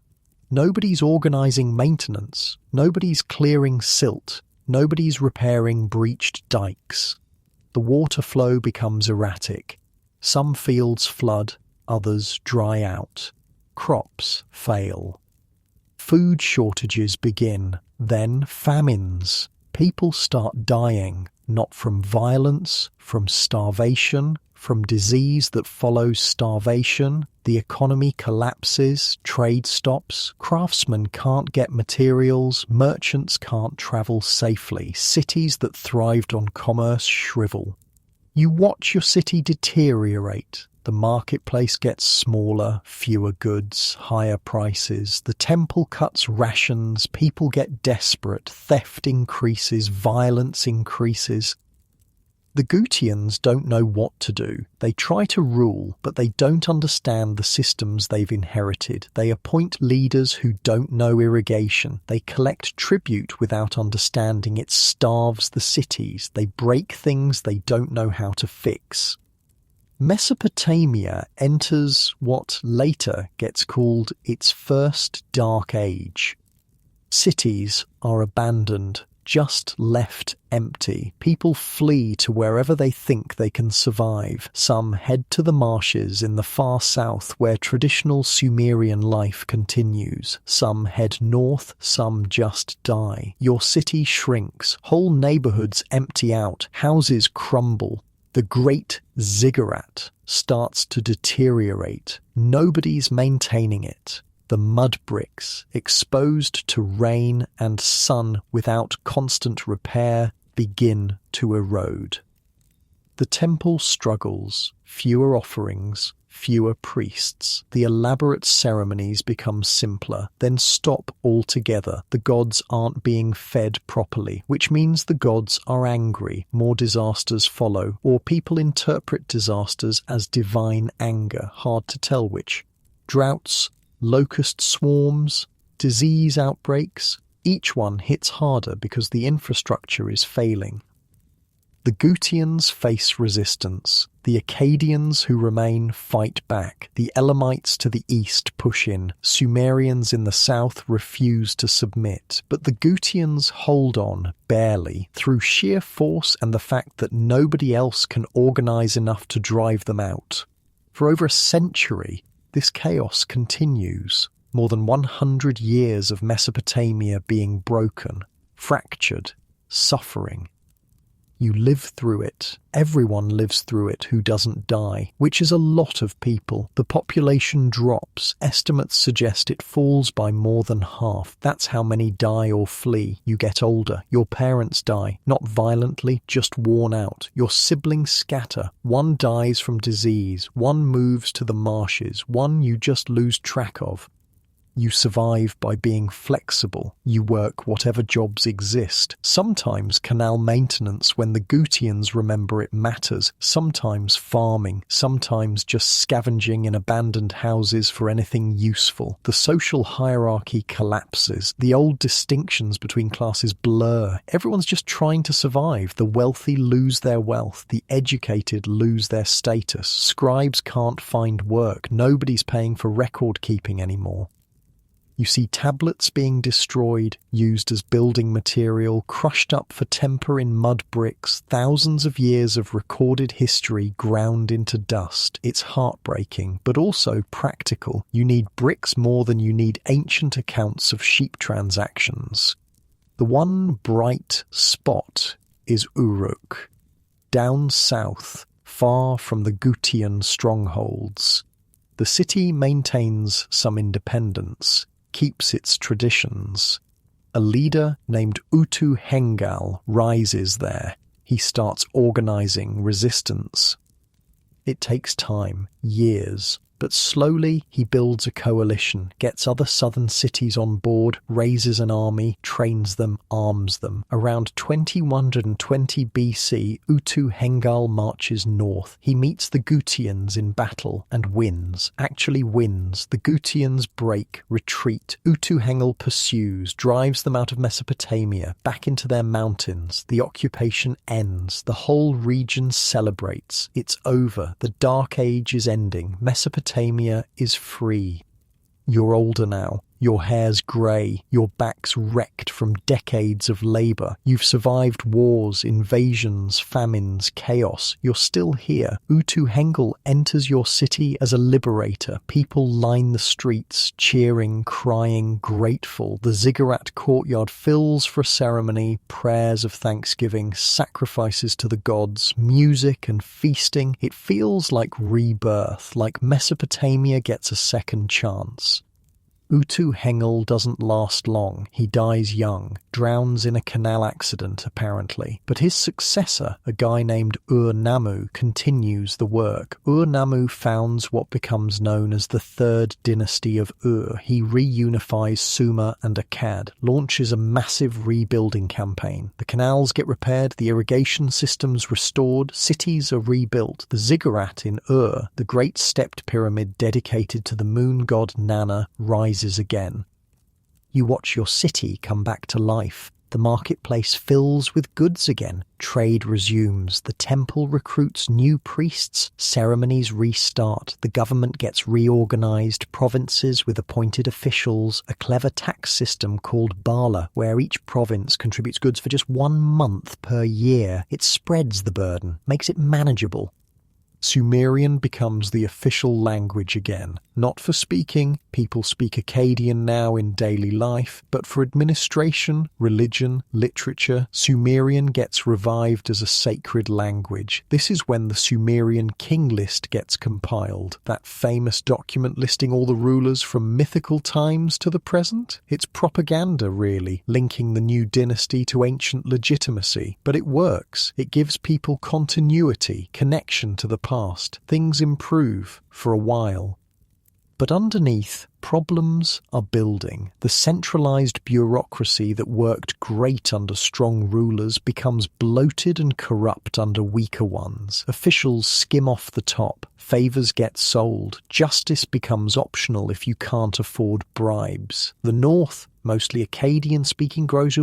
Nobody's organising maintenance. Nobody's clearing silt. Nobody's repairing breached dikes. The water flow becomes erratic. Some fields flood, others dry out. Crops fail. Food shortages begin, then famines. People start dying, not from violence, from starvation, from disease that follows starvation. The economy collapses, trade stops, craftsmen can't get materials, merchants can't travel safely, cities that thrived on commerce shrivel. You watch your city deteriorate. The marketplace gets smaller, fewer goods, higher prices. The temple cuts rations, people get desperate, theft increases, violence increases. The Gutians don't know what to do. They try to rule, but they don't understand the systems they've inherited. They appoint leaders who don't know irrigation. They collect tribute without understanding. It starves the cities. They break things they don't know how to fix. Mesopotamia enters what later gets called its first dark age. Cities are abandoned, just left empty. People flee to wherever they think they can survive. Some head to the marshes in the far south where traditional Sumerian life continues. Some head north, some just die. Your city shrinks. Whole neighborhoods empty out. Houses crumble. The great ziggurat starts to deteriorate. Nobody's maintaining it. The mud bricks, exposed to rain and sun without constant repair, begin to erode. The temple struggles, fewer offerings, fewer priests. The elaborate ceremonies become simpler, then stop altogether. The gods aren't being fed properly, which means the gods are angry. More disasters follow, or people interpret disasters as divine anger, hard to tell which. Droughts, locust swarms, disease outbreaks, each one hits harder because the infrastructure is failing. The Gutians face resistance. The Akkadians who remain fight back. The Elamites to the east push in. Sumerians in the south refuse to submit. But the Gutians hold on, barely, through sheer force and the fact that nobody else can organize enough to drive them out. For over a century, this chaos continues. More than 100 years of Mesopotamia being broken, fractured, suffering. You live through it. Everyone lives through it who doesn't die, which is a lot of people. The population drops. Estimates suggest it falls by more than half. That's how many die or flee. You get older. Your parents die. Not violently, just worn out. Your siblings scatter. One dies from disease. One moves to the marshes. One you just lose track of. You survive by being flexible. You work whatever jobs exist. Sometimes canal maintenance when the Gutians remember it matters. Sometimes farming. Sometimes just scavenging in abandoned houses for anything useful. The social hierarchy collapses. The old distinctions between classes blur. Everyone's just trying to survive. The wealthy lose their wealth. The educated lose their status. Scribes can't find work. Nobody's paying for record keeping anymore. You see tablets being destroyed, used as building material, crushed up for temper in mud bricks, thousands of years of recorded history ground into dust. It's heartbreaking, but also practical. You need bricks more than you need ancient accounts of sheep transactions. The one bright spot is Uruk, down south, far from the Gutian strongholds. The city maintains some independence, keeps its traditions. A leader named Utu Hengal rises there. He starts organizing resistance. It takes time, years. But slowly he builds a coalition, gets other southern cities on board, raises an army, trains them, arms them. Around 2120 BC, Utu-Hengal marches north. He meets the Gutians in battle and wins. Actually wins. The Gutians break, retreat. Utu-Hengal pursues, drives them out of Mesopotamia, back into their mountains. The occupation ends. The whole region celebrates. It's over. The Dark Age is ending. Mesopotamia is free. You're older now. Your hair's grey, your back's wrecked from decades of labour. You've survived wars, invasions, famines, chaos. You're still here. Utu-Hengal enters your city as a liberator. People line the streets, cheering, crying, grateful. The ziggurat courtyard fills for a ceremony, prayers of thanksgiving, sacrifices to the gods, music and feasting. It feels like rebirth, like Mesopotamia gets a second chance. Utu-Hengal doesn't last long. He dies young, drowns in a canal accident apparently. But his successor, a guy named Ur-Nammu, continues the work. Ur-Nammu founds what becomes known as the Third Dynasty of Ur. He reunifies Sumer and Akkad, launches a massive rebuilding campaign. The canals get repaired, the irrigation systems restored, cities are rebuilt. The ziggurat in Ur, the great stepped pyramid dedicated to the moon god Nana, rises again. You watch your city come back to life. The marketplace fills with goods again. Trade resumes. The temple recruits new priests. Ceremonies restart. The government gets reorganized. Provinces with appointed officials. A clever tax system called Bala, where each province contributes goods for just 1 month per year. It spreads the burden, makes it manageable. Sumerian becomes the official language again. Not for speaking, people speak Akkadian now in daily life, but for administration, religion, literature, Sumerian gets revived as a sacred language. This is when the Sumerian king list gets compiled, that famous document listing all the rulers from mythical times to the present. It's propaganda, really, linking the new dynasty to ancient legitimacy. But it works. It gives people continuity, connection to the past. Things improve for a while. But underneath, problems are building. The centralized bureaucracy that worked great under strong rulers becomes bloated and corrupt under weaker ones. Officials skim off the top. Favors get sold. Justice becomes optional if you can't afford bribes. The north, mostly Akkadian-speaking, grows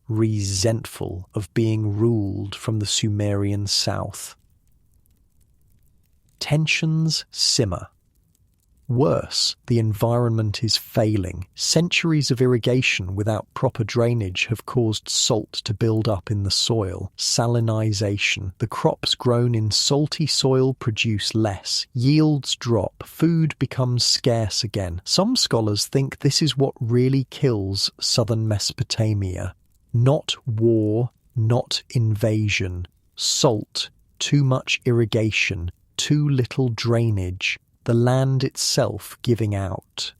resentful of being ruled from the Sumerian south. Tensions simmer. Worse, the environment is failing. Centuries of irrigation without proper drainage have caused salt to build up in the soil. Salinization. The crops grown in salty soil produce less. Yields drop. Food becomes scarce again. Some scholars think this is what really kills southern Mesopotamia. Not war, not invasion. Salt, too much irrigation, too little drainage, the land itself giving out.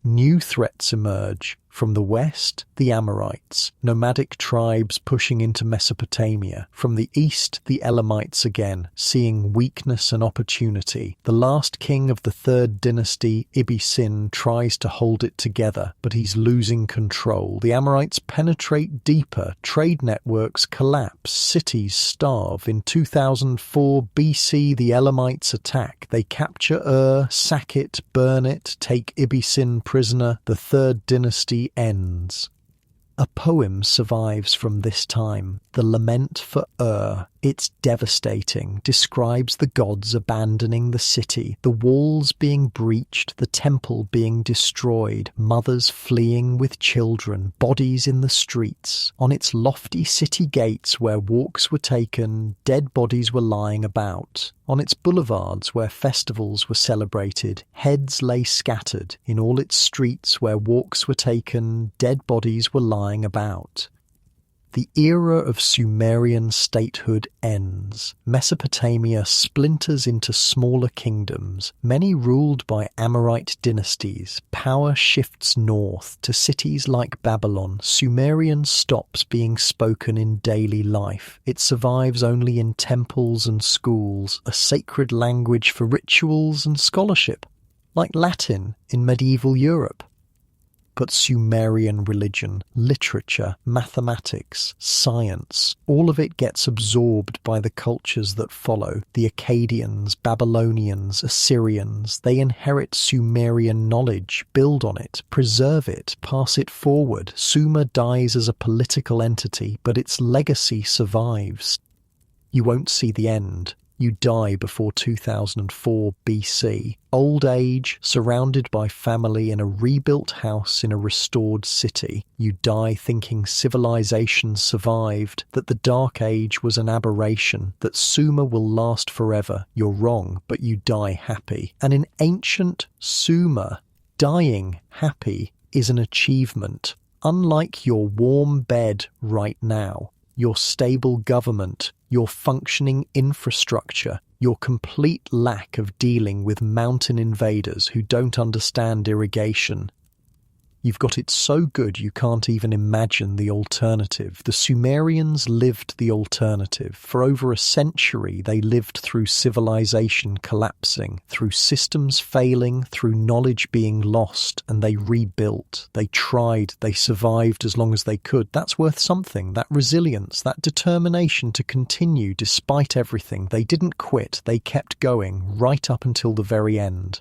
New threats emerge. From the west, the Amorites, nomadic tribes pushing into Mesopotamia. From the east, the Elamites again, seeing weakness and opportunity. The last king of the Third Dynasty, Ibisin, tries to hold it together, but he's losing control. The Amorites penetrate deeper, trade networks collapse, cities starve. In 2004 BC, the Elamites attack. They capture Ur, sack it, burn it, take Ibisin prisoner. The Third Dynasty ends. A poem survives from this time, The Lament for Ur. It's devastating, describes the gods abandoning the city, the walls being breached, the temple being destroyed, mothers fleeing with children, bodies in the streets. On its lofty city gates where walks were taken, dead bodies were lying about. On its boulevards where festivals were celebrated, heads lay scattered. In all its streets where walks were taken, dead bodies were lying about. The era of Sumerian statehood ends. Mesopotamia splinters into smaller kingdoms, many ruled by Amorite dynasties. Power shifts north to cities like Babylon. Sumerian stops being spoken in daily life. It survives only in temples and schools, a sacred language for rituals and scholarship, like Latin in medieval Europe. But Sumerian religion, literature, mathematics, science, all of it gets absorbed by the cultures that follow. The Akkadians, Babylonians, Assyrians, they inherit Sumerian knowledge, build on it, preserve it, pass it forward. Sumer dies as a political entity, but its legacy survives. You won't see the end. You die before 2004 BC. Old age, surrounded by family in a rebuilt house in a restored city. You die thinking civilization survived, that the Dark Age was an aberration, that Sumer will last forever. You're wrong, but you die happy. And in ancient Sumer, dying happy is an achievement. Unlike your warm bed right now, your stable government, your functioning infrastructure, your complete lack of dealing with mountain invaders who don't understand irrigation. You've got it so good you can't even imagine the alternative. The Sumerians lived the alternative. For over a century, they lived through civilization collapsing, through systems failing, through knowledge being lost, and they rebuilt. They tried, they survived as long as they could. That's worth something. That resilience, that determination to continue despite everything. They didn't quit. They kept going right up until the very end.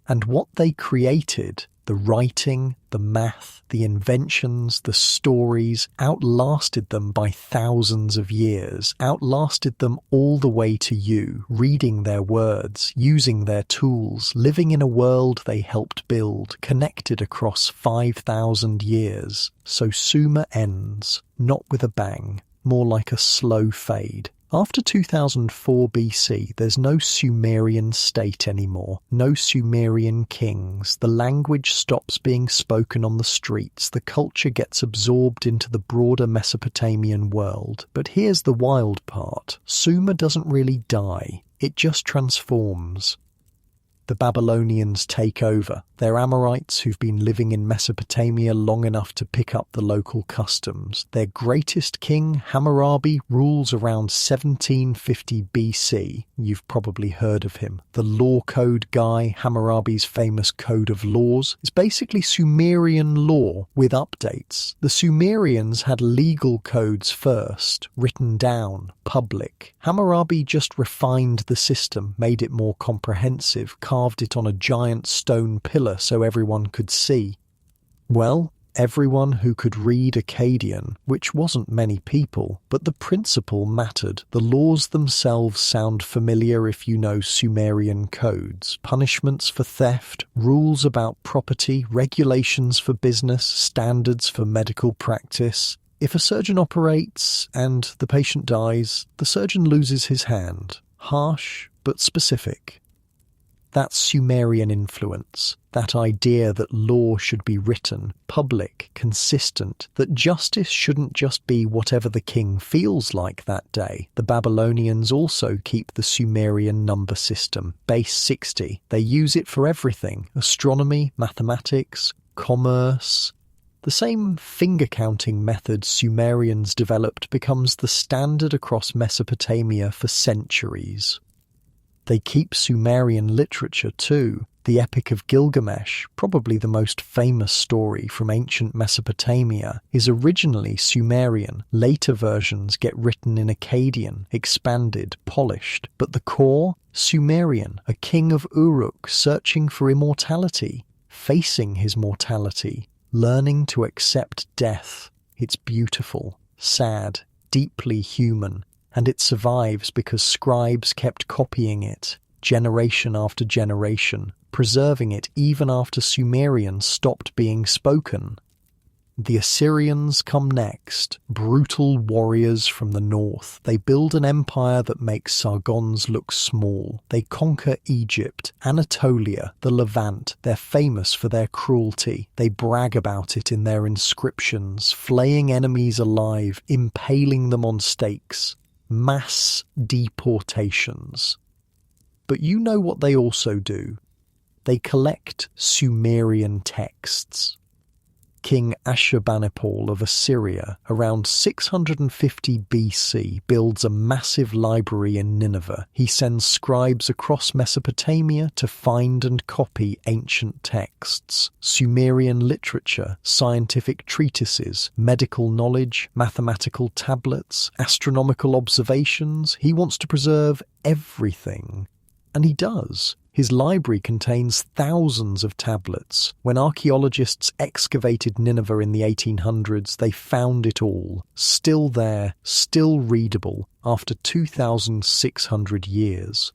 And what they created, the writing, the math, the inventions, the stories, outlasted them by thousands of years, outlasted them all the way to you, reading their words, using their tools, living in a world they helped build, connected across 5,000 years. So Sumer ends, not with a bang, more like a slow fade. After 2004 BC, there's no Sumerian state anymore, no Sumerian kings. The language stops being spoken on the streets. The culture gets absorbed into the broader Mesopotamian world. But here's the wild part. Sumer doesn't really die. It just transforms. The Babylonians take over. They're Amorites who've been living in Mesopotamia long enough to pick up the local customs. Their greatest king, Hammurabi, rules around 1750 BC. You've probably heard of him. The law code guy, Hammurabi's famous code of laws, is basically Sumerian law with updates. The Sumerians had legal codes first, written down, public. Hammurabi just refined the system, made it more comprehensive, carved it on a giant stone pillar so everyone could see. Well, everyone who could read Akkadian, which wasn't many people, but the principle mattered. The laws themselves sound familiar if you know Sumerian codes. Punishments for theft, rules about property, regulations for business, standards for medical practice. If a surgeon operates and the patient dies, the surgeon loses his hand. Harsh, but specific. That's Sumerian influence, that idea that law should be written, public, consistent, that justice shouldn't just be whatever the king feels like that day. The Babylonians also keep the Sumerian number system, base 60. They use it for everything: astronomy, mathematics, commerce. The same finger-counting method Sumerians developed becomes the standard across Mesopotamia for centuries. They keep Sumerian literature too. The Epic of Gilgamesh, probably the most famous story from ancient Mesopotamia, is originally Sumerian. Later versions get written in Akkadian, expanded, polished. But the core? Sumerian, a king of Uruk searching for immortality, facing his mortality, learning to accept death. It's beautiful, sad, deeply human. And it survives because scribes kept copying it, generation after generation, preserving it even after Sumerian stopped being spoken. The Assyrians come next, brutal warriors from the north. They build an empire that makes Sargons look small. They conquer Egypt, Anatolia, the Levant. They're famous for their cruelty. They brag about it in their inscriptions, flaying enemies alive, impaling them on stakes. Mass deportations. But you know what they also do? They collect Sumerian texts. King Ashurbanipal of Assyria, around 650 BC, builds a massive library in Nineveh. He sends scribes across Mesopotamia to find and copy ancient texts, Sumerian literature, scientific treatises, medical knowledge, mathematical tablets, astronomical observations. He wants to preserve everything. And he does. His library contains thousands of tablets. When archaeologists excavated Nineveh in the 1800s, they found it all, still there, still readable, after 2,600 years.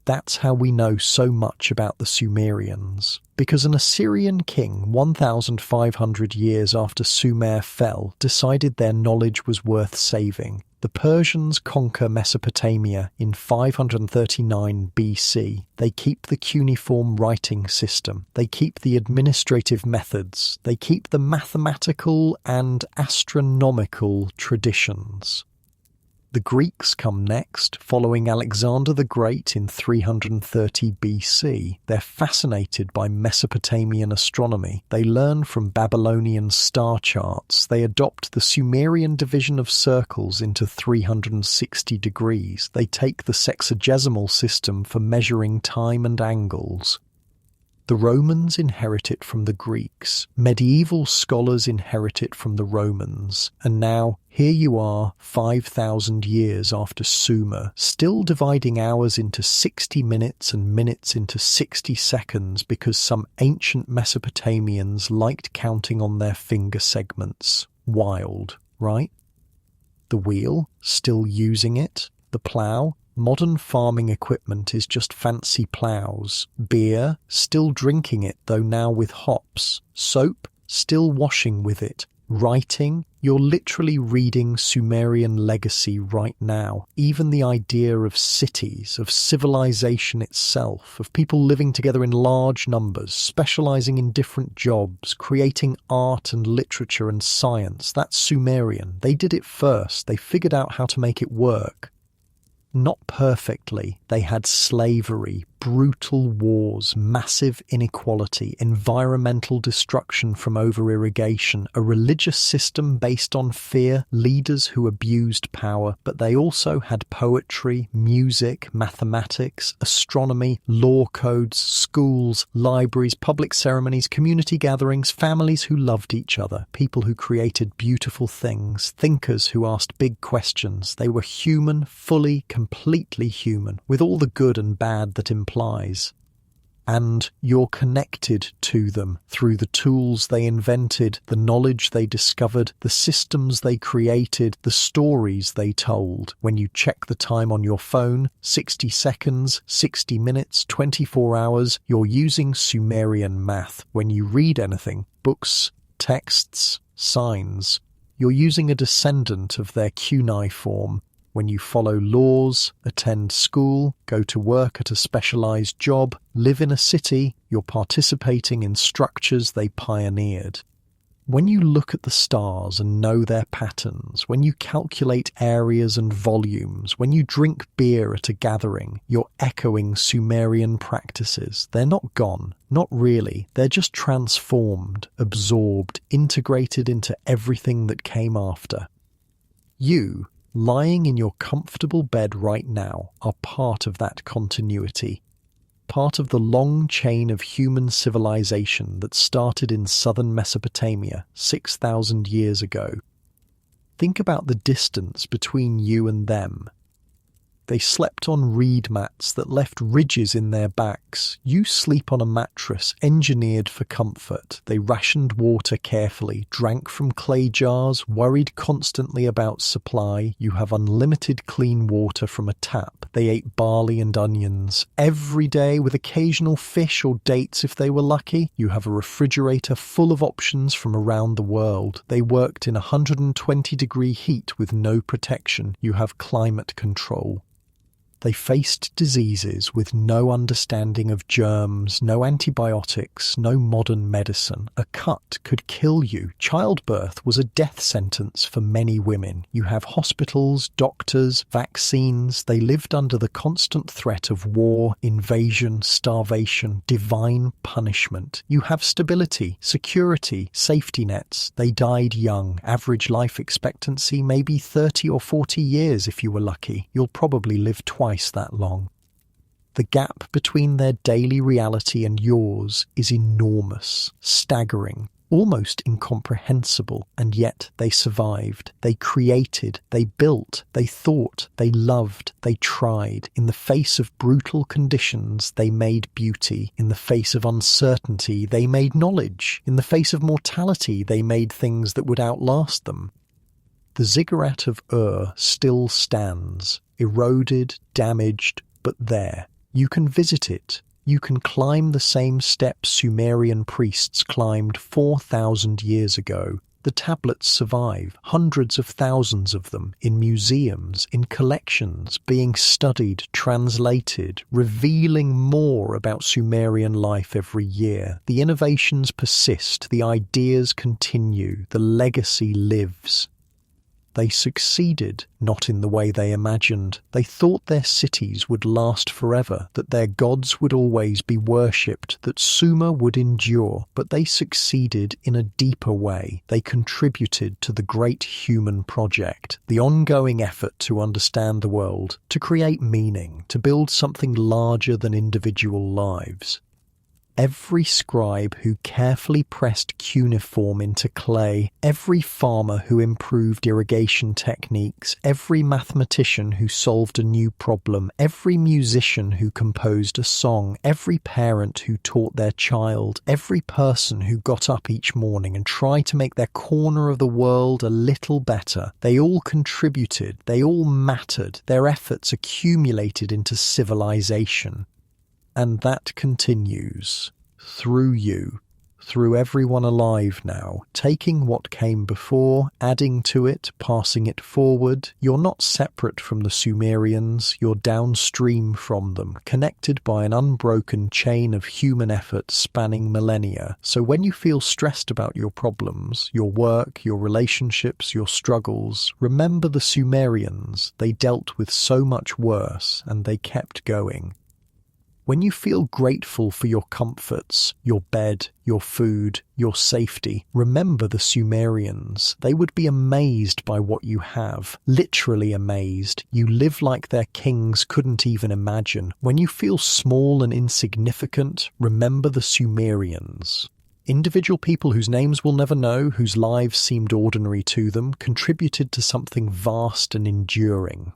That's how we know so much about the Sumerians. Because an Assyrian king, 1,500 years after Sumer fell, decided their knowledge was worth saving. The Persians conquer Mesopotamia in 539 BC. They keep the cuneiform writing system. They keep the administrative methods. They keep the mathematical and astronomical traditions. The Greeks come next, following Alexander the Great in 330 BC. They're fascinated by Mesopotamian astronomy. They learn from Babylonian star charts. They adopt the Sumerian division of circles into 360 degrees. They take the sexagesimal system for measuring time and angles. The Romans inherit it from the Greeks. Medieval scholars inherit it from the Romans. And now, here you are, 5,000 years after Sumer, still dividing hours into 60 minutes and minutes into 60 seconds because some ancient Mesopotamians liked counting on their finger segments. Wild, right? The wheel, still using it. The plough, modern farming equipment is just fancy ploughs. Beer, still drinking it, though now with hops. Soap, still washing with it. Writing, you're literally reading Sumerian legacy right now. Even the idea of cities, of civilization itself, of people living together in large numbers, specializing in different jobs, creating art and literature and science, that's Sumerian. They did it first. They figured out how to make it work. Not perfectly. They had slavery, brutal wars, massive inequality, environmental destruction from over-irrigation, a religious system based on fear, leaders who abused power, but they also had poetry, music, mathematics, astronomy, law codes, schools, libraries, public ceremonies, community gatherings, families who loved each other, people who created beautiful things, thinkers who asked big questions. They were human, fully, completely human, with all the good and bad that implies. And you're connected to them through the tools they invented, the knowledge they discovered, the systems they created, the stories they told. When you check the time on your phone, 60 seconds, 60 minutes, 24 hours, you're using Sumerian math. When you read anything, books, texts, signs, you're using a descendant of their cuneiform. When you follow laws, attend school, go to work at a specialized job, live in a city, you're participating in structures they pioneered. When you look at the stars and know their patterns, when you calculate areas and volumes, when you drink beer at a gathering, you're echoing Sumerian practices. They're not gone, not really. They're just transformed, absorbed, integrated into everything that came after. You, lying in your comfortable bed right now, are part of that continuity, part of the long chain of human civilization that started in southern Mesopotamia 6,000 years ago. Think about the distance between you and them. They slept on reed mats that left ridges in their backs. You sleep on a mattress engineered for comfort. They rationed water carefully, drank from clay jars, worried constantly about supply. You have unlimited clean water from a tap. They ate barley and onions every day, with occasional fish or dates if they were lucky. You have a refrigerator full of options from around the world. They worked in 120-degree heat with no protection. You have climate control. They faced diseases with no understanding of germs, no antibiotics, no modern medicine. A cut could kill you. Childbirth was a death sentence for many women. You have hospitals, doctors, vaccines. They lived under the constant threat of war, invasion, starvation, divine punishment. You have stability, security, safety nets. They died young. Average life expectancy maybe 30 or 40 years if you were lucky. You'll probably live twice that long. The gap between their daily reality and yours is enormous, staggering, almost incomprehensible, and yet they survived. They created, they built, they thought, they loved, they tried. In the face of brutal conditions, they made beauty. In the face of uncertainty, they made knowledge. In the face of mortality, they made things that would outlast them. The ziggurat of Ur still stands, eroded, damaged, but there. You can visit it. You can climb the same steps Sumerian priests climbed 4,000 years ago. The tablets survive, hundreds of thousands of them, in museums, in collections, being studied, translated, revealing more about Sumerian life every year. The innovations persist, the ideas continue, the legacy lives. They succeeded, not in the way they imagined. They thought their cities would last forever, that their gods would always be worshipped, that Sumer would endure. But they succeeded in a deeper way. They contributed to the great human project, the ongoing effort to understand the world, to create meaning, to build something larger than individual lives. Every scribe who carefully pressed cuneiform into clay, every farmer who improved irrigation techniques, every mathematician who solved a new problem, every musician who composed a song, every parent who taught their child, every person who got up each morning and tried to make their corner of the world a little better, they all contributed, they all mattered, their efforts accumulated into civilization. And that continues, through you, through everyone alive now, taking what came before, adding to it, passing it forward. You're not separate from the Sumerians, you're downstream from them, connected by an unbroken chain of human effort spanning millennia. So when you feel stressed about your problems, your work, your relationships, your struggles, remember the Sumerians. They dealt with so much worse, and they kept going. When you feel grateful for your comforts, your bed, your food, your safety, remember the Sumerians. They would be amazed by what you have, literally amazed. You live like their kings couldn't even imagine. When you feel small and insignificant, remember the Sumerians. Individual people whose names we'll never know, whose lives seemed ordinary to them, contributed to something vast and enduring.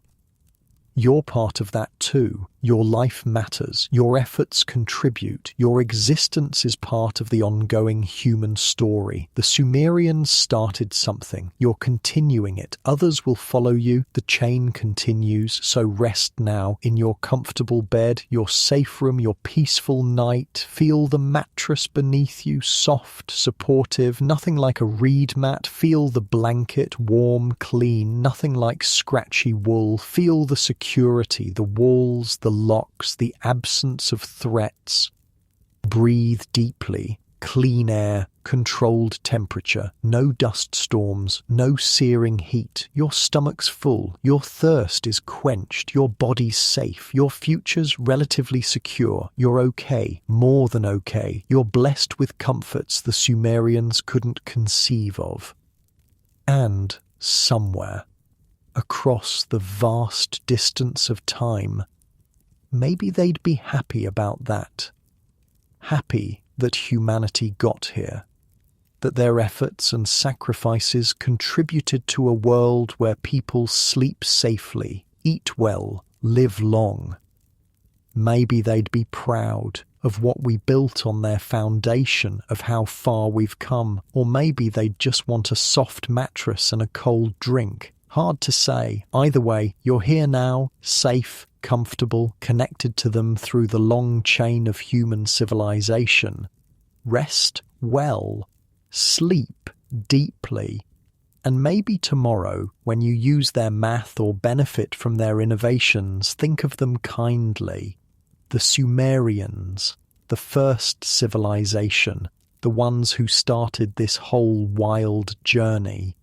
You're part of that too. Your life matters. Your efforts contribute. Your existence is part of the ongoing human story. The Sumerians started something. You're continuing it. Others will follow you. The chain continues. So rest now in your comfortable bed, your safe room, your peaceful night. Feel the mattress beneath you, soft, supportive, nothing like a reed mat. Feel the blanket, warm, clean, nothing like scratchy wool. Feel the security, the walls, the locks, the absence of threats. Breathe deeply. Clean air, controlled temperature, no dust storms, no searing heat. Your stomach's full, your thirst is quenched, your body's safe, your future's relatively secure. You're okay, more than okay. You're blessed with comforts the Sumerians couldn't conceive of. And somewhere, across the vast distance of time, maybe they'd be happy about that. Happy that humanity got here, that their efforts and sacrifices contributed to a world where people sleep safely, eat well, live long. Maybe they'd be proud of what we built on their foundation, of how far we've come, or maybe they'd just want a soft mattress and a cold drink. Hard to say. Either way, you're here now, safe, comfortable, connected to them through the long chain of human civilization. Rest well, sleep deeply, and maybe tomorrow, when you use their math or benefit from their innovations, think of them kindly. The Sumerians, the first civilization, the ones who started this whole wild journey.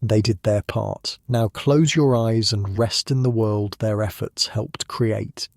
They did their part. Now close your eyes and rest in the world their efforts helped create.